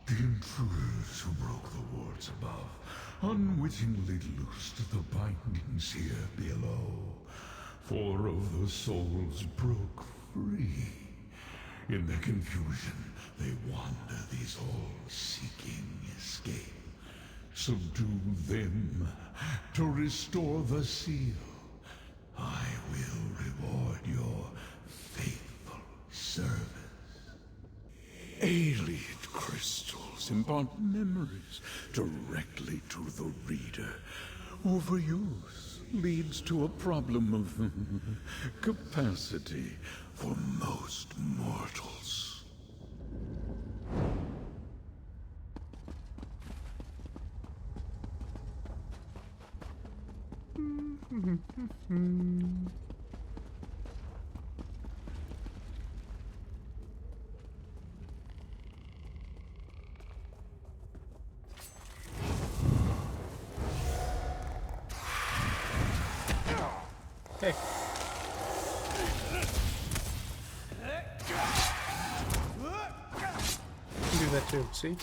The intruders who broke the wards above unwittingly loosed the bindings here below. 4 of the souls broke free. In the confusion, they wander these halls seeking escape. Subdue them to restore the seal. I will reward your faithful service. Alien crystals impart memories directly to the reader. Overuse leads to a problem of capacity for most mortals. Hey. You can do that too, see?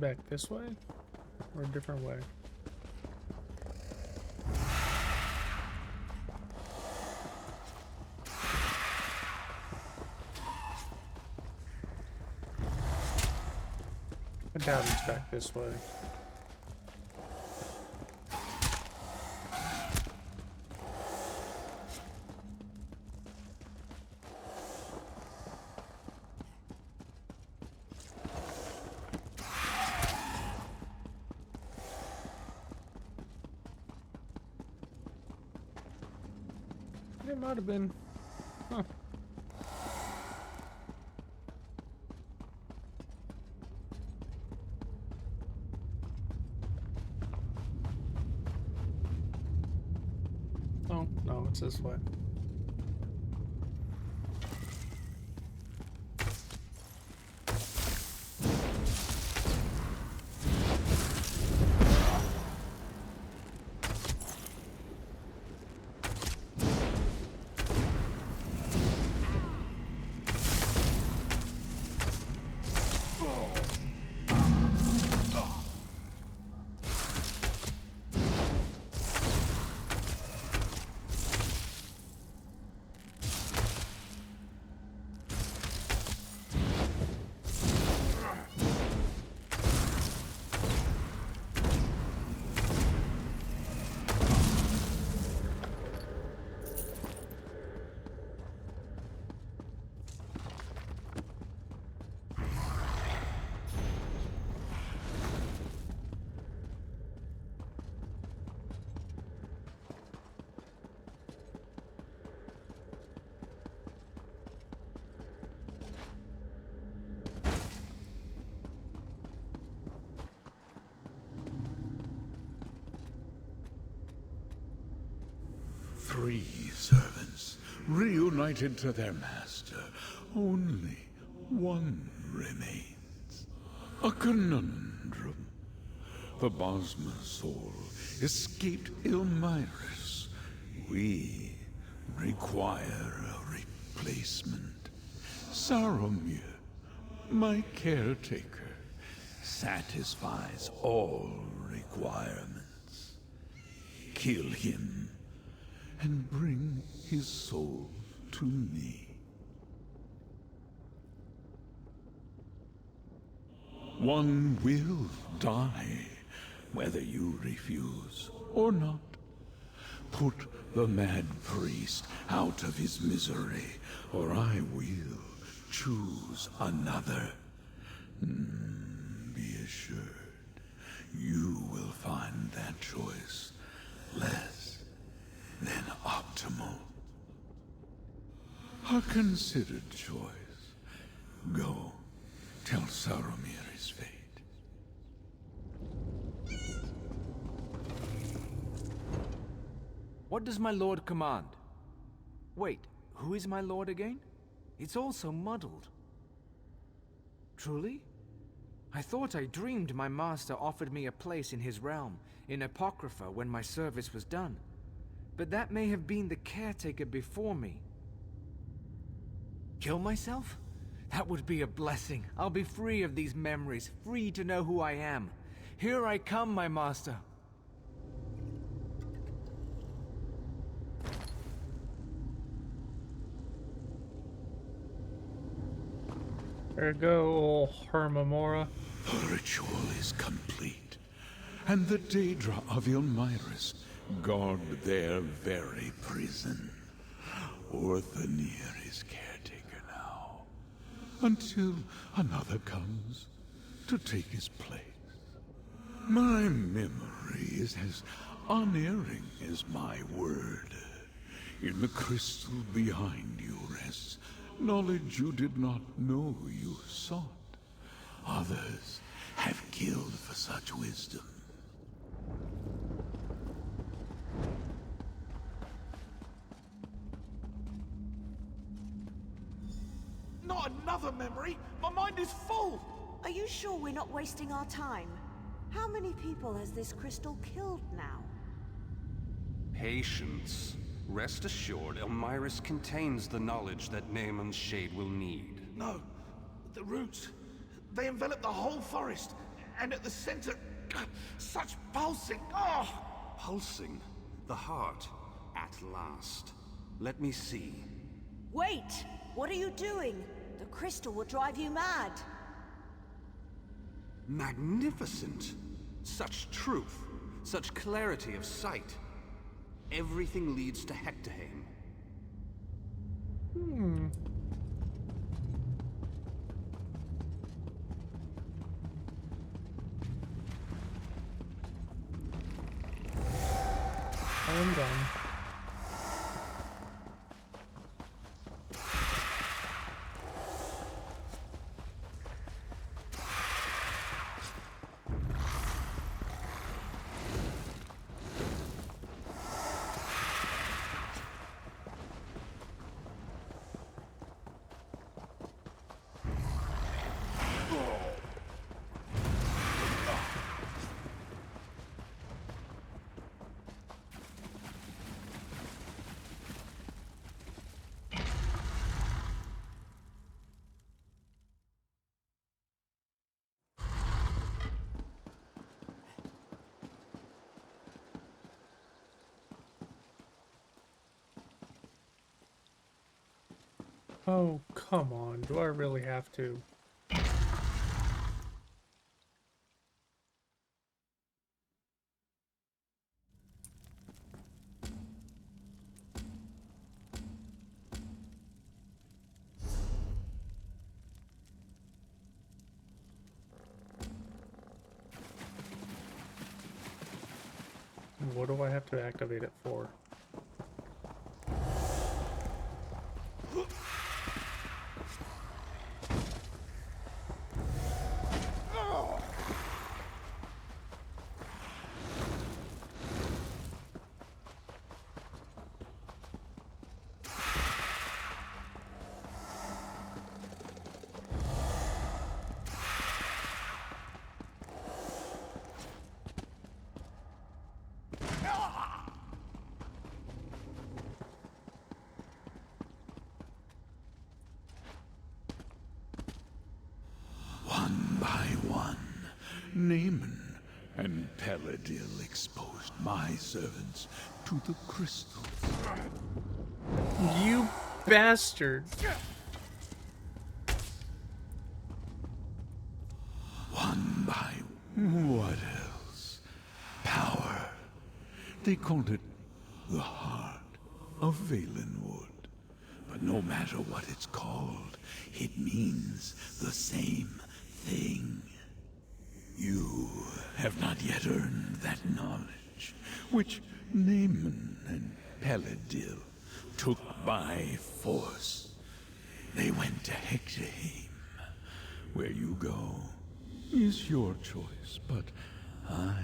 Back this way? Or a different way? I doubt it's back this way. It might have been. Huh. Oh, no, it's this way. Three servants, reunited to their master. Only one remains. A conundrum. The Bosma soul escaped Ilmyrus. We require a replacement. Saromir, my caretaker, satisfies all requirements. Kill him and bring his soul to me. One will die, whether you refuse or not. Put the mad priest out of his misery, or I will choose another. Be assured, you will find that choice less than optimal. A considered choice. Go, tell Saromir his fate. What does my lord command? Wait, who is my lord again? It's all so muddled. Truly? I thought I dreamed my master offered me a place in his realm, in Apocrypha, when my service was done. But that may have been the caretaker before me. Kill myself? That would be a blessing. I'll be free of these memories, free to know who I am. Here I come, my master. There you go, old Hermamora. The ritual is complete, and the Daedra of Ilmyrus guard their very prison. Orthanir is caretaker now, until another comes to take his place. My memory is as unerring as my word. In the crystal behind you rests knowledge you did not know you sought. Others have killed for such wisdom. Not another memory! My mind is full! Are you sure we're not wasting our time? How many people has this crystal killed now? Patience. Rest assured, Elmyrus contains the knowledge that Naaman's shade will need. No, the roots. They envelop the whole forest, And at the center, such pulsing. Oh! Pulsing? The heart. At last. Let me see. Wait! What are you doing? The crystal will drive you mad. Magnificent! Such truth. Such clarity of sight. Everything leads to Hectorheim. I'm done. Oh, come on. Do I really have to? What do I have to activate it for? One by one, Naaman and Paladil exposed my servants to the crystals. You bastard! One by what else? Power. They called it the heart of Valenwood. But no matter what it's called, it means the same thing. You have not yet earned that knowledge, which Naaman and Paladil took by force. They went to Hectorheim. Where you go is your choice, but I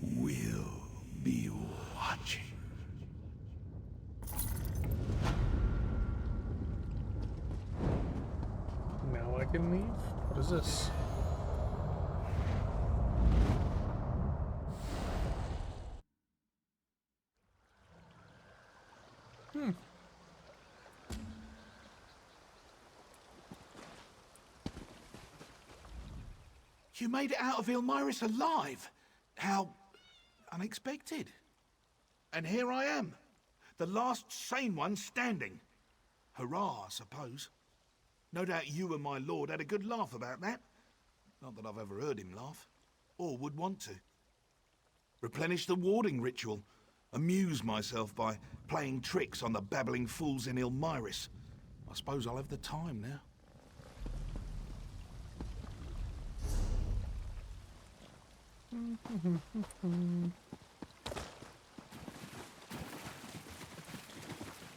will be watching. Now I can leave? What is this? You made it out of Ilmyris alive. How unexpected. And here I am, the last sane one standing. Hurrah, I suppose. No doubt you and my lord had a good laugh about that. Not that I've ever heard him laugh, or would want to. Replenish the warding ritual. Amuse myself by playing tricks on the babbling fools in Ilmyris. I suppose I'll have the time now.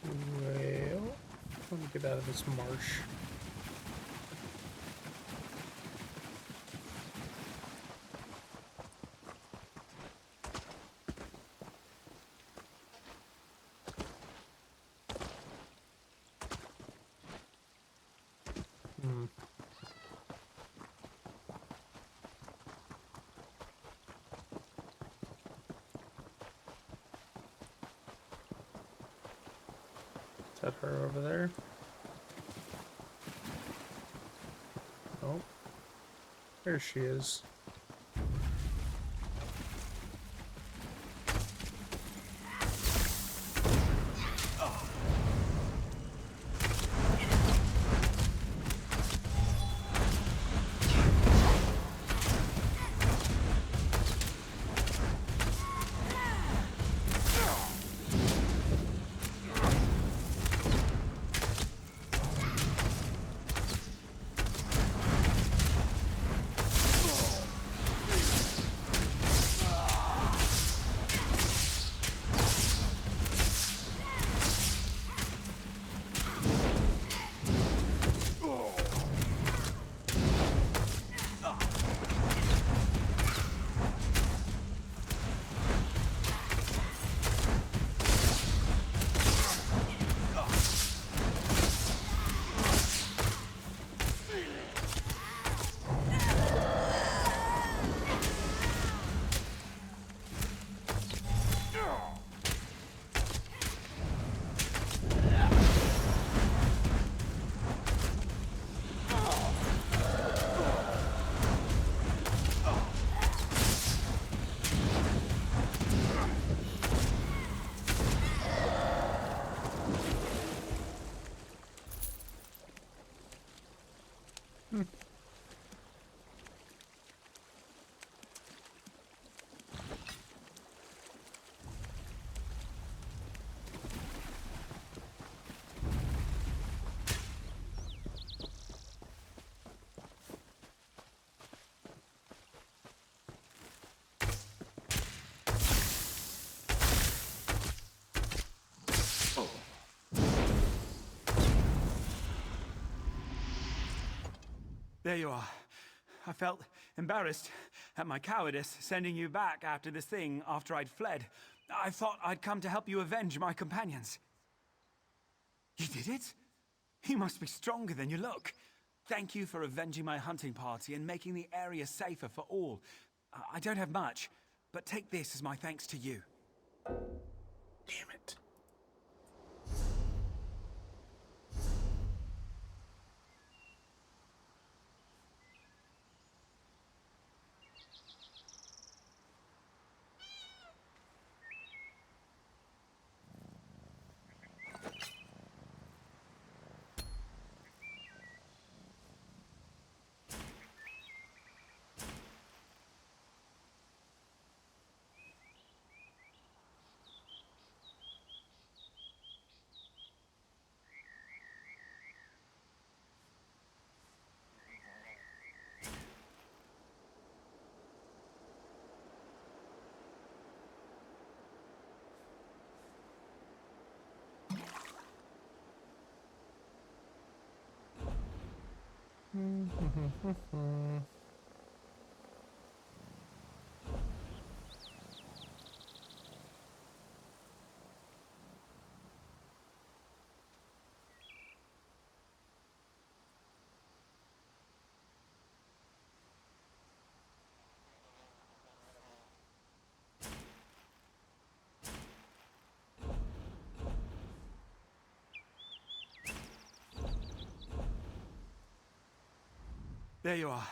Well, let me get out of this marsh. Is that her over there? Oh, there she is. There you are. I felt embarrassed at my cowardice sending you back after this thing after I'd fled. I thought I'd come to help you avenge my companions. You did it? You must be stronger than you look. Thank you for avenging my hunting party and making the area safer for all. I don't have much, but take this as my thanks to you. Damn it. There you are.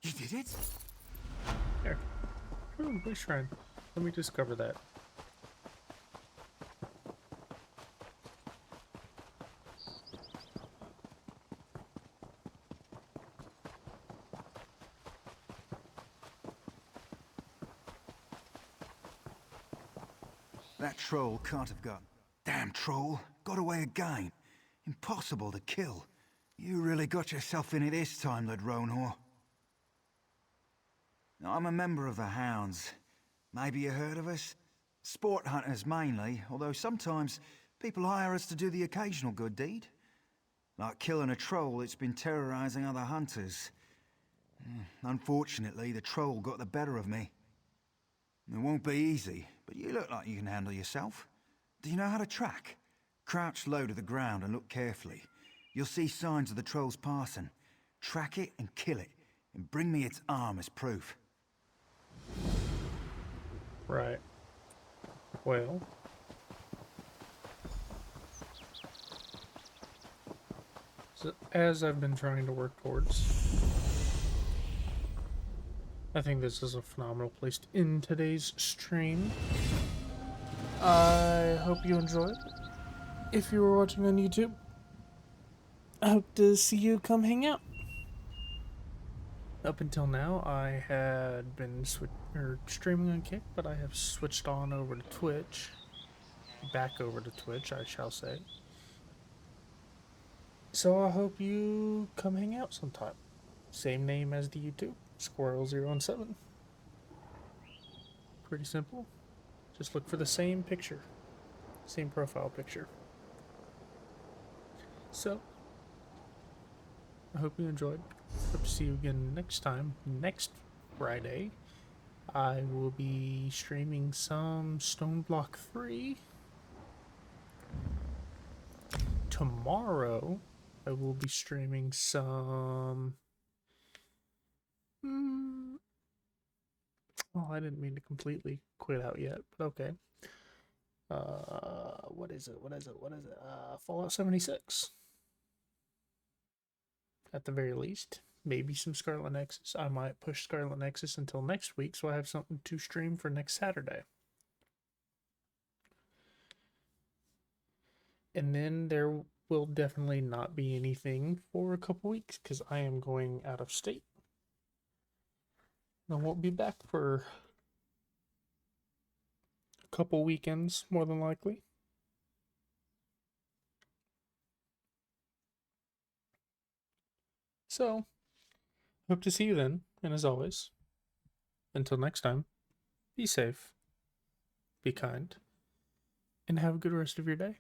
You did it? Here. Ooh, bush shrine. Let me discover that. That troll can't have got... Damn troll. Got away again. Impossible to kill. You really got yourself in it this time, Lord Ronhor. I'm a member of the Hounds. Maybe you heard of us? Sport hunters mainly, although sometimes people hire us to do the occasional good deed. Like killing a troll that's been terrorizing other hunters. Unfortunately, the troll got the better of me. It won't be easy, but you look like you can handle yourself. Do you know how to track? Crouch low to the ground and look carefully. You'll see signs of the troll's passing. Track it and kill it, and bring me its arm as proof. Right. Well. So, as I've been trying to work towards, I think this is a phenomenal place to end today's stream. I hope you enjoyed. If you were watching on YouTube, I hope to see you come hang out. Up until now, I had been streaming on Kick, but I have switched on over to Twitch. Back over to Twitch, I shall say. So I hope you come hang out sometime. Same name as the YouTube, Squirrel017. Pretty simple. Just look for the same picture. Same profile picture. So, I hope you enjoyed. Hope to see you again next time. Next Friday, I will be streaming some Stone Block 3. Tomorrow, I will be streaming some... Oh, I didn't mean to completely quit out yet, but okay. What is it? Fallout 76. At the very least. Maybe some Scarlet Nexus. I might push Scarlet Nexus until next week, so I have something to stream for next Saturday. And then there will definitely not be anything for a couple weeks, because I am going out of state. I won't be back for a couple weekends, more than likely. So, hope to see you then, and as always, until next time, be safe, be kind, and have a good rest of your day.